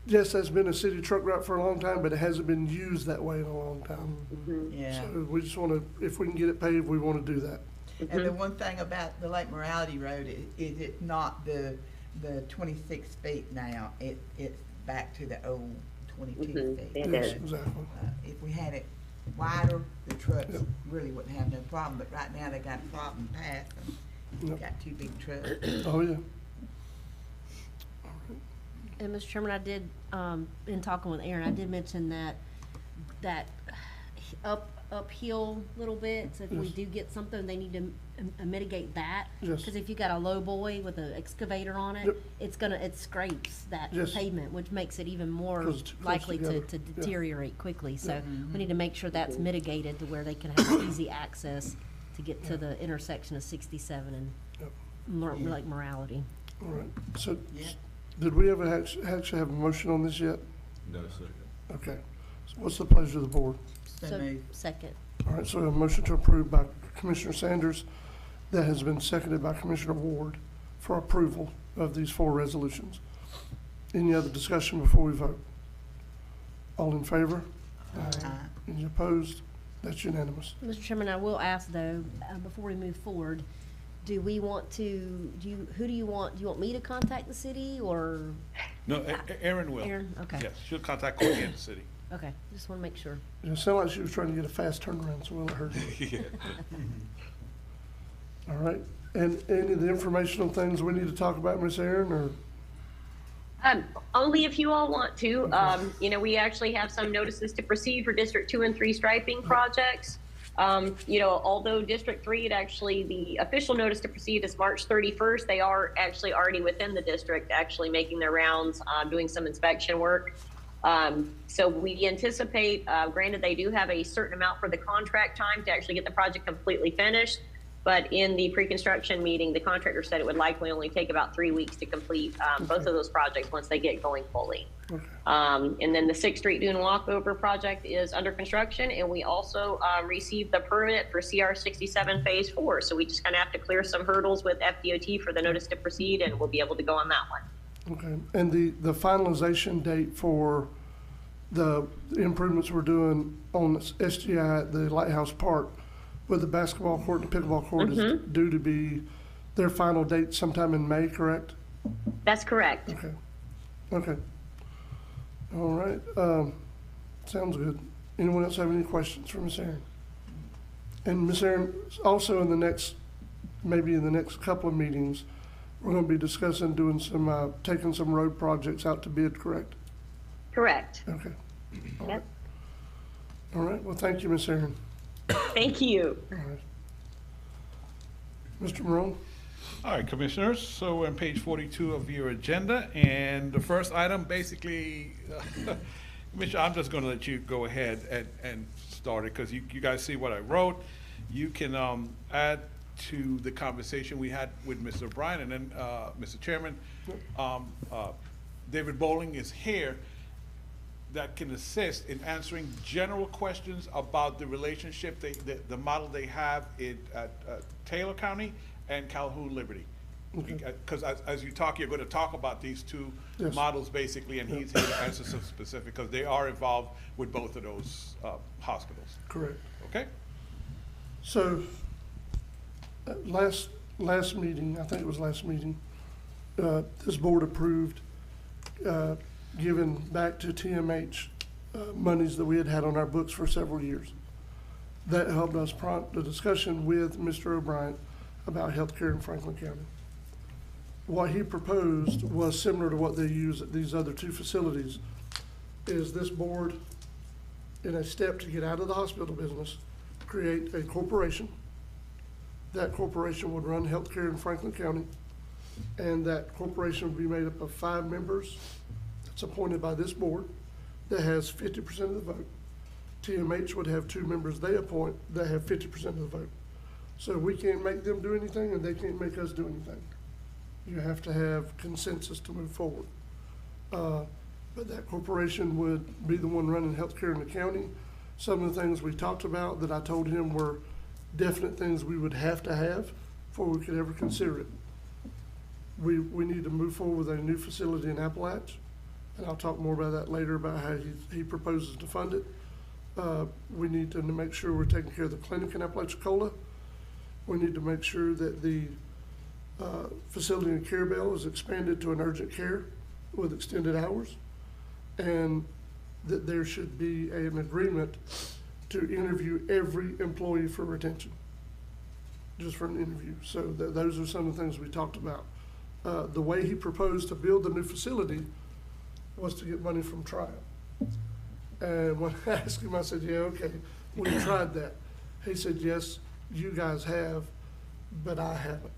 yes, that's been a city truck route for a long time, but it hasn't been used that way in a long time. Yeah. So we just want to, if we can get it paved, we want to do that. And the one thing about the Lake Morality Road is it's not the 26 feet now. It's back to the old 22 feet. Yes, exactly. If we had it wider, the trucks really wouldn't have no problem. But right now they got a problem passing. They got 2 big trucks. Oh, yeah. And Mr. Chairman, I did, in talking with Aaron, I did mention that uphill little bit, so if we Yes. do get something, they need to mitigate that. Yes. Because if you got a low boy with an excavator on it, Yep. it scrapes that Yes. pavement, which makes it even more 'Cause it's too close likely to together. Yeah. deteriorate quickly. So we need to make sure that's mitigated to where they can have easy access to get to the intersection of 67 and Yep. Lake Morality. All right. So Yeah. did we ever actually have a motion on this yet? No, sir. Okay. So what's the pleasure of the board? So moved. Second. All right, so a motion to approve by Commissioner Sanders that has been seconded by Commissioner Ward for approval of these 4 resolutions. Any other discussion before we vote? All in favor? Any opposed? That's unanimous. Mr. Chairman, I will ask though, before we move forward, do we want to, who do you want me to contact the city or? No, Aaron will. Aaron, okay. Yes, she'll contact Courtney in the city. Okay, just want to make sure. It sounded like she was trying to get a fast turnaround, so we'll let her do it. Yeah. All right, and any of the informational things we need to talk about, Ms. Aaron, or? Only if you all want to. You know, we actually have some notices to proceed for District 2 and 3 striping projects. You know, although District 3, the official notice to proceed is March 31st, they are actually already within the district, actually making their rounds, doing some inspection work. So we anticipate, granted, they do have a certain amount for the contract time to actually get the project completely finished. But in the pre-construction meeting, the contractor said it would likely only take about 3 weeks to complete both of those projects once they get going fully. Okay. And then the 6th Street Dune Walkover project is under construction, and we also received the permit for CR 67 Phase 4. So we just kind of have to clear some hurdles with FDOT for the notice to proceed, and we'll be able to go on that one. Okay, and the finalization date for the improvements we're doing on SGI at the Lighthouse Park with the basketball court and pickleball court is due to be their final date sometime in May, correct? That's correct. Okay, okay. All right, sounds good. Anyone else have any questions for Ms. Aaron? And Ms. Aaron, also in the next, maybe in the next couple of meetings, we're gonna be discussing doing some, taking some road projects out to bid, correct? Correct. Okay. All Yep. right. All right, well, thank you, Ms. Aaron. Thank you. All right. Mr. Morone? All right, Commissioners, so we're on page 42 of your agenda, and the first item, basically, Commissioner, I'm just gonna let you go ahead and start it, because you guys see what I wrote. You can add to the conversation we had with Mr. O'Brien, and then, Mr. Chairman, David Bowling is here that can assist in answering general questions about the relationship, the model they have at Taylor County and Calhoun Liberty. Because as you talk, you're gonna talk about these two Yes. models basically, and he's here to answer some specific, because they are involved with both of those hospitals. Correct. Okay? So, last meeting, I think it was last meeting, this board approved giving back to TMH monies that we had had on our books for several years. That helped us prompt the discussion with Mr. O'Brien about healthcare in Franklin County. What he proposed was similar to what they use at these other two facilities, is this board, in a step to get out of the hospital business, create a corporation. That corporation would run healthcare in Franklin County, and that corporation would be made up of 5 members that's appointed by this board that has 50% of the vote. TMH would have 2 members they appoint that have 50% of the vote. So we can't make them do anything, and they can't make us do anything. You have to have consensus to move forward. But that corporation would be the one running healthcare in the county. Some of the things we talked about that I told him were definite things we would have to have before we could ever consider it. We need to move forward with a new facility in Appalachia, and I'll talk more about that later, about how he proposes to fund it. We need to make sure we're taking care of the clinic in Apalachicola. We need to make sure that the facility in Carabel is expanded to an urgent care with extended hours, and that there should be an agreement to interview every employee for retention, just for an interview. So those are some of the things we talked about. The way he proposed to build the new facility was to get money from trial. And when I asked him, I said, yeah, okay, we tried that. He said, yes, you guys have, but I haven't.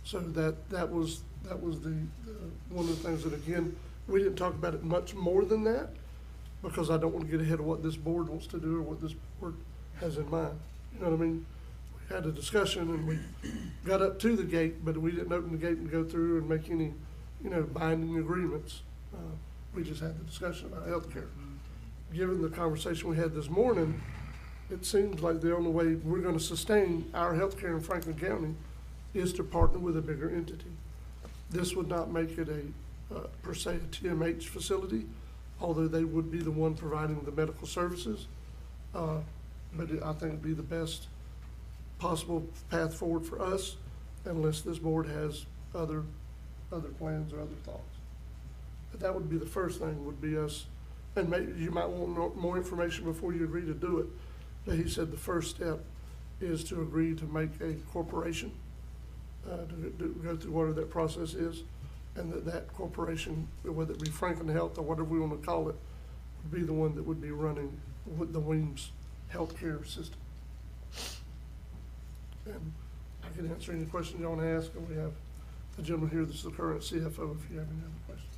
So that was the one of the things that, again, we didn't talk about it much more than that, because I don't want to get ahead of what this board wants to do or what this board has in mind. You know what I mean? We had a discussion and we got up to the gate, but we didn't open the gate and go through and make any, binding agreements. We just had the discussion about healthcare. Given the conversation we had this morning, it seems like the only way we're gonna sustain our healthcare in Franklin County is to partner with a bigger entity. This would not make it per se, a TMH facility, although they would be the one providing the medical services. But I think it'd be the best possible path forward for us, unless this board has other plans or other thoughts. But that would be the first thing, would be us, and maybe you might want more information before you agree to do it. But he said the first step is to agree to make a corporation, to go through whatever that process is, and that corporation, whether it be Franklin Health or whatever we want to call it, would be the one that would be running with the Weems healthcare system. And I can answer any questions you want to ask, and we have the gentleman here that's the current CFO if you have any other questions.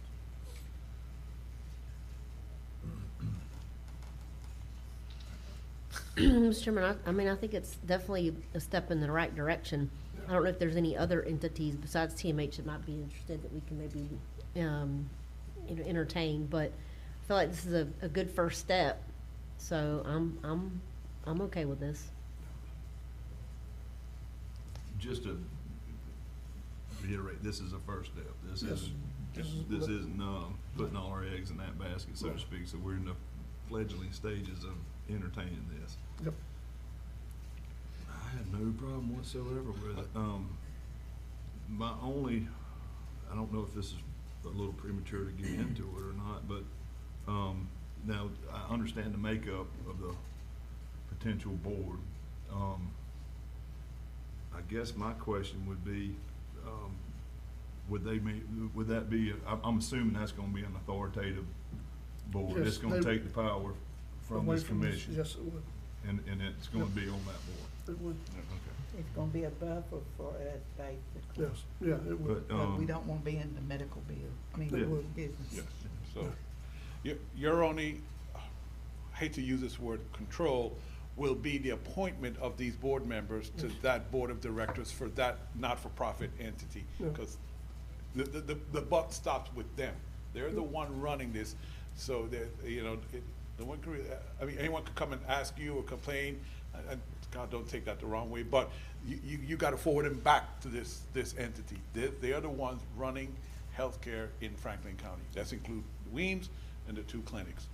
Mr. Chairman, I think it's definitely a step in the right direction. I don't know if there's any other entities besides TMH that might be interested that we can maybe, entertain, but I feel like this is a good first step, so I'm okay with this. Just to reiterate, this is a first step. This isn't putting all our eggs in that basket, so to speak. So we're in the fledgling stages of entertaining this. Yep. I had no problem whatsoever with it. My only, I don't know if this is a little premature to get into it or not, but now I understand the makeup of the potential board. I guess my question would be, would that be, I'm assuming that's gonna be an authoritative board. Yes, It's gonna take the power from away this commission. Yes, it would. And it's gonna be on that board. It would. Okay. It's gonna be a buffer for us, basically. Yes, yeah, it would. But, We don't wanna be in the medical bill, business. Yeah. So, your only, I hate to use this word, control, will be the appointment of these board members to that board of directors for that not-for-profit entity. Yeah. Because the buck stops with them. They're the one running this, so that, no one can, anyone could come and ask you or complain, and God, don't take that the wrong way, but you gotta forward them back to this entity. They are the ones running healthcare in Franklin County. That's include Weems and the 2 clinics.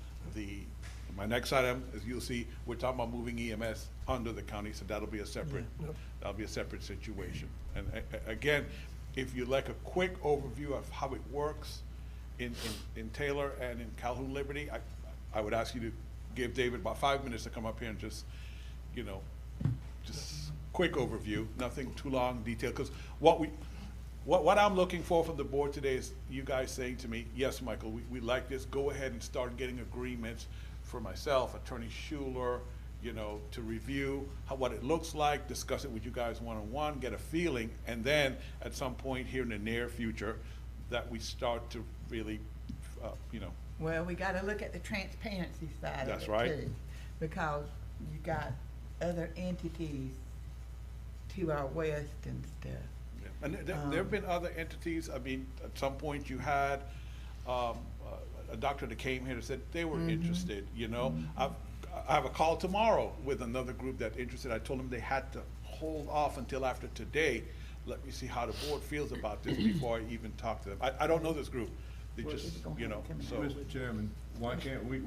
My next item, as you'll see, we're talking about moving EMS under the county, so that'll be a separate, situation. And again, if you'd like a quick overview of how it works in Taylor and in Calhoun Liberty, I would ask you to give David about 5 minutes to come up here and just, just quick overview, nothing too long, detailed, because what I'm looking for from the board today is you guys saying to me, yes, Michael, we like this, go ahead and start getting agreements for myself, Attorney Schuler, to review what it looks like, discuss it with you guys one-on-one, get a feeling, and then at some point here in the near future, that we start to really, Well, we gotta look at the transparency side of That's it right. too, because you got other entities to our west and stuff. And there have been other entities, I mean, at some point you had a doctor that came here that said they were interested, I have a call tomorrow with another group that's interested. I told them they had to hold off until after today. Let me see how the board feels about this before I even talk to them. I don't know this group. They just, so. Mr. Chairman, why can't we,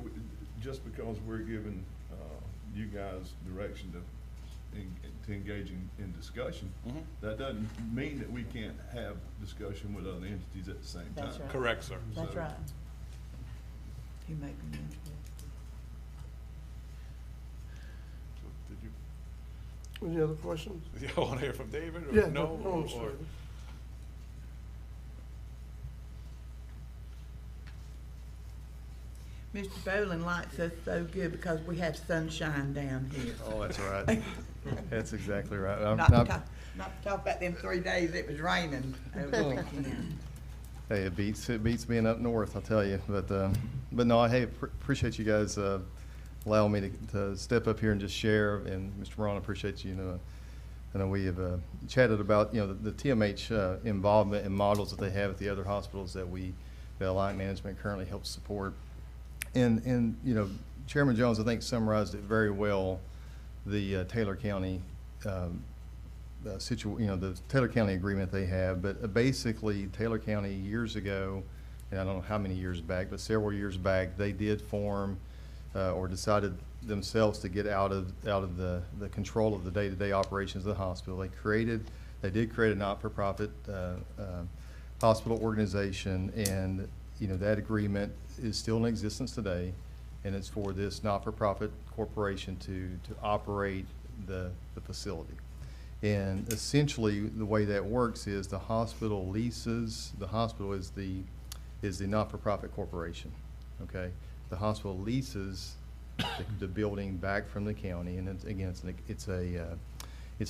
just because we're giving, you guys direction to engage in discussion, that doesn't mean that we can't have discussion with other entities at the same time. That's right. Correct, sir. That's So- right. You make me interested. So did you, Any other questions? you want to hear from David or Yeah, no? no, Or- sir. Mr. Boland likes us so good because we have sunshine down here. Oh, that's right. That's exactly right. Not to talk about them 3 days it was raining over the weekend. Hey, it beats being up north, I'll tell you. But no, appreciate you guys allowing me to step up here and just share. And Mr. Morone, I appreciate you. I know we have chatted about the TMH involvement and models that they have at the other hospitals that Alliant Management currently helps support. And Chairman Jones, I think, summarized it very well. The Taylor County the Taylor County agreement they have, but basically Taylor County years ago, and I don't know how many years back, but several years back, they did form or decided themselves to get out of the control of the day-to-day operations of the hospital. They did create a not-for-profit hospital organization, and that agreement is still in existence today, and it's for this not-for-profit corporation to operate the facility. And essentially, the way that works is the hospital leases, the hospital is the not-for-profit corporation, okay? The hospital leases the building back from the county, and it's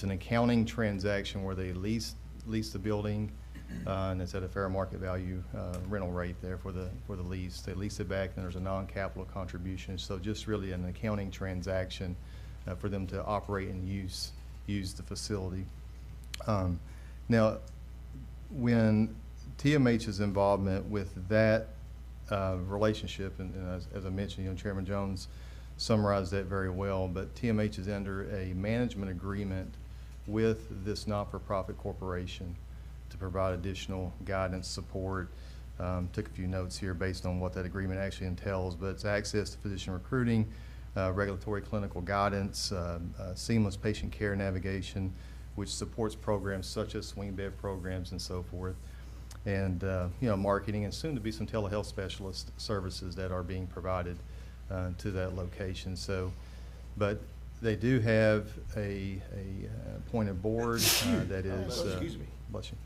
an accounting transaction where they lease the building, and it's at a fair market value rental rate there for the lease. They lease it back, and there's a non-capital contribution. So just really an accounting transaction for them to operate and use the facility. Now, when TMH's involvement with that relationship, and as I mentioned, Chairman Jones summarized that very well, but TMH is under a management agreement with this not-for-profit corporation to provide additional guidance, support. Took a few notes here based on what that agreement actually entails, but it's access to physician recruiting, regulatory clinical guidance, seamless patient care navigation, which supports programs such as swing bed programs and so forth, and marketing, and soon to be some telehealth specialist services that are being provided to that location. So, but they do have a appointed board that is bless you,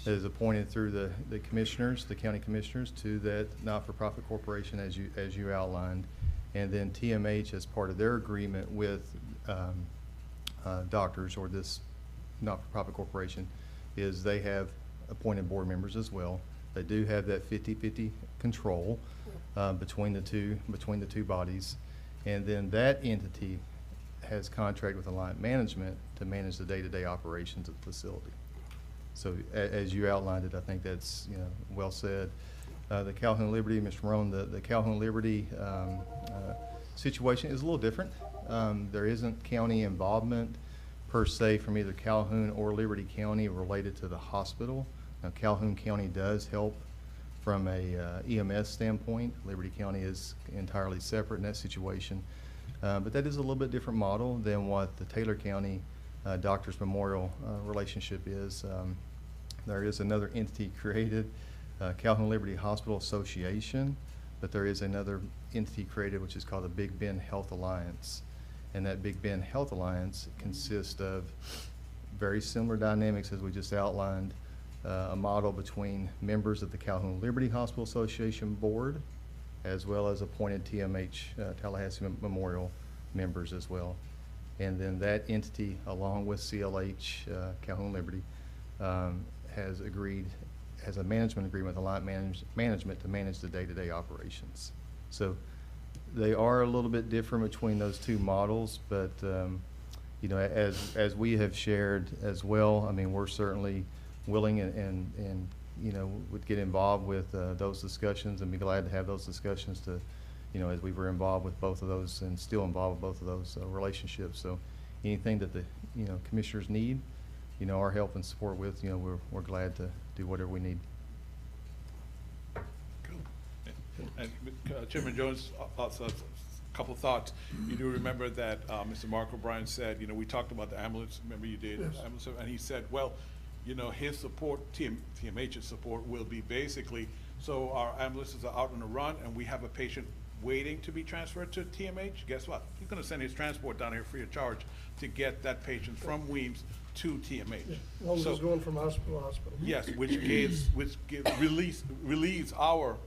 that is appointed through the commissioners, the county commissioners, to that not-for-profit corporation as you outlined. And then TMH, as part of their agreement with doctors or this not-for-profit corporation, is they have appointed board members as well. They do have that 50-50 control between the two bodies, and then that entity has contract with Alliant Management to manage the day-to-day operations of the facility. So as you outlined it, I think that's well said. The Calhoun Liberty, Mr. Morone, the Calhoun Liberty situation is a little different. There isn't county involvement per se from either Calhoun or Liberty County related to the hospital. Now, Calhoun County does help from a EMS standpoint. Liberty County is entirely separate in that situation. But that is a little bit different model than what the Taylor County Doctors Memorial relationship is. There is another entity created, Calhoun Liberty Hospital Association, but there is another entity created which is called the Big Bend Health Alliance. And that Big Bend Health Alliance consists of very similar dynamics as we just outlined, a model between members of the Calhoun Liberty Hospital Association Board, as well as appointed TMH, Tallahassee Memorial members as well. And then that entity, along with CLH, Calhoun Liberty, has agreed, has a management agreement with Alliant Management to manage the day-to-day operations. So they are a little bit different between those two models, but you know, as we have shared as well, I mean, we're certainly willing and you know, would get involved with those discussions and be glad to have those discussions to, you know, as we were involved with both of those and still involved with both of those relationships. So anything that the, you know, commissioners need, you know, our help and support with, you know, we're glad to do whatever we need. And Chairman Jones, also a couple thoughts. You do remember that Mr. Mark O'Brien said, you know, we talked about the ambulance, remember you did? Yes. Ambulance, and he said, well, you know, his support, TMH's support will be basically, so our ambulances are out on a run and we have a patient waiting to be transferred to TMH, guess what? He's gonna send his transport down here free of charge to get that patient from Weems to TMH. Yeah, as long as So- it's going from hospital to hospital. Yes, relieves our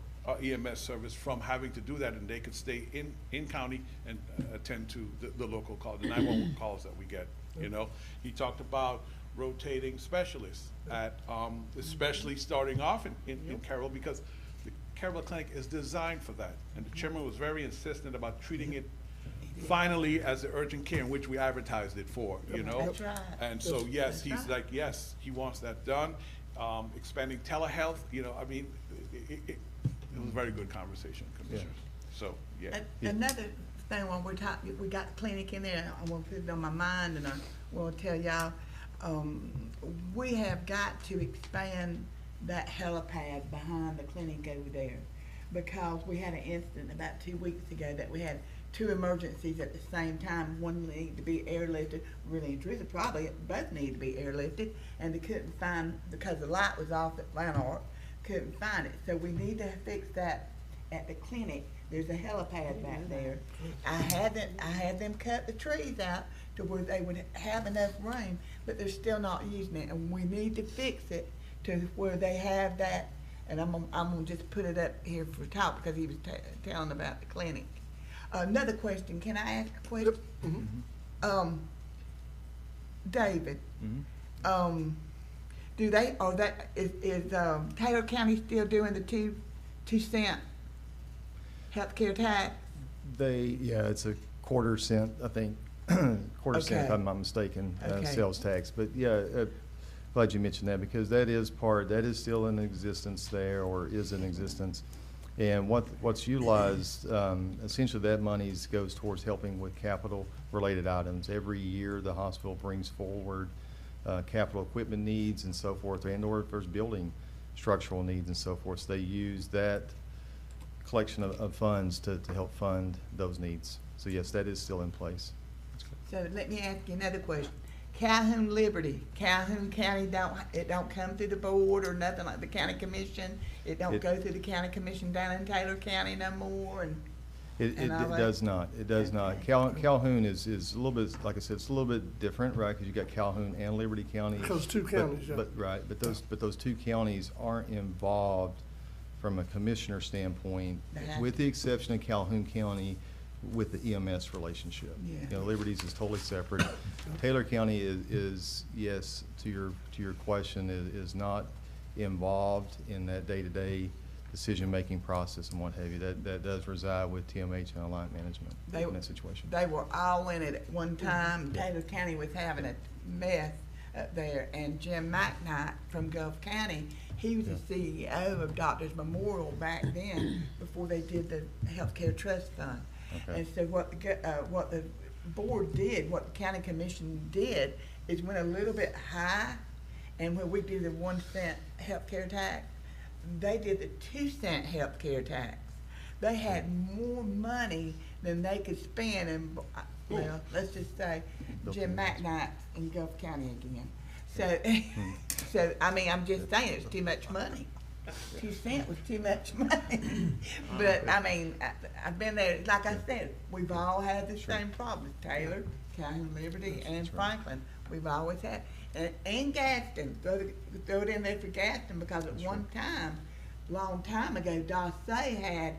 EMS service from having to do that, and they could stay in county and attend to the local call, the 911 calls that we get, you know? He talked about rotating specialists at, especially starting off in Carroll, because the Carroll Clinic is designed for that. And the chairman was very insistent about treating it finally as the urgent care in which we advertised it for, you know? That's right. And so, That's- yes, that's he's right. like, yes, he wants that done. Expanding telehealth, you know, I mean, it was a very good conversation, Commissioners. So, yeah. Another thing, when we're talking, we got the clinic in there, I want to put it on my mind, and I want to tell y'all, we have got to expand that helipad behind the clinic over there, because we had an incident about 2 weeks ago that we had 2 emergencies at the same time. One needed to be airlifted, really and truly, probably both need to be airlifted, and they couldn't find, because the light was off at Lanark, couldn't find it. So we need to fix that at the clinic. There's a helipad back there. I had them cut the trees out to where they would have enough room, but they're still not using it, and we need to fix it to where they have that. And I'm gonna just put it up here for talk, because he was telling about the clinic. Another question, can I ask a question? David, do they, or that, is Taylor County still doing the 2 cent healthcare tax? Yeah, it's a quarter-cent, I think, quarter-cent if Okay. I'm not mistaken, Okay. sales tax. But yeah, glad you mentioned that, because that is still in existence there, or is in existence. And what's utilized, essentially that money goes towards helping with capital-related items. Every year, the hospital brings forward capital equipment needs and so forth, and/or if there's building structural needs and so forth. So they use that collection of funds to help fund those needs. So yes, that is still in place. So let me ask you another question. Calhoun Liberty, Calhoun County it don't come through the board or nothing like the county commission? It don't go through the county commission down in Taylor County no more, and It all that? does not. It does not. Calhoun is a little bit, like I said, it's a little bit different, right? Because you got Calhoun and Liberty County. Because 2 counties, yeah. But those 2 counties aren't involved from a commissioner standpoint, with the exception of Calhoun County with the EMS relationship. Yeah. You know, Liberty's is totally separate. Taylor County is yes, to your question, is not involved in that day-to-day decision-making process and what have you. That does reside with TMH and Alliant Management in that situation. They were all in it at one time. Taylor County was having a mess up there, and Jim McKnight from Gulf County, he was the CEO of Doctors Memorial back then, before they did the Healthcare Trust Fund. Okay. And so what the board did, what the county commission did, is went a little bit high, and when we did the 1 cent healthcare tax, they did the 2 cent healthcare tax. They had more money than they could spend, and, well, let's just say Jim McKnight in Gulf County again. So, so, I mean, I'm just saying, it's too much money. 2 cent was too much money. But, I mean, I've been there, like I said, we've all had the same problem. Taylor, Calhoun, Liberty, and Franklin, we've always had. And Gaston, throw it in there for Gaston, because at one time, long time ago, Dossay had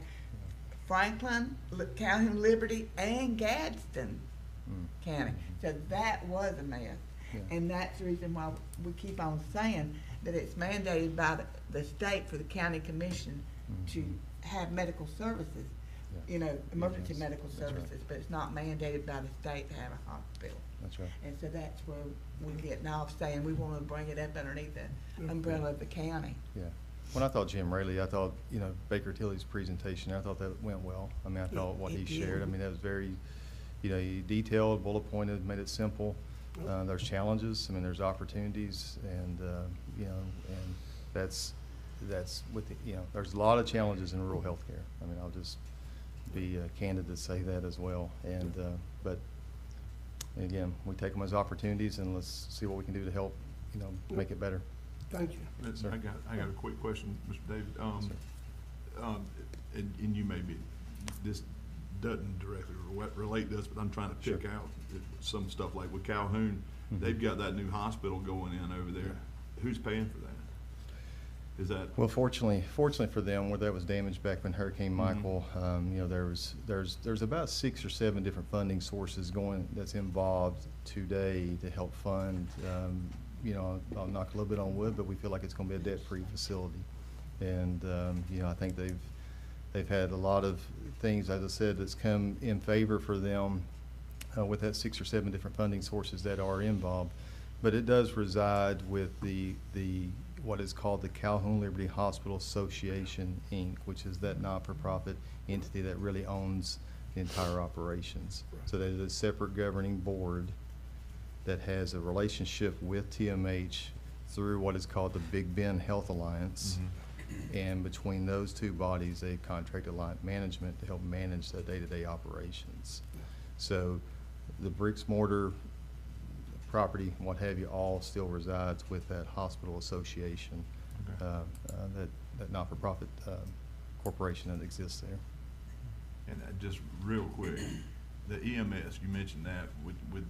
Franklin, Calhoun, Liberty, and Gadsden County. So that was a mess. And that's the reason why we keep on saying that it's mandated by the state for the county commission to have medical services, you know, emergency medical services, but it's not mandated by the state to have a hospital. That's right. And so that's where we're getting off saying we want to bring it up underneath the umbrella of the county. Yeah. When I thought Jim Raley, I thought, you know, Baker Tilly's presentation, I thought that went well. I mean, I thought what he shared, I mean, that was very, you know, he detailed, bullet pointed, made it simple. There's challenges, I mean, there's opportunities, and, you know, and that's with the, you know, there's a lot of challenges in rural healthcare. I mean, I'll just be candid to say that as well. And, but again, we take them as opportunities, and let's see what we can do to help, you know, make it better. Thank you. I got a quick question, Mr. David. And you may be, this doesn't directly relate to this, but I'm trying to pick out some stuff like with Calhoun. They've got that new hospital going in over there. Who's paying for that? Is that? Well, fortunately for them, where that was damaged back when Hurricane Michael, you know, there's about 6 or 7 different funding sources that's involved today to help fund. You know, I'll knock a little bit on wood, but we feel like it's going to be a debt-free facility. And you know, I think they've had a lot of things, as I said, that's come in favor for them with that 6 or 7 different funding sources that are involved. But it does reside with the what is called the Calhoun Liberty Hospital Association, Inc., which is that not-for-profit entity that really owns the entire operations. So there's a separate governing board that has a relationship with TMH through what is called the Big Bend Health Alliance. And between those two bodies, they contract alliance management to help manage the day-to-day operations. So the bricks mortar property, what have you, all still resides with that hospital association, that not-for-profit corporation that exists there. And just real quick, the EMS, you mentioned that with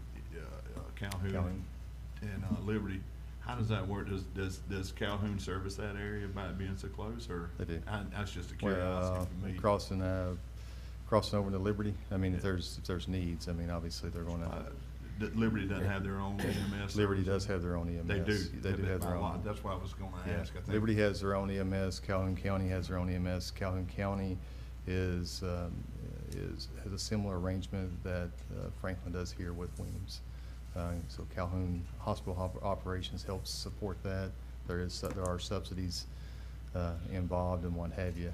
Calhoun and Liberty. How does that work? Does Calhoun service that area by it being so close, or? They do. That's just a curiosity for me. Crossing over to Liberty, I mean, if there's needs, I mean, obviously they're going to. Liberty doesn't have their own EMS? Liberty does have their own EMS. They do? They do have their own. That's what I was going to ask, I think. Liberty has their own EMS, Calhoun County has their own EMS. Calhoun County has a similar arrangement that Franklin does here with Williams. So Calhoun Hospital Operations helps support that. There are subsidies involved and what have you.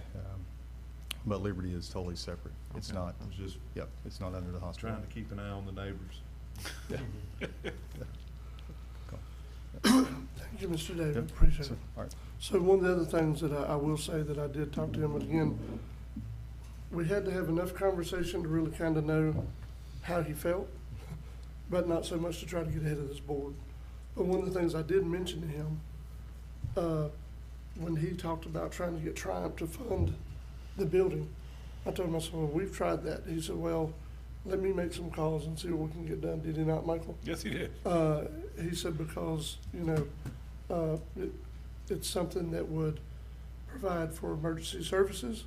But Liberty is totally separate. Okay. It's not. I was just Yep, it's not under the hospital. trying to keep an eye on the neighbors. Thank you, Mr. David. Yep. Appreciate it. All right. So one of the other things that I will say that I did talk to him, and again, we had to have enough conversation to really kind of know how he felt, but not so much to try to get ahead of this board. But one of the things I did mention to him, when he talked about trying to get Triumph to fund the building, I told him, I said, well, we've tried that. He said, well, let me make some calls and see what we can get done. Did he not, Michael? Yes, he did. He said because, you know, it's something that would provide for emergency services,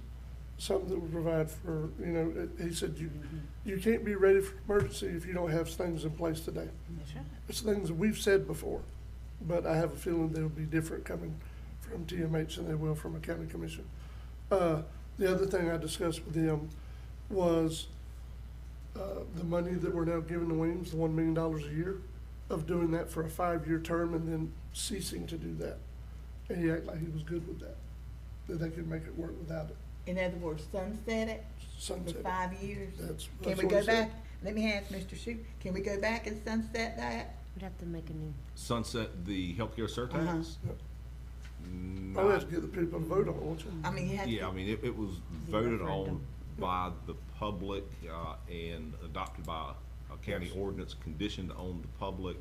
something that would provide for, you know, he said you can't be ready for emergency if you don't have things in place today. That's right. It's things that we've said before, but I have a feeling they'll be different coming from TMH than they will from a county commission. The other thing I discussed with him was the money that we're now giving to Williams, the $1 million a year, of doing that for a 5-year term and then ceasing to do that. And he acted like he was good with that they could make it work without it. In other words, sunset it Sunset for it. 5 years? That's Can we what go he said. back? let me ask Mr. Shu, can we go back and sunset that? We'd have to make a new. Sunset the healthcare surtax? I'll have to get the people to vote on it, won't you? I mean, you have to. Yeah, I mean, it was voted on by the public, and adopted by a county ordinance, conditioned on the public.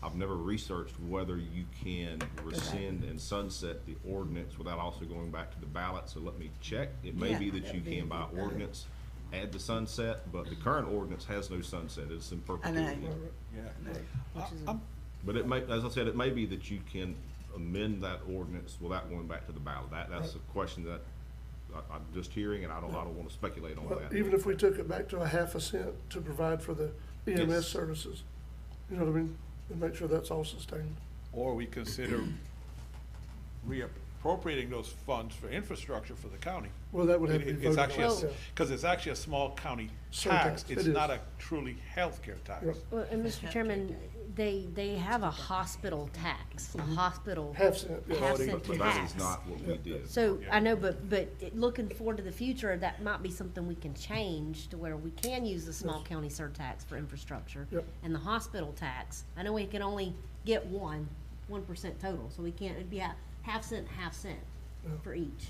I've never researched whether you can rescind and sunset the ordinance without also going back to the ballot, so let me check. It may be that you can by ordinance add the sunset, but the current ordinance has no sunset, it's in perpetuity. But it may, as I said, it may be that you can amend that ordinance without going back to the ballot. That's a question that I'm just hearing, and I don't wanna speculate on But that. even if we took it back to a 1/2 cent to provide for the EMS Yes. services, you know what I mean? And make sure that's all sustained. Or we consider reappropriating those funds for infrastructure for the county. Well, that would have to be It's voted actually, on. because it's actually a small county Surtax, tax, it it's is. not a truly healthcare tax. Yep. Well, and Mr. Chairman, they have a hospital tax, a hospital. 1/2 cent, yeah. half But cent that tax. is not what we did. So, I know, but looking forward to the future, that might be something we can change to where we can use the small county surtax for infrastructure. Yep. And the hospital tax, I know we can only get 1% total, so we can't, it'd be a 1/2 cent, 1/2 cent for each.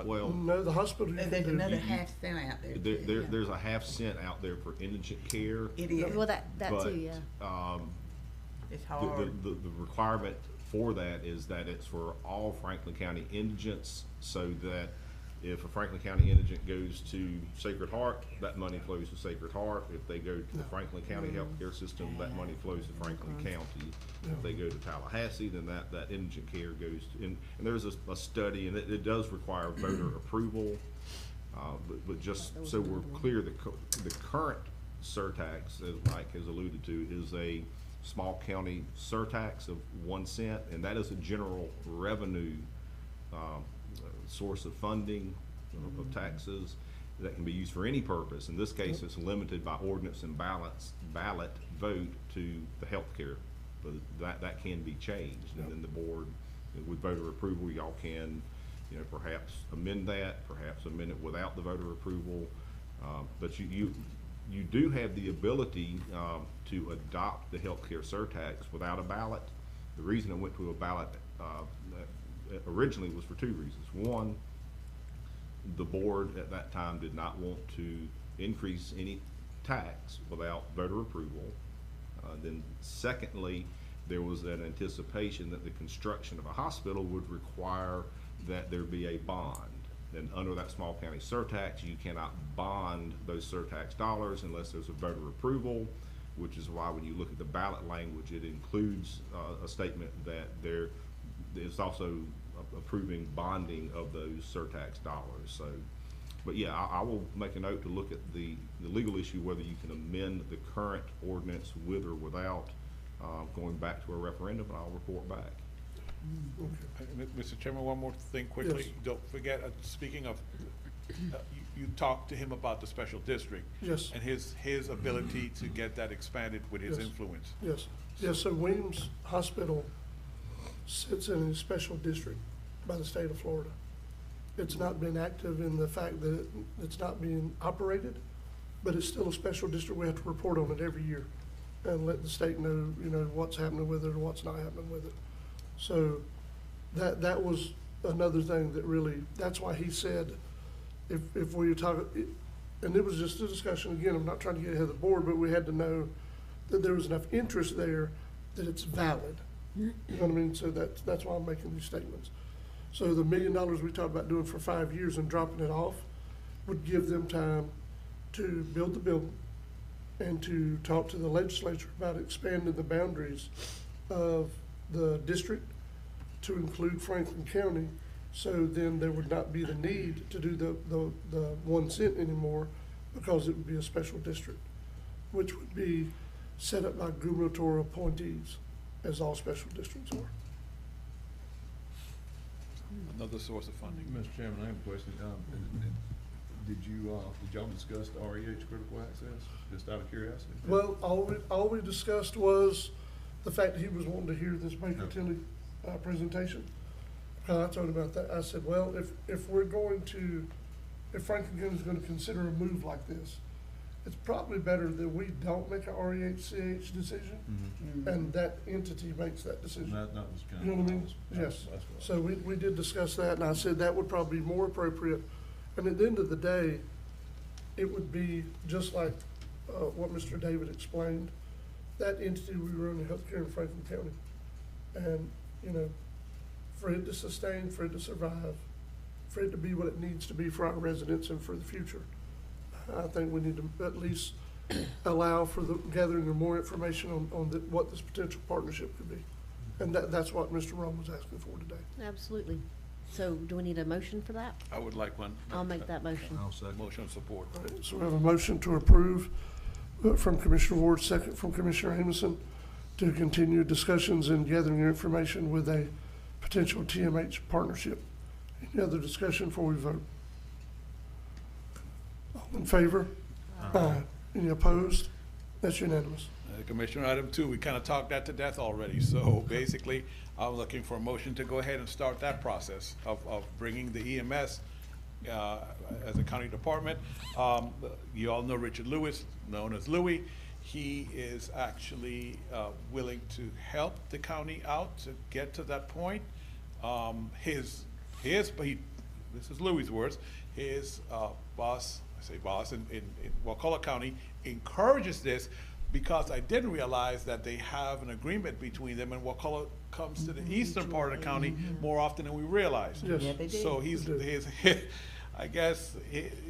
Well, No, the hospital. you And can there's do- another 1/2 cent out there. there's a 1/2 cent out there for indigent care. It is. Well, that but, too, yeah. It's The, hard. the requirement for that is that it's for all Franklin County indigents, so that if a Franklin County indigent goes to Sacred Heart, that money flows to Sacred Heart. If they go to the Franklin County healthcare system, that money flows to Franklin County. If they go to Tallahassee, then that indigent care goes to, and there's a study, and it does require voter approval. But just so we're clear, the current surtax, as Mike has alluded to, is a small county surtax of 1 cent, and that is a general revenue source of funding of taxes that can be used for any purpose. In this case, it's limited by ordinance and ballot vote to the healthcare, but that can be changed. And then the board, with voter approval, y'all can, perhaps amend that, perhaps amend it without the voter approval. But you do have the ability to adopt the healthcare surtax without a ballot. The reason it went to a ballot originally was for 2 reasons. One, the board at that time did not want to increase any tax without voter approval. Then secondly, there was an anticipation that the construction of a hospital would require that there be a bond. And under that small county surtax, you cannot bond those surtax dollars unless there's a voter approval, which is why when you look at the ballot language, it includes a statement that there is also approving bonding of those surtax dollars. So, but yeah, I will make a note to look at the legal issue, whether you can amend the current ordinance with or without going back to a referendum, and I'll report back. Mr. Chairman, one more thing quickly. Yes. Don't forget, speaking of, you talked to him about the special district. Yes. And his ability to get that expanded with his Yes. influence. Yes, yes, so Williams Hospital sits in a special district by the state of Florida. It's not been active in the fact that it's not being operated, but it's still a special district. We have to report on it every year and let the state know, what's happening with it or what's not happening with it. So that was another thing that really, that's why he said, if we talk, and it was just a discussion, again, I'm not trying to get ahead of the board, but we had to know that there was enough interest there that it's valid. You know what I mean? So that's why I'm making these statements. So the $1 million we talked about doing for 5 years and dropping it off would give them time to build the building and to talk to the legislature about expanding the boundaries of the district to include Franklin County. So then there would not be the need to do the 1 cent anymore, because it would be a special district, which would be set up by gubernatorial appointees, as all special districts are. Another source of funding. Mr. Chairman, I have a question. Did y'all discuss the REH critical access, just out of curiosity? Well, all we discussed was the fact that he was wanting to hear this Baker Tilly presentation. I told him about that. I said, well, if Franklin County is going to consider a move like this, it's probably better that we don't make a REHCH decision, and that entity makes that decision. That was kind of. You know what I mean? Yes. So we did discuss that, and I said that would probably be more appropriate. And at the end of the day, it would be just like what Mr. David explained. That entity, we run the healthcare in Franklin County. And, you know, for it to sustain, for it to survive, for it to be what it needs to be for our residents and for the future, I think we need to at least allow for the gathering of more information on what this potential partnership could be. And that's what Mr. Rome was asking for today. Absolutely. So do we need a motion for that? I would like one. I'll make that motion. Motion of support. All right, so we have a motion to approve from Commissioner Ward, second from Commissioner Amison, to continue discussions and gathering information with a potential TMH partnership. Any other discussion before we vote? All in favor? Aye. Any opposed? That's unanimous. Commissioner, item 2, we kind of talked that to death already. So basically, I'm looking for a motion to go ahead and start that process of bringing the EMS as a county department. You all know Richard Lewis, known as Louis. He is actually willing to help the county out to get to that point. This is Louis' words, his boss, I say boss, in Wakulla County encourages this, because I didn't realize that they have an agreement between them, and Wakulla comes to the eastern part of the county more often than we realize. Yes. Yeah, they do. So I guess,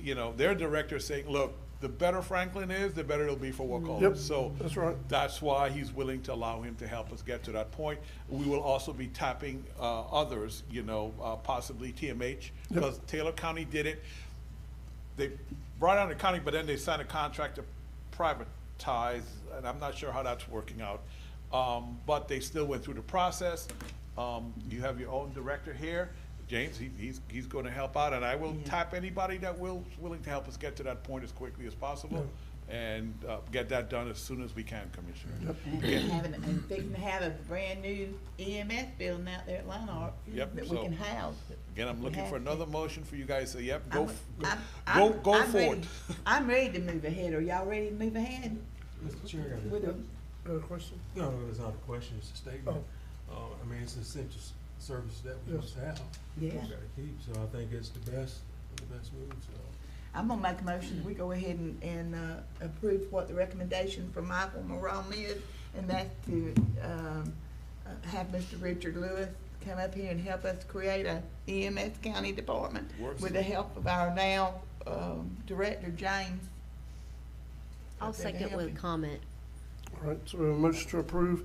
you know, their director is saying, look, the better Franklin is, the better it'll be for Wakulla. Yep, So that's right. that's why he's willing to allow him to help us get to that point. We will also be tapping others, you know, possibly TMH, because Taylor County did it. They brought out the county, but then they signed a contract to privatize, and I'm not sure how that's working out. But they still went through the process. You have your own director here, James. He's going to help out, and I will tap anybody that willing to help us get to that point as quickly as possible, and get that done as soon as we can, Commissioner. And fixing to have a brand new EMS building out there at Lanark that we can house. Again, I'm looking for another motion for you guys. So yep, I'm go ready. forward. I'm ready to move ahead. Are y'all ready to move ahead? Mr. Chair, With a- Got a question? No, it's not a question, it's a statement. I mean, it's an essential service that we must have. Yeah. We gotta keep, so I think it's the best move, so. I'm gonna make a motion, we go ahead and approve what the recommendation from Michael Morone is, and that's to, have Mr. Richard Lewis come up here and help us create a EMS county department with the help of our now, Director James. I'll second with comment. All right, so we have a motion to approve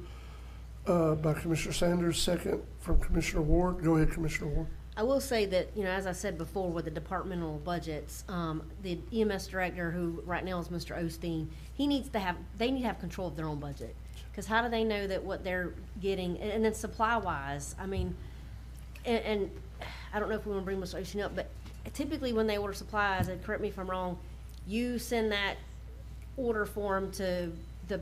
by Commissioner Sanders, second from Commissioner Ward. Go ahead, Commissioner Ward. I will say that, you know, as I said before, with the departmental budgets, the EMS director, who right now is Mr. Osteen, they need to have control of their own budget. Because how do they know that what they're getting, and then supply-wise, I mean, and I don't know if we want to bring Mr. Osteen up, but typically when they order supplies, and correct me if I'm wrong, you send that order form to the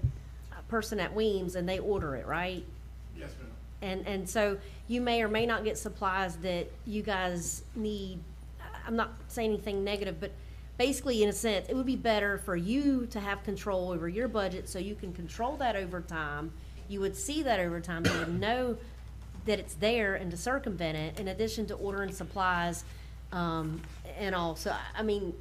person at Weems and they order it, right? Yes, ma'am. And so you may or may not get supplies that you guys need. I'm not saying anything negative, but basically, in a sense, it would be better for you to have control over your budget so you can control that over time. You would see that over time. You would know that it's there and to circumvent it, in addition to ordering supplies and all. So, I mean,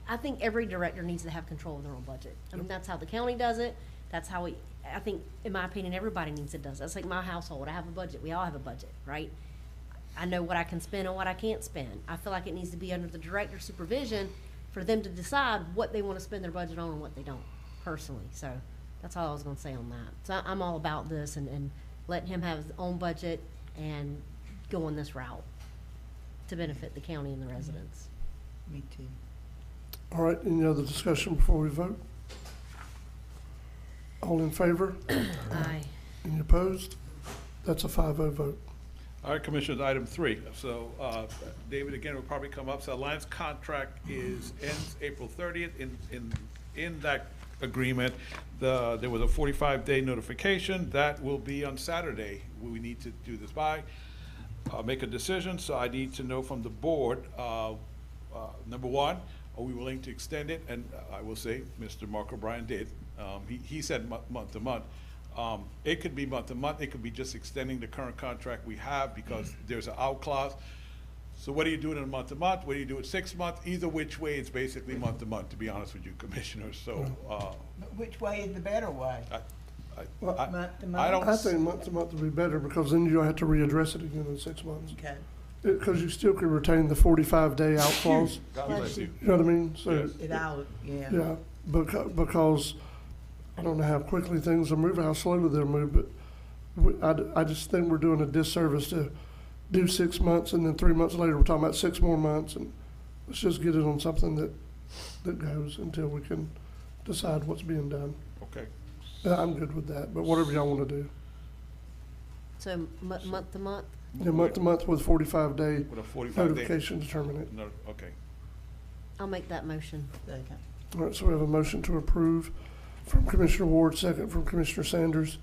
I think every director needs to have control of their own budget. I mean, that's how the county does it. That's how I think, in my opinion, everybody needs to do it. That's like my household. I have a budget. We all have a budget, right? I know what I can spend and what I can't spend. I feel like it needs to be under the director's supervision for them to decide what they want to spend their budget on and what they don't, personally. So that's all I was going to say on that. So I'm all about this and letting him have his own budget and going this route to benefit the county and the residents. Me too. All right, any other discussion before we vote? All in favor? Aye. Any opposed? That's a 5-0 vote. All right, Commissioners, item 3. So, David, again, will probably come up. So Alliance contract ends April 30th. In that agreement, there was a 45-day notification. That will be on Saturday. We need to do this by, make a decision. So I need to know from the board, number one, are we willing to extend it? And I will say, Mr. Mark O'Brien did. He said month to month. It could be month to month, it could be just extending the current contract we have because there's an out clause. So whether you do it in a month to month, whether you do it 6 months, either which way, it's basically month to month, to be honest with you, Commissioners, so, But which way is the better way? I Month to I month? don't. I think month to month would be better because then you'll have to readdress it again in 6 months. Okay. Because you still can retain the 45-day out clause. God bless you. You know what I mean? So, Yes. It out, yeah. yeah, because I don't know how quickly things will move, how slowly they'll move, but I just think we're doing a disservice to do 6 months and then 3 months later, we're talking about 6 more months, and let's just get it on something that goes until we can decide what's being done. Okay. I'm good with that, but whatever y'all want to do. So month to month? Yeah, month to month with 45-day With a 45-day. notification to terminate. No, okay. I'll make that motion. Second. All right, so we have a motion to approve from Commissioner Ward, second from Commissioner Sanders.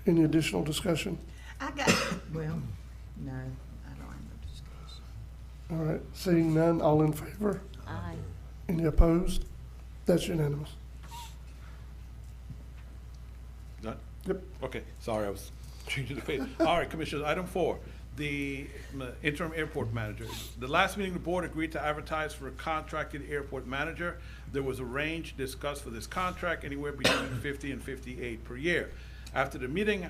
Any additional discussion? I got, well, no, I don't have no discussion. All right, seeing none, all in favor? Aye. Any opposed? That's unanimous. Done? Yep. Okay, sorry, I was changing the page. All right, Commissioners, item 4, the interim airport manager. The last meeting, the board agreed to advertise for a contracted airport manager. There was a range discussed for this contract, anywhere between 50 and 58 per year. After the meeting,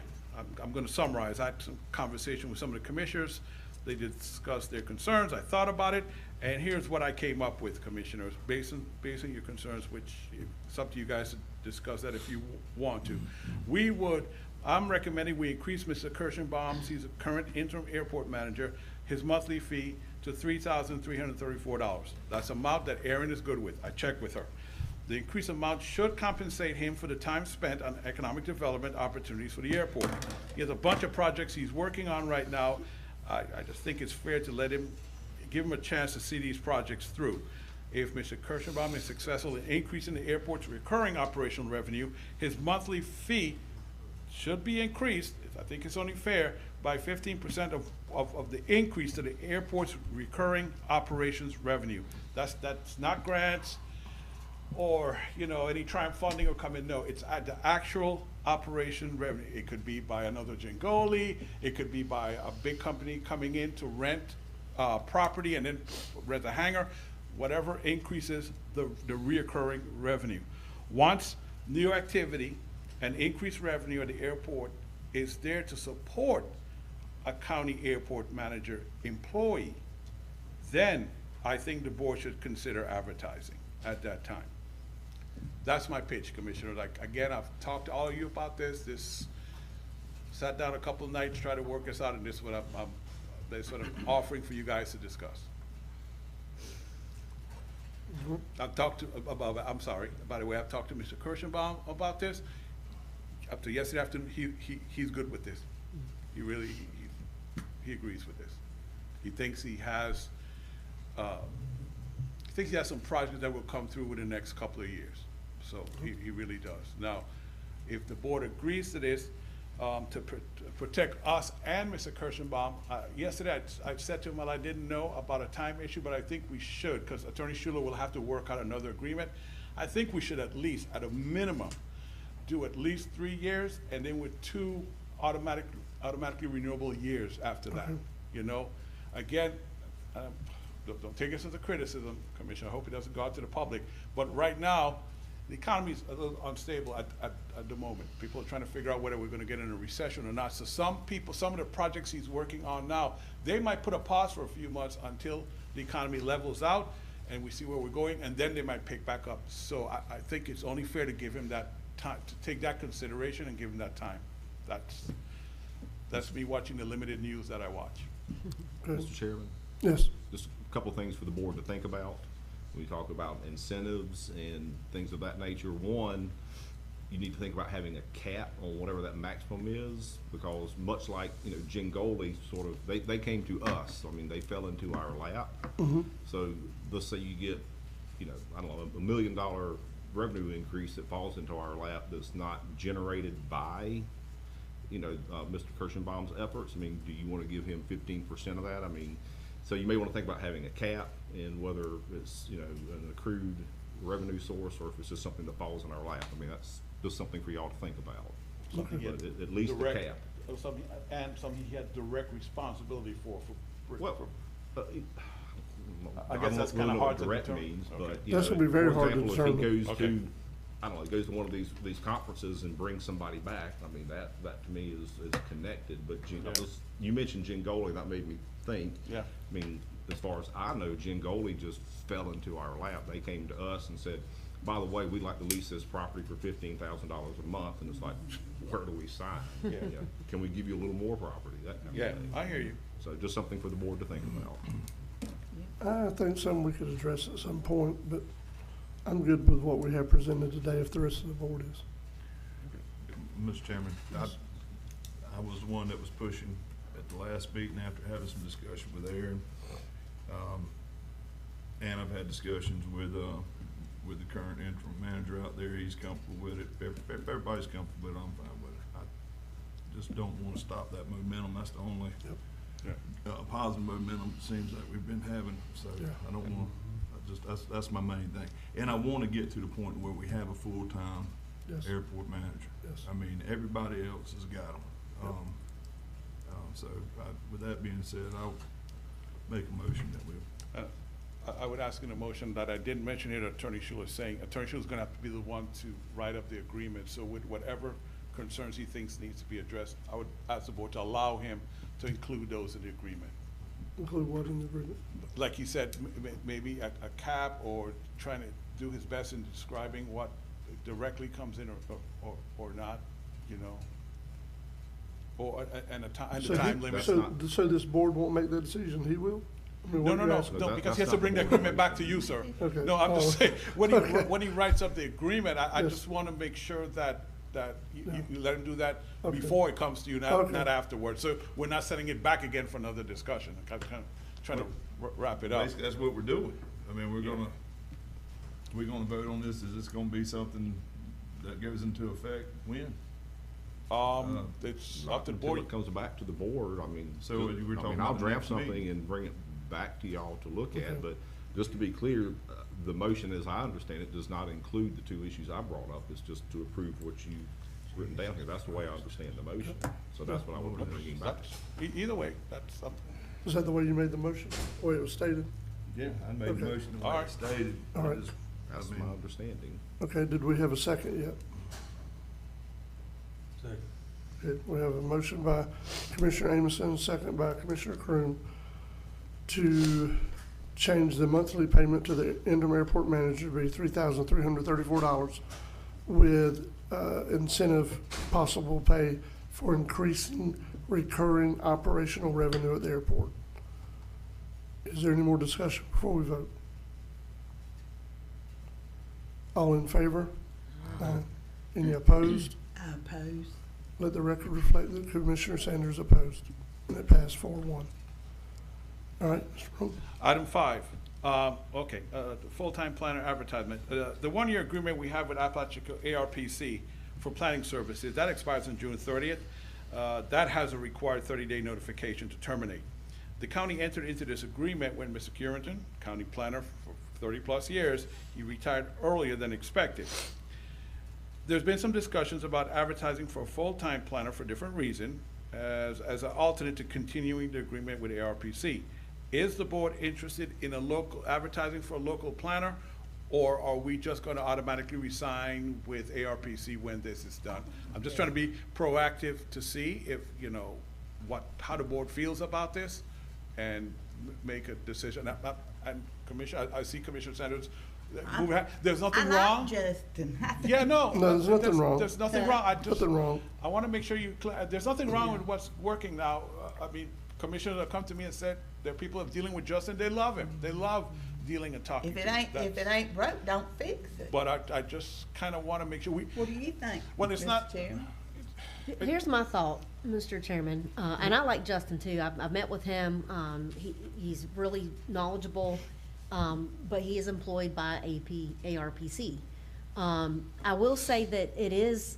I'm going to summarize. I had some conversation with some of the commissioners. They discussed their concerns. I thought about it, and here's what I came up with, Commissioners, based on your concerns, which it's up to you guys to discuss that if you want to. I'm recommending we increase Mr. Kirschenbaum's, he's a current interim airport manager, his monthly fee to $3,334. That's an amount that Erin is good with. I checked with her. The increased amount should compensate him for the time spent on economic development opportunities for the airport. He has a bunch of projects he's working on right now. I just think it's fair to give him a chance to see these projects through. If Mr. Kirschenbaum is successful in increasing the airport's recurring operational revenue, his monthly fee should be increased, I think it's only fair, by 15% of the increase to the airport's recurring operations revenue. That's not grants or, any Triumph funding will come in. No, it's at the actual operation revenue. It could be by another Jingoli, it could be by a big company coming in to rent property and then rent a hangar, whatever increases the reoccurring revenue. Once new activity and increased revenue at the airport is there to support a county airport manager employee, then I think the board should consider advertising at that time. That's my pitch, Commissioner. Again, I've talked to all of you about this, sat down a couple of nights, tried to work this out, and this is what I'm offering for you guys to discuss. I've talked to, I'm sorry, by the way, I've talked to Mr. Kirschenbaum about this. Up to yesterday afternoon, he's good with this. He really, he agrees with this. He thinks he has some projects that will come through within the next couple of years. So he really does. Now, if the board agrees to this, to protect us and Mr. Kirschenbaum, yesterday I said to him, well, I didn't know about a time issue, but I think we should, because Attorney Schuler will have to work out another agreement. I think we should at least, at a minimum, do at least 3 years, and then with 2 automatically renewable years after that. Again, don't take this as a criticism, Commissioner. I hope it doesn't go out to the public. But right now, the economy is a little unstable at the moment. People are trying to figure out whether we're going to get in a recession or not. So some of the projects he's working on now, they might put a pause for a few months until the economy levels out and we see where we're going, and then they might pick back up. So I think it's only fair to give him that time, to take that consideration and give him that time. That's me watching the limited news that I watch. Mr. Chairman? Yes. Just a couple of things for the board to think about. We talk about incentives and things of that nature. One, you need to think about having a cap on whatever that maximum is, because much like, Jingoli sort of, they came to us. I mean, they fell into our lap. Mm-hmm. So let's say you get, I don't know, $1 million revenue increase that falls into our lap that's not generated by, Mr. Kirschenbaum's efforts. I mean, do you want to give him 15% of that? I mean, So you may want to think about having a cap and whether it's, you know, an accrued revenue source or if it's just something that falls in our lap. I mean, that's just something for y'all to think about. Something he had At least a direct- cap. or something, and something he had direct responsibility for. Well, I guess that's kind of hard to direct determine. means, Okay. but, you That's know, gonna be very for hard to example, if he determine. goes Okay. to, I don't know, he goes to one of these conferences and brings somebody back, I mean, that to me is connected, but you mentioned Gengoli, that made me think. Yeah. I mean, as far as I know, Gengoli just fell into our lap. They came to us and said, by the way, we'd like to lease this property for $15,000 a month, and it's like, where do we sign? Yeah. Can we give you a little more property? That kind of Yeah, thing. I hear you. So just something for the board to think about. I think something we could address at some point, but I'm good with what we have presented today if the rest of the board is. Mr. Chairman, I was the one that was pushing at the last meeting after having some discussion with Aaron. And I've had discussions with the current interim manager out there. He's comfortable with it. If everybody's comfortable with it, I'm fine with it. I just don't want to stop that momentum. That's the only positive momentum it seems like we've been having. So I don't want to, that's my main thing. And I want to get to the point where we have a full-time airport manager. Yes. I mean, everybody else has got them. With that being said, I'll make a motion that we. I would ask in a motion that I didn't mention here, Attorney Schuler is saying, Attorney Schuler is gonna have to be the one to write up the agreement, so with whatever concerns he thinks needs to be addressed, I would ask the board to allow him to include those in the agreement. Include what in the agreement? Like he said, maybe a cap, or trying to do his best in describing what directly comes in or not, you know? Or, and the time limit. So this board won't make that decision, he will? I mean, what No, are you asking? because he has to bring the agreement back to you, sir. Okay. No, I'm just saying, when Okay. when he writes up the agreement, I Yes. just want to make sure that you let him do that Okay. before it comes to you, Okay. not afterwards. So we're not sending it back again for another discussion. I'm kind of trying to wrap it up. Basically, that's what we're doing. I mean, we're gonna vote on this. Is this gonna be something that goes into effect when? It's Not up to the until board. it comes back to the board, I mean. So you were talking I'll about the draft next meeting? something and bring it back to y'all to look Okay. at, but just to be clear, the motion, as I understand it, does not include the two issues I brought up. It's just to approve what you've written down here. That's the way I understand the motion. So that's what I would be bringing back. Either way, that's something. Is that the way you made the motion, the way it was stated? Yeah, I made Okay. the motion the All way right. it's stated. All right. That's my understanding. Okay, did we have a second yet? Second. Okay, we have a motion by Commissioner Amison, second by Commissioner Croom to change the monthly payment to the interim airport manager to be $3,334 with incentive possible pay for increasing recurring operational revenue at the airport. Is there any more discussion before we vote? All in favor? Aye. Any opposed? I oppose. Let the record reflect that Commissioner Sanders opposed, and it passed 4-1. All right, Mr. Rowe. Item 5, the full-time planner advertisement. The one-year agreement we have with Apalachico ARPC for planning services, that expires on June 30th. That has a required 30-day notification to terminate. The county entered into this agreement when Mr. Curenton, county planner for 30-plus years, he retired earlier than expected. There's been some discussions about advertising for a full-time planner for different reasons, as an alternate to continuing the agreement with ARPC. Is the board interested in advertising for a local planner, or are we just gonna automatically resign with ARPC when this is done? I'm just trying to be proactive to see if, how the board feels about this and make a decision. And Commissioner, I see Commissioner Sanders, there's nothing wrong. Justin. Yeah, no. No, there's nothing wrong. There's nothing wrong. Nothing wrong. I want to make sure there's nothing wrong with what's working now. I mean, commissioners have come to me and said there are people that are dealing with Justin, they love him. They love dealing and talking If to it him. ain't, broke, don't fix it. But I just kind of want to make sure What do you think? when it's Mr. not, Chairman? Here's my thought, Mr. Chairman, and I like Justin too. I've met with him. He's really knowledgeable, but he is employed by ARPC. I will say that it is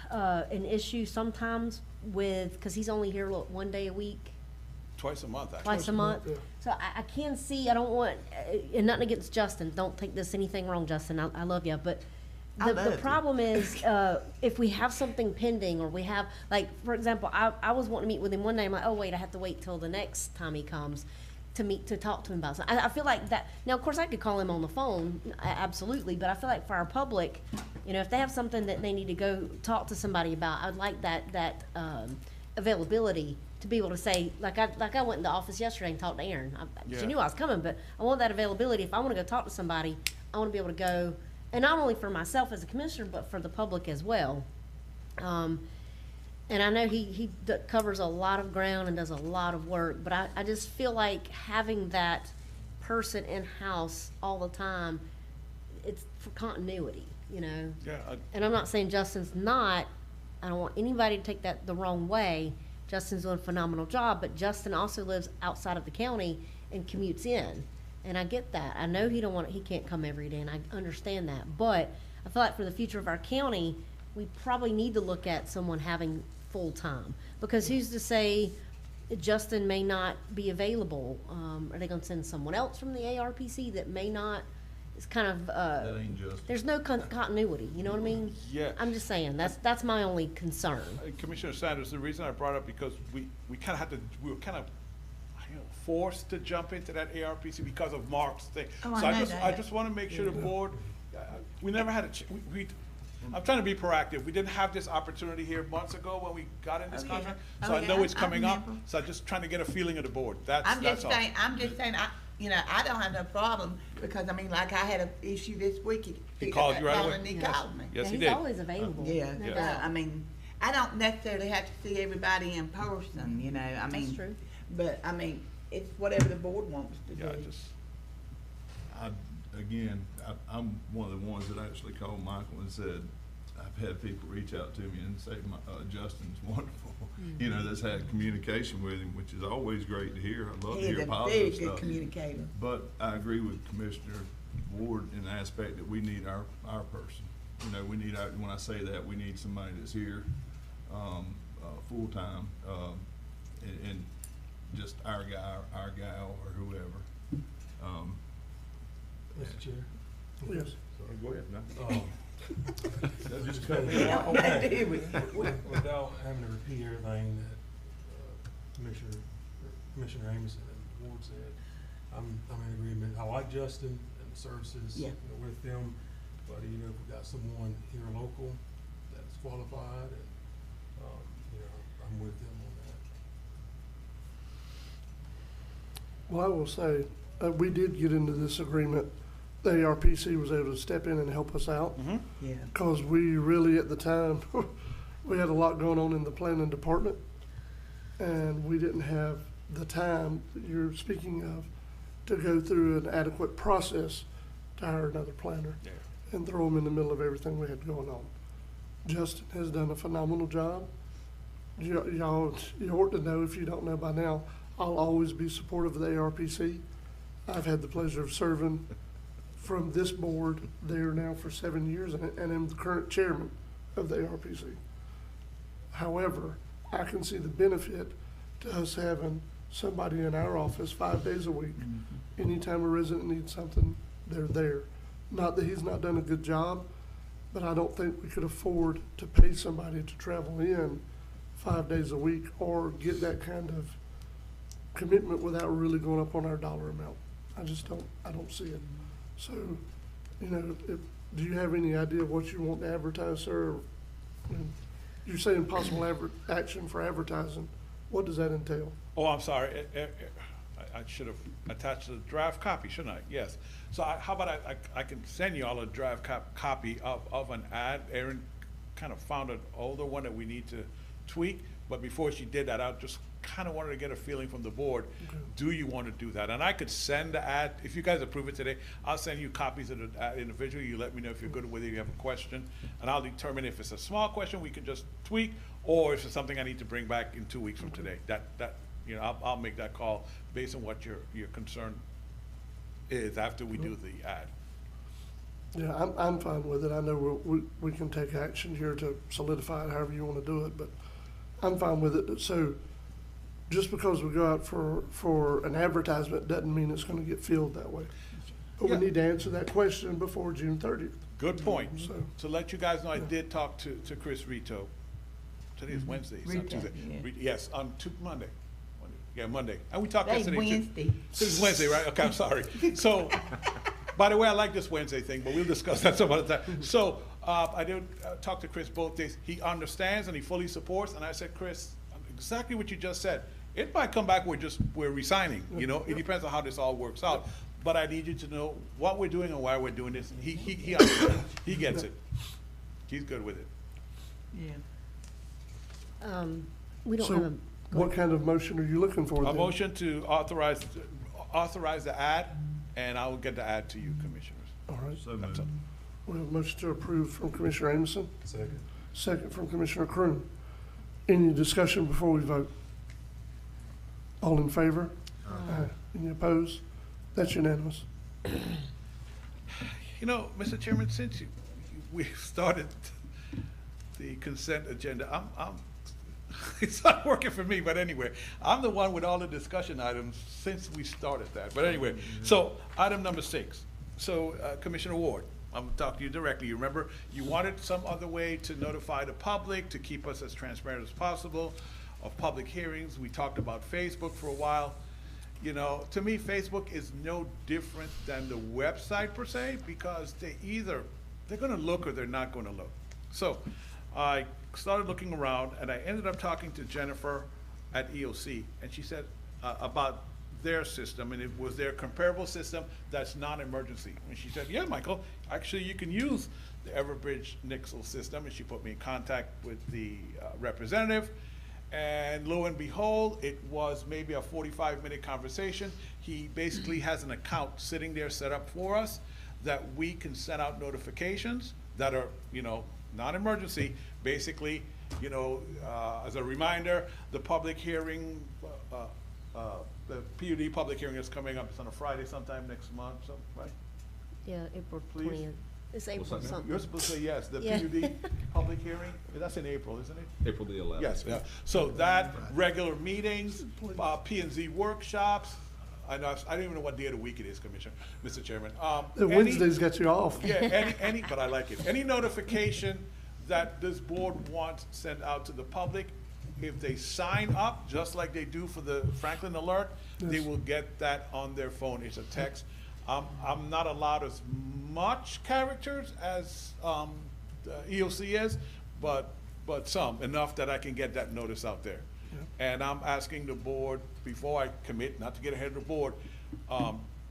an issue sometimes because he's only here, one day a week, twice a month, actually. twice a month. yeah. So I can see, I don't want, and nothing against Justin, don't take this anything wrong, Justin, I love you, but the problem is, if we have something pending, or we have, like, for example, I was wanting to meet with him one day, I'm like, oh, wait, I have to wait till the next time he comes to talk to him about something. I feel like that, now, of course, I could call him on the phone, absolutely, but I feel like for our public, you know, if they have something that they need to go talk to somebody about, I'd like that availability to be able to say, like I went in the office yesterday and talked to Aaron. She knew I was coming, but I want that availability. If I want to go talk to somebody, I want to be able to go, and not only for myself as a commissioner, but for the public as well. And I know he covers a lot of ground and does a lot of work, but I just feel like having that person in-house all the time, it's for continuity, you know? Yeah. And I'm not saying Justin's not, I don't want anybody to take that the wrong way. Justin's doing a phenomenal job, but Justin also lives outside of the county and commutes in. And I get that. I know he can't come every day, and I understand that. But I feel like for the future of our county, we probably need to look at someone having full-time. Because who's to say Justin may not be available? Are they gonna send someone else from the ARPC that may not? It's kind of, That ain't just. there's no continuity, you know what I mean? Yeah. I'm just saying, that's my only concern. Commissioner Sanders, the reason I brought up, because we kind of had to, we were kind of, forced to jump into that ARPC because of Mark's thing. Oh, So I know just, that. I just want to make sure the board, we never had I'm trying to be proactive. We didn't have this opportunity here months ago when we got in this contract. So I know it's coming up, so I'm just trying to get a feeling of the board. That's all. I'm just saying, I don't have no problem, because, I mean, like, I had an issue this week. He called you right away? And he called me. Yes, he He's did. always available. Yeah, no doubt. I mean, I don't necessarily have to see everybody in person, you know, I mean. That's true. But, I mean, it's whatever the board wants to do. Yeah, I'm one of the ones that actually called Michael and said, I've had people reach out to me and say, Justin's wonderful. You know, that's had communication with him, which is always great to hear. I love to hear positive He's a very stuff. good communicator. But I agree with Commissioner Ward in the aspect that we need our person. You know, we need when I say that, we need somebody that's here, full-time, and just our guy, our gal, or whoever. Mr. Chair? Yes. Go ahead, no. That just Without cut me off. without having to repeat everything that Commissioner Amos and Ward said, I'm in agreement. I like Justin and the services with them, but if we got someone here local that's qualified, and I'm with them on that. Well, I will say, we did get into this agreement. The ARPC was able to step in and help us out. Yeah. Because we really, at the time, we had a lot going on in the planning department, and we didn't have the time that you're speaking of to go through an adequate process to hire another planner and throw them in the middle of everything we had going on. Justin has done a phenomenal job. You ought to know, if you don't know by now, I'll always be supportive of the ARPC. I've had the pleasure of serving from this board there now for 7 years, and am the current chairman of the ARPC. However, I can see the benefit to us having somebody in our office 5 days a week. Anytime a resident needs something, they're there. Not that he's not done a good job, but I don't think we could afford to pay somebody to travel in 5 days a week or get that kind of commitment without really going up on our dollar amount. I don't see it. So, do you have any idea what you want to advertise, sir? You're saying possible action for advertising. What does that entail? Oh, I'm sorry. I should have attached the draft copy, shouldn't I? Yes. So how about I can send you all a draft copy of an ad. Erin kind of found an older one that we need to tweak, but before she did that, I just kind of wanted to get a feeling from the board. Okay. Do you want to do that? And I could send the ad, if you guys approve it today, I'll send you copies of the ad individually. You let me know if you're good with it, you have a question, and I'll determine if it's a small question we can just tweak, or if it's something I need to bring back in 2 weeks from today. I'll make that call based on what your concern is after we do the ad. Yeah, I'm fine with it. I know we can take action here to solidify it however you want to do it, but I'm fine with it. So just because we go out for an advertisement doesn't mean it's gonna get filled that way. But we Yeah. need to answer that question before June 30th. Good point. So- To let you guys know, I did talk to Chris Rito. Today is Wednesday, it's not Rito, Tuesday. yeah. Yes, on Monday. Yeah, Monday. And we talked Today's yesterday. too. Wednesday. Today's Wednesday, right? Okay, I'm sorry. So, by the way, I like this Wednesday thing, but we'll discuss that some other time. So, I did talk to Chris both days. He understands and he fully supports, and I said, Chris, exactly what you just said. It might come back, we're resigning, you know? It depends on how this all works out. But I need you to know what we're doing and why we're doing this. And he understands. He gets it. He's good with it. Yeah. We don't So have a. go what ahead. kind of motion are you looking for A then? motion to authorize the ad, and I will get the ad to you, commissioners. All right. So That's moved. all. We have a motion to approve from Commissioner Amison, Second. second from Commissioner Croom. Any discussion before we vote? All in favor? Aye. Any opposed? That's unanimous. You know, Mr. Chairman, since we started the consent agenda, it's not working for me, but anyway, I'm the one with all the discussion items since we started that. But anyway, so item number 6. So Commissioner Ward, I'm gonna talk to you directly. You remember, you wanted some other way to notify the public, to keep us as transparent as possible of public hearings. We talked about Facebook for a while. You know, to me, Facebook is no different than the website per se, because they're gonna look or they're not gonna look. So I started looking around and I ended up talking to Jennifer at EOC, and she said about their system, and it was their comparable system that's non-emergency. And she said, yeah, Michael, actually you can use the Everbridge Nixle system, and she put me in contact with the representative. And lo and behold, it was maybe a 45-minute conversation. He basically has an account sitting there set up for us that we can send out notifications that are, you know, non-emergency. Basically, you know, as a reminder, the public hearing, the PUD public hearing is coming up. It's on a Friday sometime next month, so, right? Yeah, April Please? 20th. It's April that? something. You're supposed to say yes, the Yeah. PUD public hearing, that's in April, isn't it? April the 11th. Yes, yeah. So that, regular meetings, P and Z workshops, I don't even know what day of the week it is, Commissioner, Mr. Chairman. The Any- Wednesdays got you off. Yeah, any, but I like it. Any notification that this board wants sent out to the public, if they sign up, just like they do for the Franklin Alert, they Yes. will get that on their phone. It's a text. I'm not allowed as much characters as the EOC is, but some, enough that I can get that notice out there. And I'm asking the board, before I commit, not to get ahead of the board,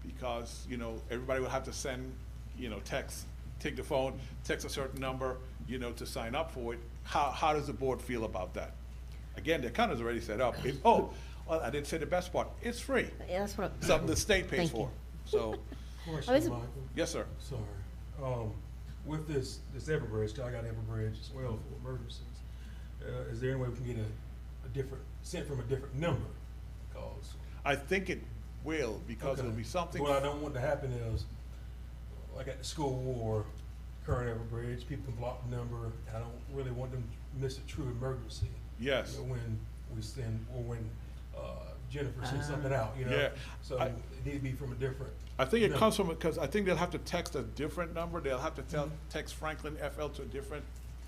because, you know, everybody will have to send, you know, text, take the phone, text a certain number, you know, to sign up for it. How does the board feel about that? Again, the account is already set up. Well, I didn't say the best part. It's free. Yeah, that's what. Something the state pays Thank you. for. So, Question, is it- Michael. yes, sir. Sorry. With this Everbridge, I got Everbridge as well for emergencies. Is there any way we can get a different, sent from a different number? Cause. I think it will, because it'll be something. What I don't want to happen is, like at the school or current Everbridge, people can block the number. I don't really want them to miss a true emergency. Yes. You know, when we send, or when Jennifer sends something out, you know? Yeah. So it need to be from a different. I think it number. comes from, because I think they'll have to text a different number. They'll have to text Franklin FL to a different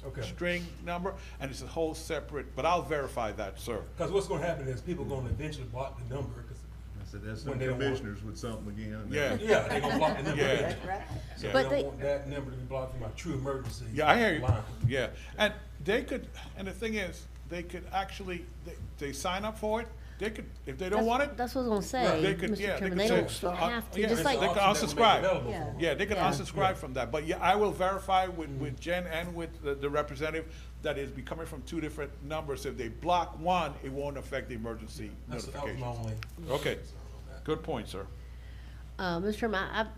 Okay. string number, and it's a whole separate, but I'll verify that, sir. Because what's gonna happen is people gonna eventually block the number, because I said, that's when some they don't want- commissioners with something again. Yeah. yeah, they gonna block the number. Yeah. eventually. So Yeah. I But they- don't want that number to be blocked from my true emergency. Yeah, I hear you. line. Yeah, and they could, and the thing is, they could actually, they sign up for it. They could, if they don't want it, That's what I was gonna they say, could, Mr. yeah, they Chairman. could They say, don't have to, yeah, just they like. can Option that will make unsubscribe. available Yeah. for them. Yeah, they can Yeah. unsubscribe from that, but yeah, I will verify with Jen and with the representative that it's be coming from two different numbers. If they block one, it won't affect the emergency That was my notifications. only. Okay, good point, sir. Mr. Chairman,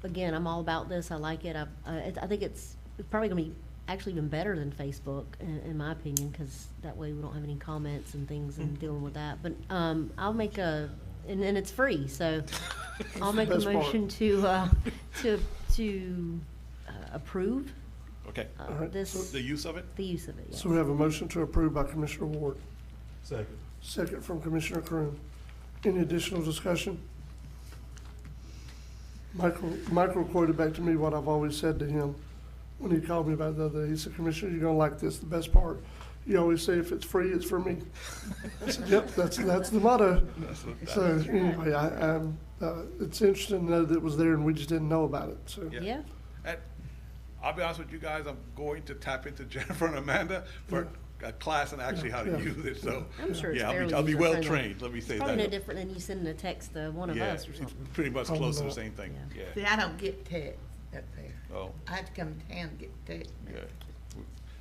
again, I'm all about this. I like it. I think it's probably gonna be actually even better than Facebook, in my opinion, because that way we don't have any comments and things and dealing with that. But, I'll make and it's free, so I'll make a Best part. motion to approve, Okay, All right, this, the use of it? the use of it, yes. So we have a motion to approve by Commissioner Ward, Second. second from Commissioner Croom. Any additional discussion? Michael quoted back to me what I've always said to him when he called me about it the other day. He said, Commissioner, you're gonna like this, the best part. You always say, if it's free, it's for me. I said, yep, that's the motto. So anyway, it's interesting to know that it was there and we just didn't know about it, so. Yeah. And I'll be honest with you guys, I'm going to tap into Jennifer and Amanda for a class on actually how to Yeah. use it, so. I'm sure it's Yeah, fairly I'll be well user-friendly. trained, let me say It's probably no that. different than you sending a text to one of Yeah, us or it's something. pretty much close to the same thing, Yeah. yeah. See, I don't get text up there. Oh, I have to come to town to get text. yeah.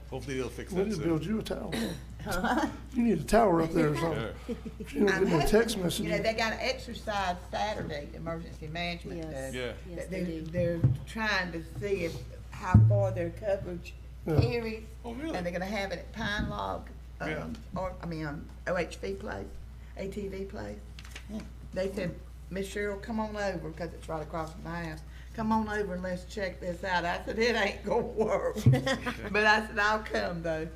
Hopefully they'll fix We that need to soon. build you a tower. You need a tower up there or something. If you don't get no text You know, messages. they got an exercise Saturday, emergency management Yes. does. Yeah. Yes, that they do. They're trying to see how far their coverage Yeah. carries. Oh, really? And they're gonna have it at Pine Log, Yeah. OHV place, ATV place. They said, Miss Cheryl, come on over, cause it's right across from my house. Come on over and let's check this out. I said, it ain't gonna work. But I said, I'll come though.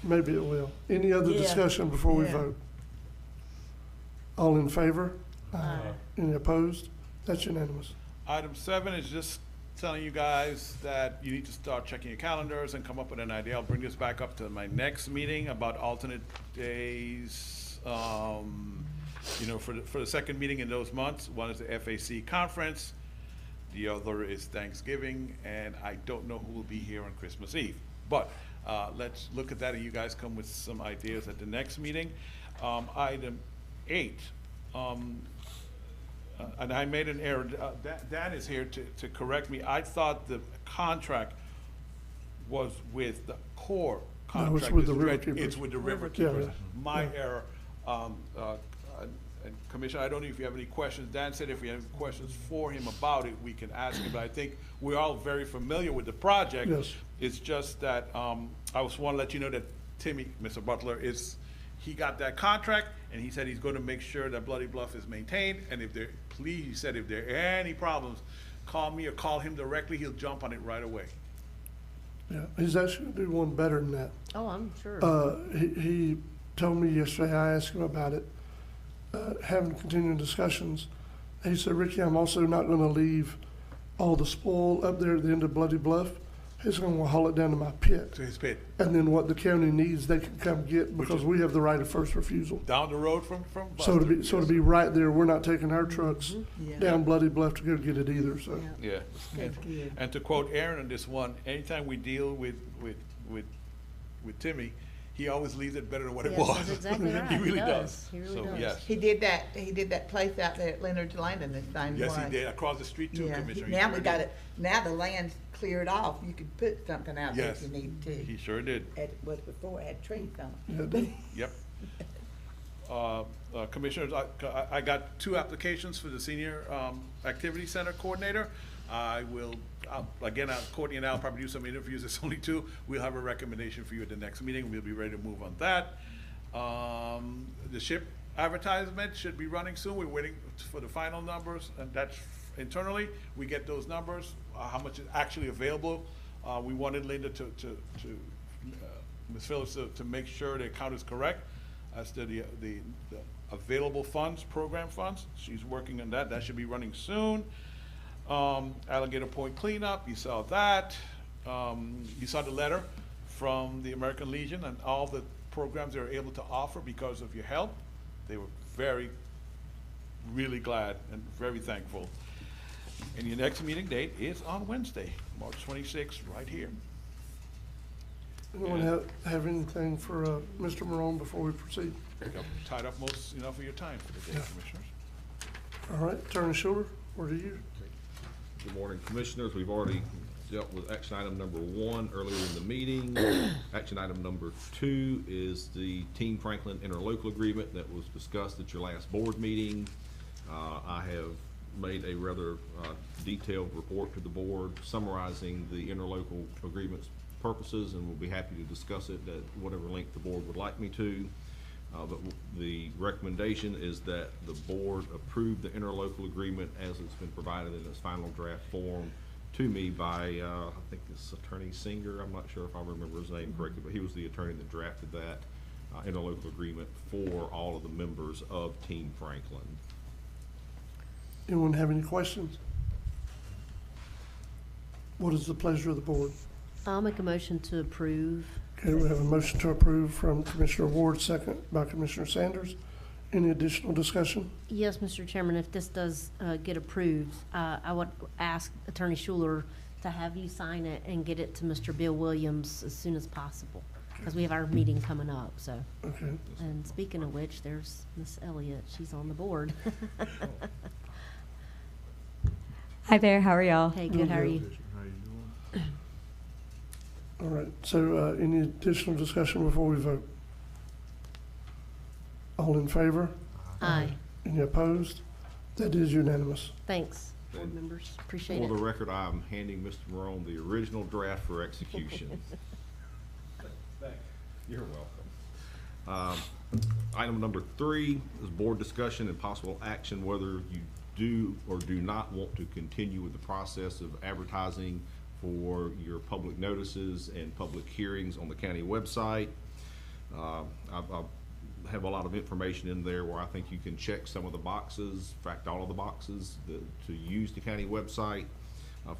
Maybe it will. Any other Yeah. discussion before we Yeah. vote? All in favor? Any opposed? That's unanimous. Item 7 is just telling you guys that you need to start checking your calendars and come up with an idea. I'll bring this back up to my next meeting about alternate days. You know, for the second meeting in those months, one is the FAC conference, the other is Thanksgiving, and I don't know who will be here on Christmas Eve. But let's look at that, and you guys come with some ideas at the next meeting. Item 8, and I made an error. Dan is here to correct me. I thought the contract was with the core No, it's contract. with the It's Riverkeepers. It's with the Yeah, Riverkeepers. yeah. My error. And Commissioner, I don't know if you have any questions. Dan said if we have questions for him about it, we can ask him, but I think we're all very familiar with the project. Yes. It's just that, I just want to let you know that Timmy, Mr. Butler, he got that contract, and he said he's going to make sure that Bloody Bluff is maintained, and he said if there are any problems, call me or call him directly, he'll jump on it right away. Yeah, he's actually gonna do one better than that. Oh, I'm sure. He told me yesterday, I asked him about it, having continuing discussions. He said, Ricky, I'm also not gonna leave all the spoil up there at the end of Bloody Bluff. He's gonna haul it down to my pit. To his pit. And then what the county needs, they can come get, Which because is- we have the right of first refusal. Down the road from So to Buster. be right there, we're not taking our trucks Yeah. down Bloody Bluff to go get it either, so. Yeah. That's good. And to quote Aaron on this one, anytime we deal with Timmy, he always leaves it better than what it Yes, was. that's exactly right. He He really does. does. He really So, does. yes. He did that place out there at Leonard's Landing the same way. Yes, he did, across the street too, Yeah, Commissioner. He now sure we got did. it, now the land's cleared off, you could put something out there if Yes, you need to. he sure did. It was before it had trees on Yeah, it. they- Yep. Commissioners, I got 2 applications for the Senior Activity Center Coordinator. Courtney and I will probably do some interviews, it's only 2. We'll have a recommendation for you at the next meeting, we'll be ready to move on that. The SHIP advertisement should be running soon, we're waiting for the final numbers, and that's internally, we get those numbers, how much is actually available. We wanted Linda Ms. Phillips to make sure the account is correct as to the available funds, program funds. She's working on that. That should be running soon. Alligator Point cleanup, you saw that. You saw the letter from the American Legion and all the programs they were able to offer because of your help. They were really glad and very thankful. And your next meeting date is on Wednesday, March 26th, right here. Anyone have anything for Mr. Morone before we proceed? I've tied up most enough of your time for the day, Commissioners. All right, Attorney Schuler, where do you? Good morning, Commissioners. We've already dealt with action item number 1 earlier in the meeting. Action item number 2 is the Team Franklin interlocal agreement that was discussed at your last board meeting. I have made a rather detailed report to the board summarizing the interlocal agreement's purposes, and we'll be happy to discuss it at whatever length the board would like me to. But the recommendation is that the board approve the interlocal agreement as it's been provided in its final draft form to me by, I think it's Attorney Singer. I'm not sure if I remember his name correctly, but he was the attorney that drafted that. interlocal agreement for all of the members of Team Franklin. Anyone have any questions? What is the pleasure of the board? I'll make a motion to approve. Okay, we have a motion to approve from Commissioner Ward, second by Commissioner Sanders. Any additional discussion? Yes, Mr. Chairman, if this does get approved, I would ask Attorney Schuler to have you sign it and get it to Mr. Bill Williams as soon as possible, because we have our meeting coming up, so. Okay. And speaking of which, there's Miss Elliott, she's on the board. Hi there, how are y'all? Hey, good, how are you? All right, so any additional discussion before we vote? All in favor? Aye. Any opposed? That is unanimous. Thanks, board members, appreciate For it. the record, I'm handing Mr. Morone the original draft for execution. You're welcome. Item number 3 is board discussion and possible action whether you do or do not want to continue with the process of advertising for your public notices and public hearings on the county website. I have a lot of information in there where I think you can check some of the boxes, in fact, all of the boxes to use the county website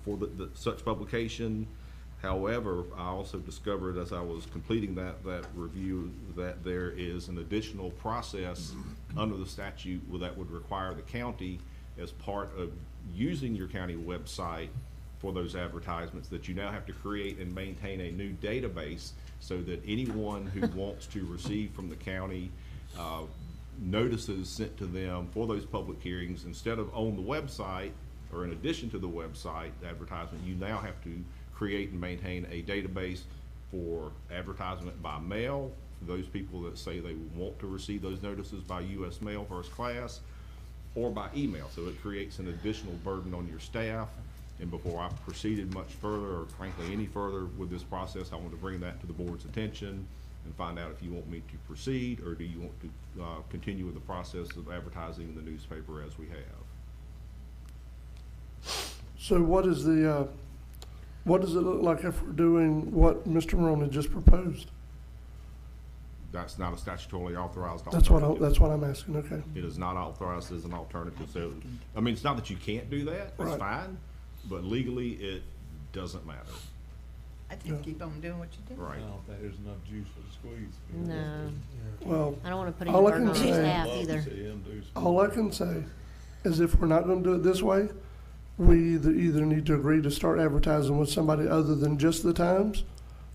for such publication. However, I also discovered as I was completing that review that there is an additional process under the statute that would require the county, as part of using your county website for those advertisements, that you now have to create and maintain a new database so that anyone who wants to receive from the county notices sent to them for those public hearings, instead of on the website or in addition to the website advertisement, you now have to create and maintain a database for advertisement by mail for those people that say they want to receive those notices by U.S. mail first class, or by email. So it creates an additional burden on your staff. And before I proceeded much further, or frankly any further with this process, I want to bring that to the board's attention and find out if you want me to proceed, or do you want to continue with the process of advertising in the newspaper as we have. So what is the, what does it look like if we're doing what Mr. Morone had just proposed? That's not a statutorily authorized That's alternative. that's what I'm asking, okay. It is not authorized as an alternative. So, I mean, it's not that you can't do that, that's Right. fine, but legally it doesn't matter. I just keep on doing what you do. Right. I don't think there's enough juice for the squeeze. No, Well, I don't want to put any all I burden can on your say- staff Love to either. see him do some- all I can say is if we're not gonna do it this way, we either need to agree to start advertising with somebody other than just the Times,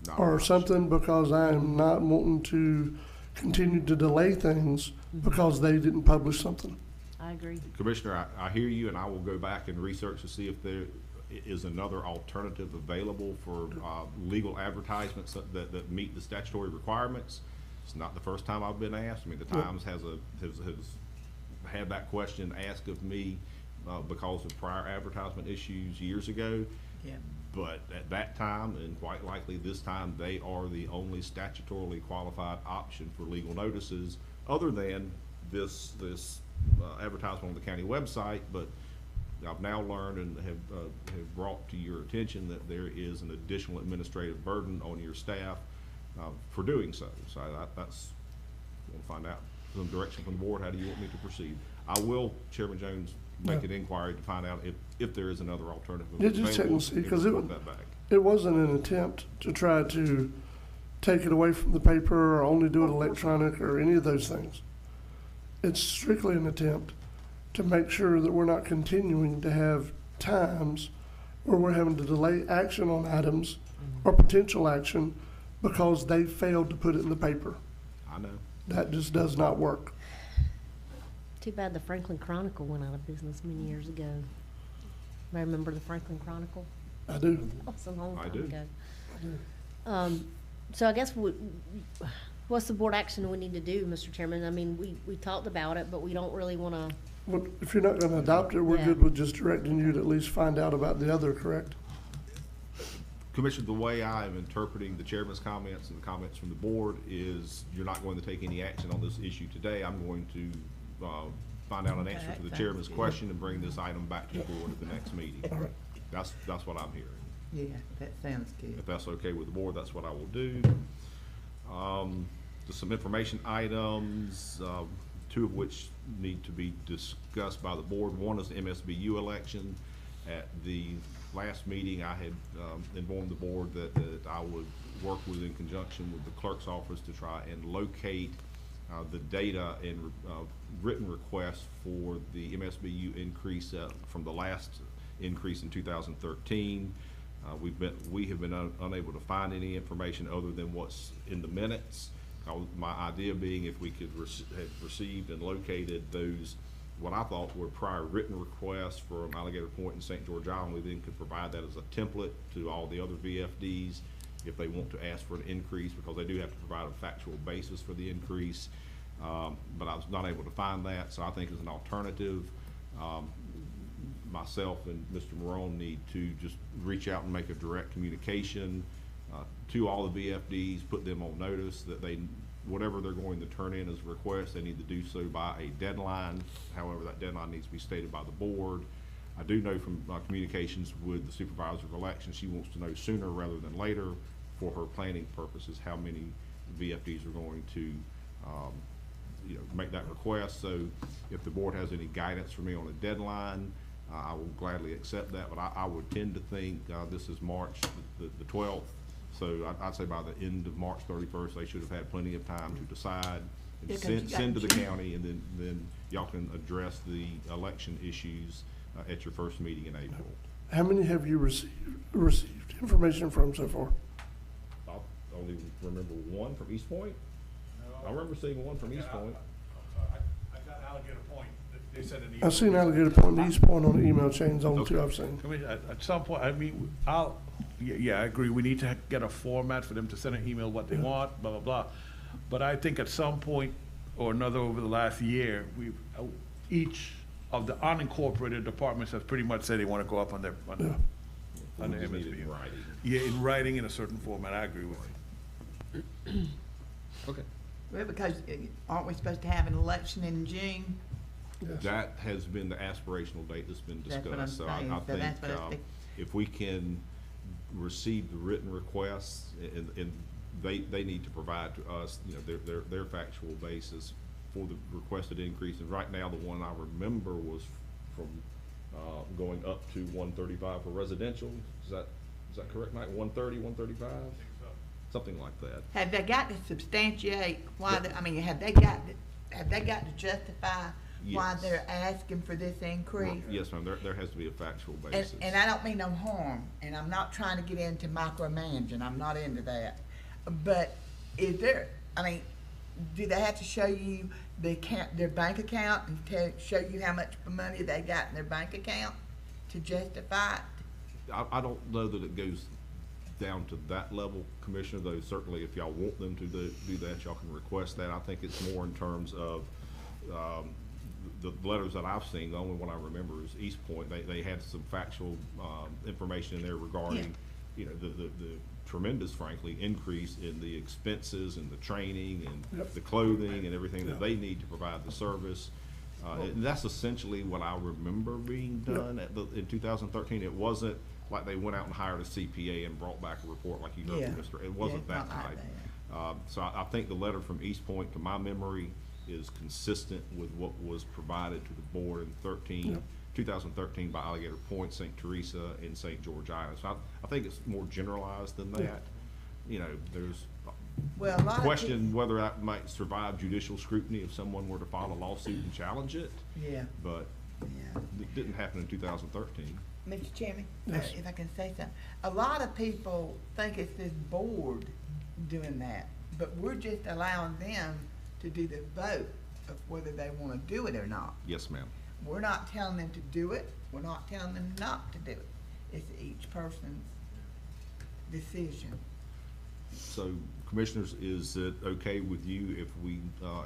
Not or much. something, because I am not wanting to continue to delay things because they didn't publish something. I agree. Commissioner, I hear you, and I will go back and research to see if there is another alternative available for legal advertisements that meet the statutory requirements. It's not the first time I've been asked. I mean, the Times has had that question asked of me because of prior advertisement issues years ago. Yeah. But at that time, and quite likely this time, they are the only statutorily qualified option for legal notices, other than this advertisement on the county website. But I've now learned and have brought to your attention that there is an additional administrative burden on your staff for doing so. So that's, we'll find out some direction from the board. How do you want me to proceed? I will, Chairman Jones, make an inquiry to find out if there is another alternative Yeah, just check and available, see, and because report that back. it wasn't an attempt to try to take it away from the paper or only do it electronic or any of those things. It's strictly an attempt to make sure that we're not continuing to have times where we're having to delay action on items or potential action because they failed to put it in the paper. I know. That just does not work. Too bad the Franklin Chronicle went out of business many years ago. I remember the Franklin Chronicle? I do. That's a long I time do. ago. So I guess what's the board action we need to do, Mr. Chairman? I mean, we talked about it, but we don't really want to. Well, if you're not gonna adopt it, we're Yeah. good with just directing you to at least find out about the other, correct? Commissioner, the way I am interpreting the chairman's comments and the comments from the board is you're not going to take any action on this issue today. I'm going to find out an answer to the chairman's question and bring this item back to the board at the next meeting. All right. That's what I'm hearing. Yeah, that sounds good. If that's okay with the board, that's what I will do. some information items, two of which need to be discussed by the board. One is the MSBU election. At the last meeting, I had informed the board that I would work with, in conjunction with the clerk's office, to try and locate the data and written requests for the MSBU increase from the last increase in 2013. We have been unable to find any information other than what's in the minutes. My idea being, if we could have received and located those, what I thought were prior written requests from Alligator Point and St. George Island, we then could provide that as a template to all the other VFDs if they want to ask for an increase, because they do have to provide a factual basis for the increase. But I was not able to find that, so I think as an alternative, myself and Mr. Morone need to just reach out and make a direct communication to all the VFDs, put them on notice that whatever they're going to turn in as a request, they need to do so by a deadline. However, that deadline needs to be stated by the board. I do know from communications with the supervisor of elections, she wants to know sooner rather than later, for her planning purposes, how many VFDs are going to make that request. So if the board has any guidance for me on a deadline, I will gladly accept that, but I would tend to think this is March the 12th. So I'd say by the end of March 31st, they should have had plenty of time to decide and send to the county, and then y'all can address the election issues at your first meeting in April. How many have you received information from so far? I only remember one from East Point. I remember seeing one from East Point. I got Alligator Point. They sent an email. I've seen Alligator Point and East Point on the email chains, only two I've seen. I mean, at some point, I agree, we need to get a format for them to send an email what they want, blah, blah, blah. But I think at some point or another over the last year, each of the unincorporated departments have pretty much said they want to go up on their MSBU. Yeah, in writing in a certain format, I agree with you. Okay. Well, because aren't we supposed to have an election in June? Yes. That has been the aspirational date that's been That's what I'm discussed. So saying. I So think that's what I think. if we can receive the written requests, and they need to provide to us, their factual basis for the requested increase. And right now, the one I remember was from going up to 135 for residential. Is that correct, Mike? 130, 135? Something like that. Have they got to substantiate why, have they got to justify why Yes. they're asking for this increase? Yes, ma'am, there has to be a factual basis. And I don't mean no harm, and I'm not trying to get into micromanaging, I'm not into that. But do they have to show you their bank account and show you how much money they got in their bank account to justify it? I don't know that it goes down to that level, Commissioner, though certainly if y'all want them to do that, y'all can request that. I think it's more in terms of the letters that I've seen. The only one I remember is East Point. They had some factual information in there regarding the tremendous, frankly, increase in the expenses and the training and the clothing and everything that they need to provide the service. And that's essentially what I remember being done in 2013. It wasn't like they went out and hired a CPA and brought back a report like you heard from Mr. It wasn't that type. So I think the letter from East Point, to my memory, is consistent with what was provided to the board in 2013 by Alligator Point, St. Teresa, and St. George Island. So I think it's more generalized than that. There's Well, a lot question whether that might survive judicial scrutiny if someone were to file a lawsuit and challenge it. Yeah. But it didn't happen in 2013. Mr. Chairman, Yes. if I can say something, a lot of people think it's this board doing that, but we're just allowing them to do the vote of whether they want to do it or not. Yes, ma'am. We're not telling them to do it, we're not telling them not to do it. It's each person's decision. So, Commissioners, is it okay with you if we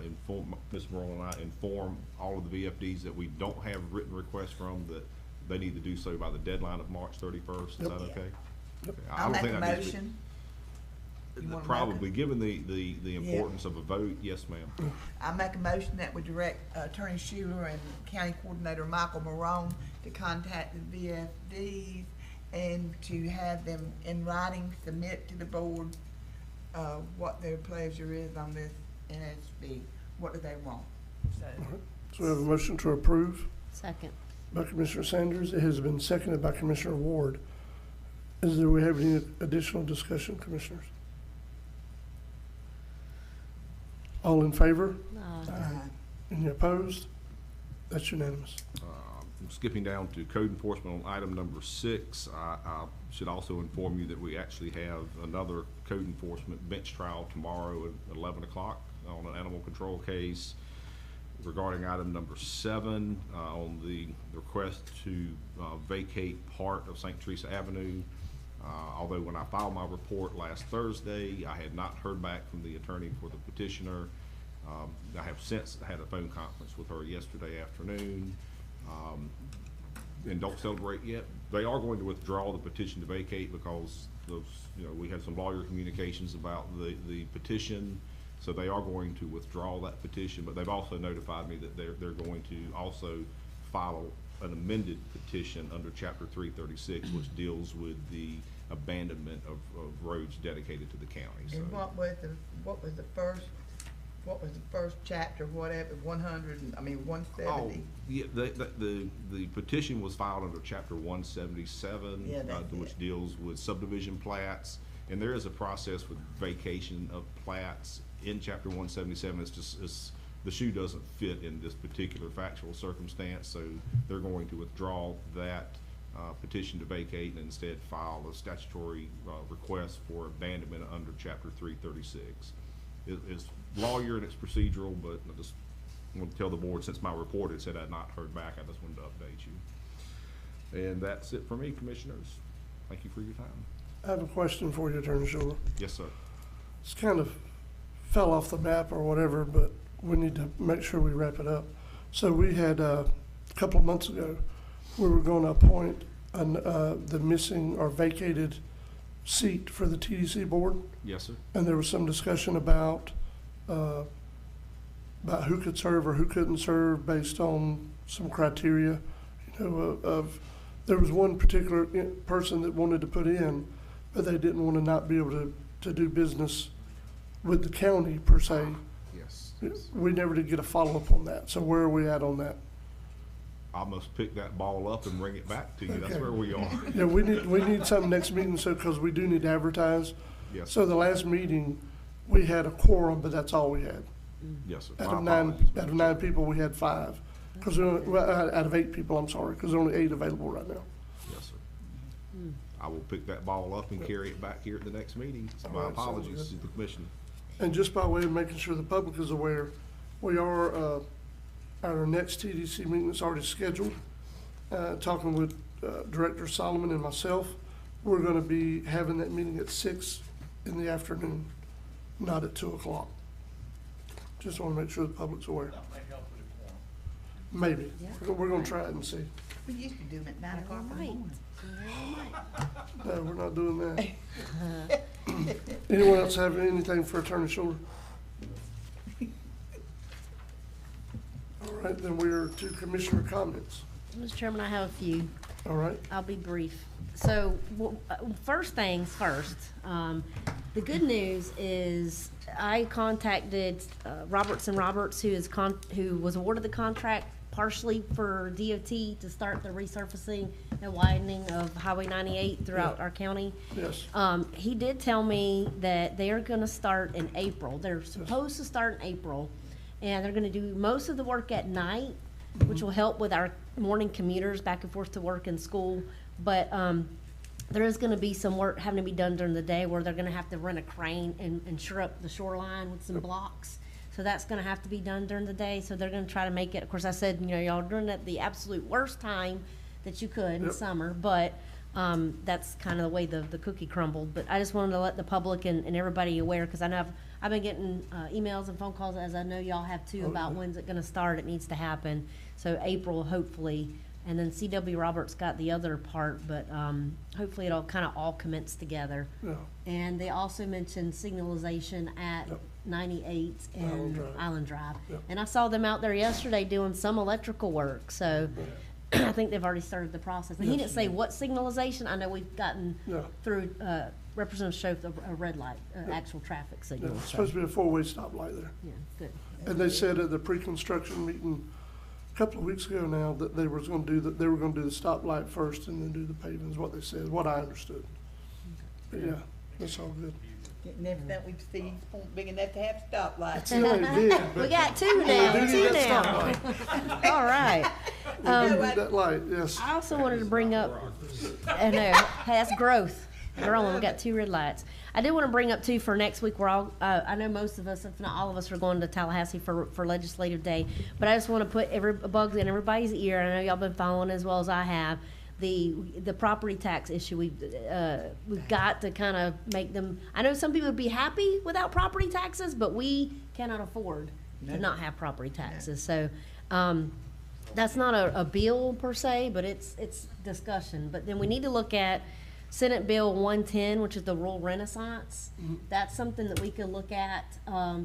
inform, Ms. Morone and I inform all of the VFDs that we don't have written requests from, that they need to do so by the deadline of March 31st? Is that okay? Okay. I I'll don't make think a that needs to be- motion. You wanna make Probably, given the importance of a vote, yes, ma'am. I make a motion that we direct Attorney Schuler and County Coordinator Michael Morone to contact the VFDs and to have them in writing submit to the board what their pleasure is on this NSB, what do they want? So, So we have a motion to approve Second. by Commissioner Sanders. It has been seconded by Commissioner Ward. Do we have any additional discussion, Commissioners? All in favor? Any opposed? That's unanimous. Skipping down to code enforcement on item number 6, I should also inform you that we actually have another code enforcement bench trial tomorrow at 11 o'clock on an animal control case regarding item number 7 on the request to vacate part of St. Teresa Avenue. Although when I filed my report last Thursday, I had not heard back from the attorney for the petitioner. I have since had a phone conference with her yesterday afternoon. And don't celebrate yet. They are going to withdraw the petition to vacate because those, we had some lawyer communications about the petition. So they are going to withdraw that petition, but they've also notified me that they're going to also file an amended petition under Chapter 336, which deals with the abandonment of roads dedicated to the county. So. And what was the first chapter, whatever, 170? Oh, yeah, the petition was filed under Chapter 177, Yeah, which deals with subdivision plats. And there is a process with vacation of plats in Chapter 177. It's the shoe doesn't fit in this particular factual circumstance, so they're going to withdraw that petition to vacate and instead file a statutory request for abandonment under Chapter 336. It's lawyer and it's procedural, but I just want to tell the board, since my report had said I'd not heard back, I just wanted to update you. And that's it for me, commissioners. Thank you for your time. I have a question for you, Attorney Schuler. Yes, sir. It's kind of fell off the map or whatever, but we need to make sure we wrap it up. So we had, a couple of months ago, we were going to appoint the missing or vacated seat for the TDC board. Yes, sir. And there was some discussion about who could serve or who couldn't serve based on some criteria, there was one particular person that wanted to put in, but they didn't want to not be able to do business with the county per se. Yes. We never did get a follow-up on that. So where are we at on that? I must pick that ball up and bring it back to you. That's Okay. where we are. Yeah, we need something next meeting, so, because we do need to advertise. Yes. So the last meeting, we had a quorum, but that's all we had. Yes, sir. Out My apologies. of 9 people, we had 5. Because, out of 8 people, I'm sorry, because there are only 8 available right now. Yes, sir. I will pick that ball up and carry it back here at the next meeting. So All my right, sounds apologies good. to the commissioner. And just by way of making sure the public is aware, we are, our next TDC meeting is already scheduled. Talking with Director Solomon and myself, we're going to be having that meeting at 6 in the afternoon, not at 2 o'clock. Just want to make sure the public's aware. Maybe. We're going to try it and see. We used to do them at 9 o'clock in the morning. No, we're not doing that. Anyone else have anything for Attorney Schuler? All right, then we are to commissioner comments. Mr. Chairman, I have a few. All right. I'll be brief. So, first things first, the good news is I contacted Roberts & Roberts, who was awarded the contract partially for DOT to start the resurfacing and widening of Highway 98 throughout our county. Yes. He did tell me that they are gonna start in April. They're supposed to start in April, and they're gonna do most of the work at night, which will help with our morning commuters back and forth to work and school. But there is gonna be some work having to be done during the day where they're gonna have to rent a crane and shore up the shoreline with some blocks. So that's gonna have to be done during the day. So they're gonna try to make it, of course, I said, y'all are doing it at the absolute worst time that you could in summer, but that's kind of the way the cookie crumbled. But I just wanted to let the public and everybody aware, because I know I've been getting emails and phone calls, as I know y'all have too, about when's it gonna start. It needs to happen. So April, hopefully. And then C.W. Roberts got the other part, but hopefully it'll kind of all commence together. Yeah. And they also mentioned signalization at 98 and Island Drive. Yep. And I saw them out there yesterday doing some electrical work, so I think they've already started the process. And he didn't say what signalization. I know we've gotten through Representative showed a red light, actual traffic Yeah, signal. it's so- supposed to be a four-way stoplight there. Yeah, good. And they said at the pre-construction meeting a couple of weeks ago now that they were gonna do the stoplight first and then do the paving is what they said, what I understood. But yeah, that's all good. Never thought we'd see Point big enough to have stoplights. See, they did, We but got two now, we do two need that now. stoplight. All right. We do need that light, yes. I also wanted to bring up, I know, that's growth. Growing, we got two red lights. I did want to bring up too for next week, we're all, I know most of us, if not all of us, are going to Tallahassee for Legislative Day. But I just want to put bugs in everybody's ear. I know y'all been following as well as I have. The property tax issue, we've got to kind of make them, I know some people would be happy without property taxes, but we cannot afford to not have property taxes. So, that's not a bill per se, but it's discussion. But then we need to look at Senate Bill 110, which is the rural renaissance. That's something that we can look at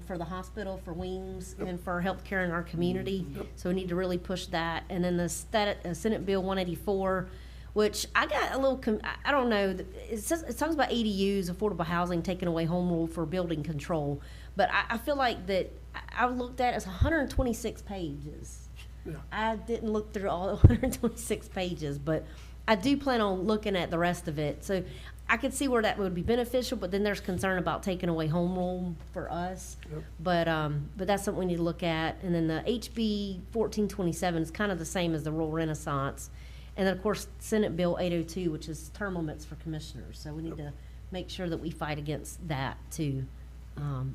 for the hospital, for Weems, and for healthcare in our community. So we need to really push that. And then the Senate Bill 184, which I got a little, I don't know, it talks about ADUs, affordable housing, taking away home rule for building control. But I feel like that I've looked at, it's 126 pages. Yeah. I didn't look through all 126 pages, but I do plan on looking at the rest of it. So I could see where that would be beneficial, but then there's concern about taking away home rule for us. Yep. But that's something we need to look at. And then the HB 1427 is kind of the same as the rural renaissance. And then, of course, Senate Bill 802, which is term limits for commissioners. So we need to make sure that we fight against that, too.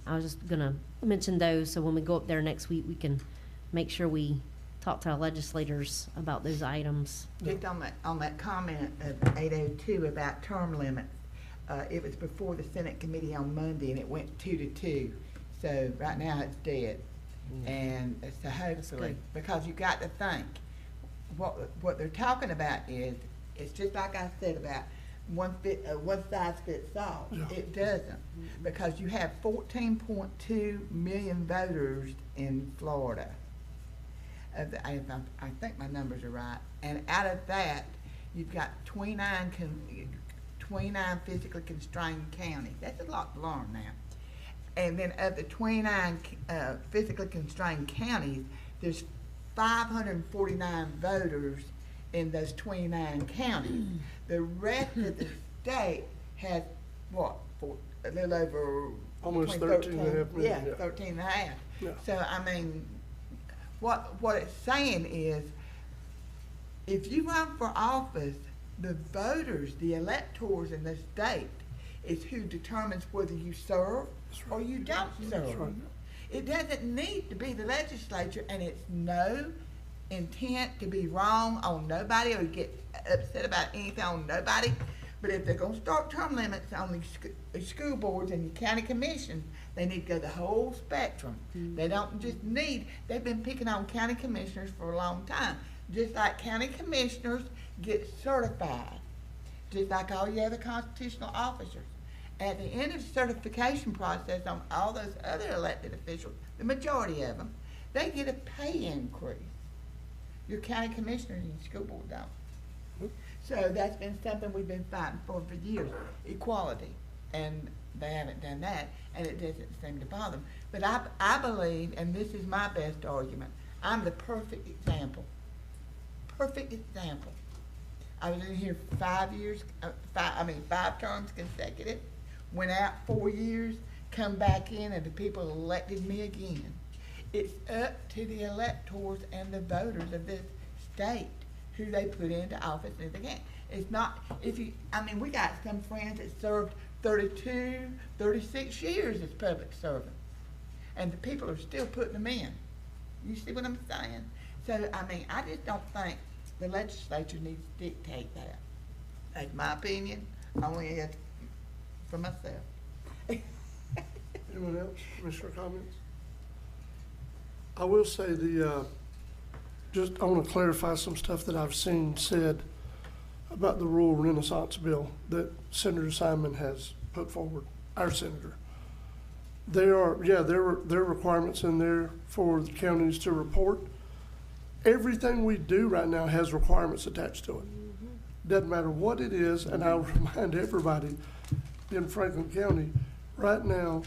I was just going to mention those, so when we go up there next week, we can make sure we talk to our legislators about those items. Just on that comment of 802 about term limits, it was before the Senate committee on Monday and it went 2-2. So right now it's dead. And so hopefully, because you got to think, what they're talking about is, it's just like I said about one size fits all. Yeah. It doesn't, because you have 14.2 million voters in Florida. I think my numbers are right, and out of that, you've got 29 physically constrained counties. That's a lot to learn now. And then of the 29 physically constrained counties, there's 549 voters in those 29 counties. The rest of the state has, what, a little over... Almost between 13.5 million. Yeah, 13 and a half. Yeah. So, I mean, what it's saying is, if you run for office, the voters, the electors in the state, is who determines whether you serve or you don't serve. right. It doesn't need to be the legislature, and it's no intent to be wrong on nobody or get upset about anything on nobody. But if they're gonna start term limits on these school boards and your county commission, they need to go the whole spectrum. They don't just need, they've been picking on county commissioners for a long time. Just like county commissioners get certified, just like all your other constitutional officers. At the end of the certification process on all those other elected officials, the majority of them, they get a pay increase. Your county commissioners and your school board don't. So that's been something we've been fighting for years, equality. And they haven't done that, and it doesn't seem to bother them. But I believe, and this is my best argument, I'm the perfect example. Perfect example. I was in here 5 years, 5 terms consecutive, went out 4 years, come back in, and the people elected me again. It's up to the electors and the voters of this state who they put into office and if they can't. It's not, we got some friends that served 32, 36 years as public servants, and the people are still putting them in. You see what I'm saying? So, I just don't think the legislature needs to dictate that. That's my opinion, only for myself. Anyone else, Commissioner, comments? I will say I want to clarify some stuff that I've seen said about the Rural Renaissance Bill that Senator Simon has put forward, our senator. There are requirements in there for the counties to report. Everything we do right now has requirements attached to it. Doesn't matter what it is, and I'll remind everybody, in Franklin County, right now,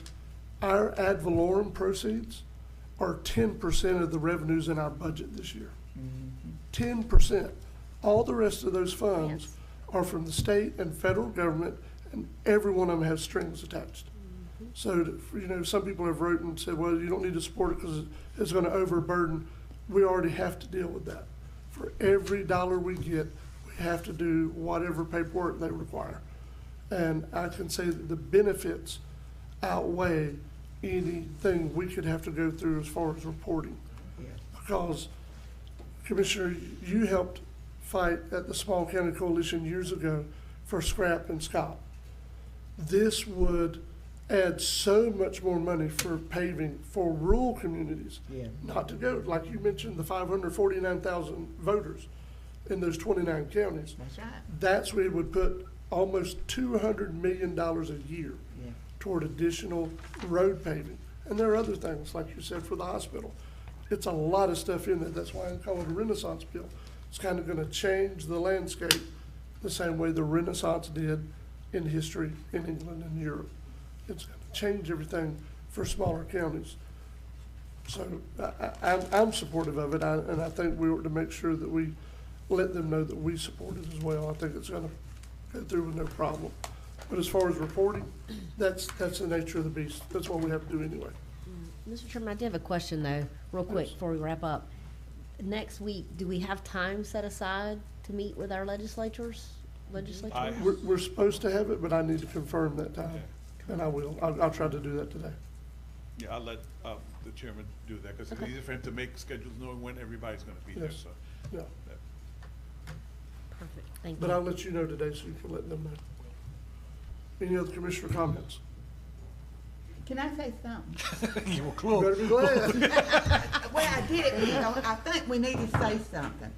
our ad valorem proceeds are 10% of the revenues in our budget this year. 10%. All the rest of those funds are from the state and federal government, and every one of them has strings attached. So, you know, some people have wrote and said, well, you don't need to support it because it's going to overburden. We already have to deal with that. For every dollar we get, we have to do whatever paperwork they require. And I can say that the benefits outweigh anything we could have to go through as far as reporting. Because, Commissioner, you helped fight at the Small County Coalition years ago for scrap and SCOP. This would add so much more money for paving for rural communities. Not to go, like you mentioned, the 549,000 voters in those 29 counties. That's right. That's where it would put almost $200 million a year toward additional road paving. And there are other things, like you said, for the hospital. It's a lot of stuff in there. That's why I call it a Renaissance bill. It's kind of gonna change the landscape the same way the Renaissance did in history in England and Europe. It's gonna change everything for smaller counties. So I'm supportive of it, and I think we ought to make sure that we let them know that we support it as well. I think it's gonna go through with no problem. But as far as reporting, that's the nature of the beast. That's what we have to do anyway. Mr. Chairman, I did have a question though, real quick, before we wrap up. Next week, do we have time set aside to meet with our legislators? We're supposed to have it, but I need to confirm that time, and I will. I'll try to do that today. Yeah, I'll let the chairman do that, because it's easy for him to make schedules knowing when everybody's gonna be there, Yes. so. Yeah. Perfect, thank you. But I'll let you know today so you can let them know. Any other commissioner comments? Can I say something? You were You close. better be glad. Well, I did it, you know, I think we need to say something,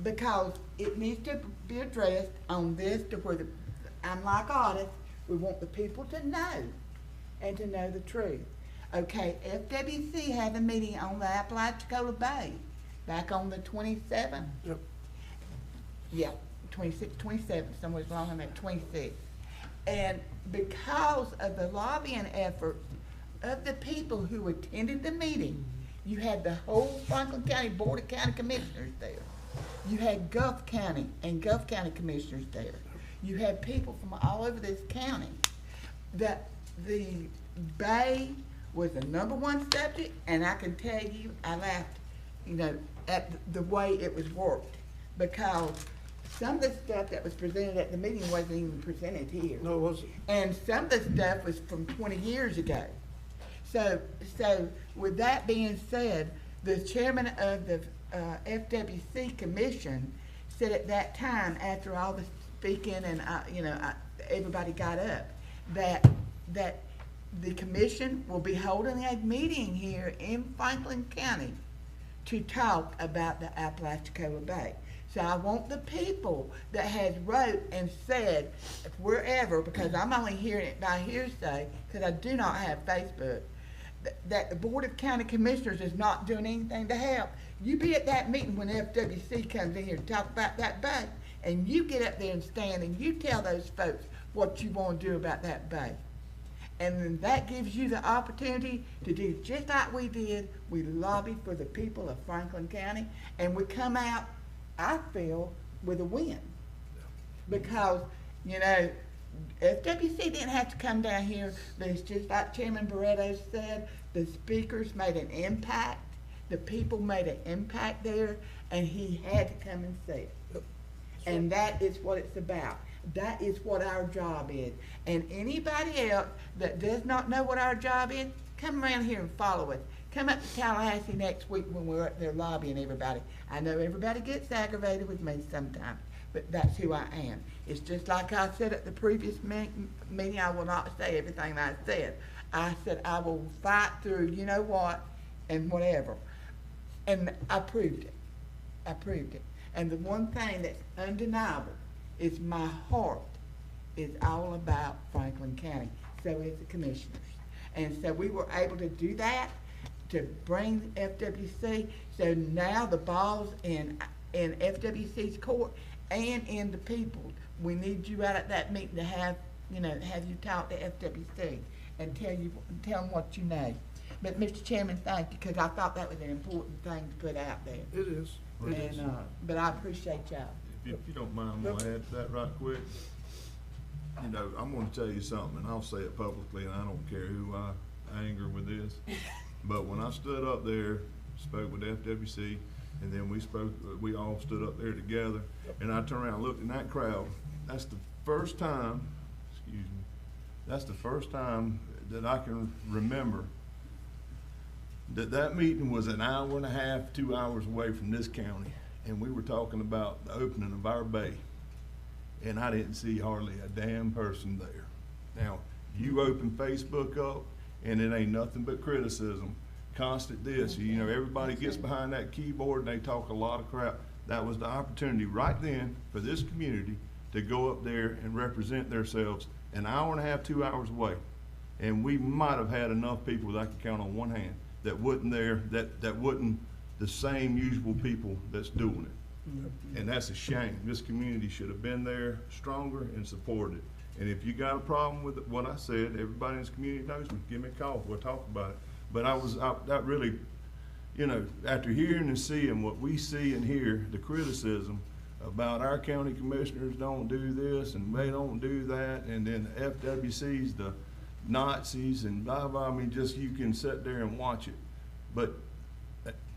because it needs to be addressed on this to where I'm like Otis, we want the people to know, and to know the truth. Okay, FWC had a meeting on the Apalachicola Bay, back on the 27th. Yep. Yeah, 26, 27, somewhere along in that 26. And because of the lobbying efforts of the people who attended the meeting, you had the whole Franklin County Board of County Commissioners there. You had Gulf County and Gulf County Commissioners there. You had people from all over this county. That the Bay was the #1 subject, and I can tell you, I laughed, you know, at the way it was worked, because some of the stuff that was presented at the meeting wasn't even presented here. No, it wasn't. And some of the stuff was from 20 years ago. So with that being said, the chairman of the FWC commission said at that time, after all the speaking and everybody got up, that the commission will be holding a meeting here in Franklin County to talk about the Apalachicola Bay. So I want the people that has wrote and said wherever, because I'm only hearing it by hearsay, because I do not have Facebook, that the Board of County Commissioners is not doing anything to help. You be at that meeting when FWC comes in here to talk about that bay, and you get up there and stand and you tell those folks what you want to do about that bay. And then that gives you the opportunity to do just like we did. We lobbied for the people of Franklin County, and we come out, I feel, with a win. Because, you know, FWC didn't have to come down here, but it's just like Chairman Barretto said, the speakers made an impact, the people made an impact there, and he had to come and say it. And that is what it's about. That is what our job is. And anybody else that does not know what our job is, come around here and follow us. Come up to Tallahassee next week when we're up there lobbying everybody. I know everybody gets aggravated with me sometimes, but that's who I am. It's just like I said at the previous meeting, I will not say everything I said. I said I will fight through you know what and whatever. And I proved it. I proved it. And the one thing that's undeniable is my heart is all about Franklin County. So is the commissioners. And so we were able to do that, to bring FWC. So now the ball's in FWC's court and in the people. We need you out at that meeting to have you know, have you talk to FWC and tell them what you know. But Mr. Chairman, thank you, because I thought that was an important thing to put out there. It is. It is. And, but I appreciate y'all. If you don't mind, I'm gonna add to that right quick. You know, I'm gonna tell you something, and I'll say it publicly, and I don't care who I anger with this. But when I stood up there, spoke with FWC, and then we all stood up there together, and I turned around and looked in that crowd. That's the first time, that's the first time that I can remember that meeting was an hour and a half, 2 hours away from this county, and we were talking about the opening of our bay, and I didn't see hardly a damn person there. Now, you open Facebook up, and it ain't nothing but criticism, constant this, you know, everybody gets behind that keyboard and they talk a lot of crap. That was the opportunity right then for this community to go up there and represent themselves an hour and a half, 2 hours away. And we might have had enough people that I could count on one hand that wasn't there, that wasn't the same usual people that's doing it. And that's a shame. This community should have been there stronger and supported it. And if you got a problem with what I said, everybody in this community knows me, give me a call, we'll talk about it. But that really, you know, after hearing and seeing what we see and hear, the criticism about our county commissioners don't do this and they don't do that, and then the FWC's the Nazis and blah, blah, I mean, just you can sit there and watch it. But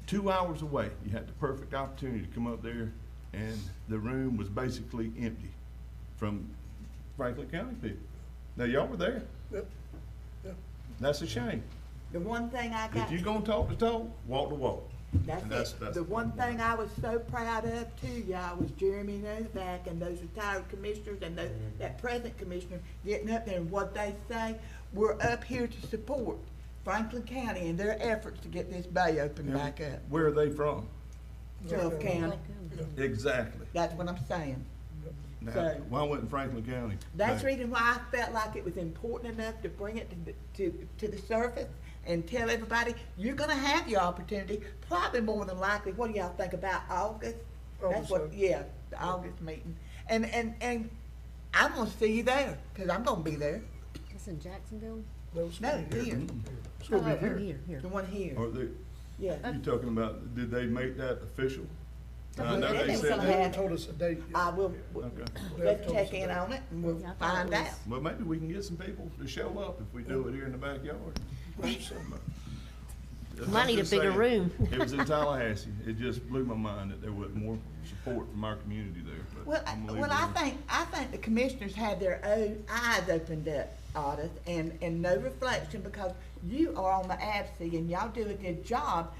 2 hours away, you had the perfect opportunity to come up there, and the room was basically empty from Franklin County people. Now, y'all were there. Yep. Yep. That's a shame. The one thing I got. If you're gonna talk the talk, walk the walk. That's it. The one thing I was so proud of too, y'all, was Jeremy Novak and those retired commissioners and that present commissioner getting up there and what they say. We're up here to support Franklin County and their efforts to get this bay open back up. Where are they from? Gulf County. Exactly. That's what I'm saying. Now, So- why wasn't Franklin County? That's the reason why I felt like it was important enough to bring it to the surface and tell everybody, you're gonna have your opportunity, probably more than likely. What do y'all think about August? That's what, yeah, the August meeting. And I'm gonna see you there, cause I'm gonna be there. It's in Jacksonville? No, here. It's gonna be Oh, here. The one here. Are they, Yeah. you talking about, did they make that official? I know They they said gonna They that. haven't told us a date yet. I will, Okay. let's check in on it and we'll I thought find it was- out. Well, maybe we can get some people to show up if we do it here in the backyard. Might need a I'm just bigger saying, room. It was in Tallahassee. It just blew my mind that there wasn't more support from our community there. But Well, I'm gonna well, leave it I think the commissioners had their own eyes opened up, Otis, and no reflection, because you are on the ABCC and y'all do a good job,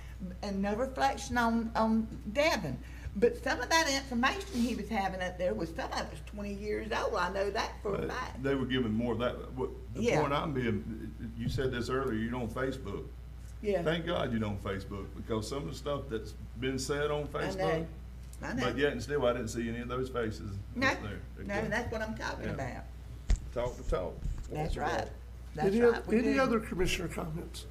and no reflection on Devin. But some of that information he was having up there was, some of it was 20 years old, I know that for a But fact. they were giving more of that. The Yeah. point I'm being, you said this earlier, you're on Facebook. Yeah, Thank God you're on Facebook, because some of the stuff that's been said on I Facebook, know, I know. but yet and still I didn't see any of those faces No, up there. no, that's what I'm talking Yeah. about. Talk to talk. That's right. That's Any, right. we any do. other commissioner comments?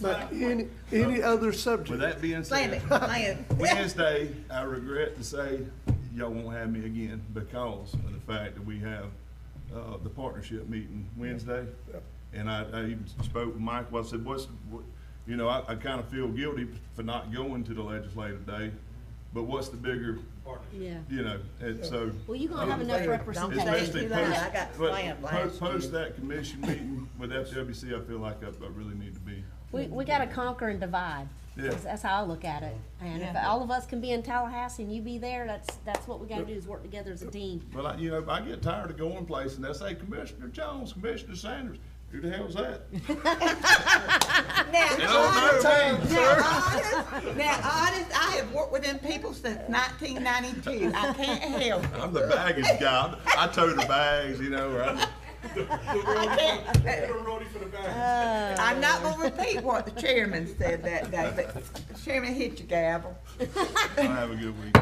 But any other subject? With that being Plan said, it, plan it. Wednesday, I regret to say, y'all won't have me again because of the fact that we have, the partnership meeting Wednesday. And I even spoke with Mike, I said, you know, I kind of feel guilty for not going to the legislative day, but what's the bigger, Yeah. you know, and so. Well, you're gonna have enough Don't say representation. it Especially too loud. post, I got but slammed last post year. that commission meeting with FWC, I feel like I really need to be. We gotta conquer and divide. Yeah. That's how I look at it. And if Yeah. all of us can be in Tallahassee and you be there, that's what we gotta do, is work together as a team. Well, I get tired of going places and they say, Commissioner Jones, Commissioner Sanders, who the hell's that? Now, honest, I have worked with them people since 1992. I can't help it. I'm the baggage guy. I tow the bags, you know, right? I can't. I'm not gonna repeat what the chairman said that day, but Chairman, hit your gavel. Have a good week.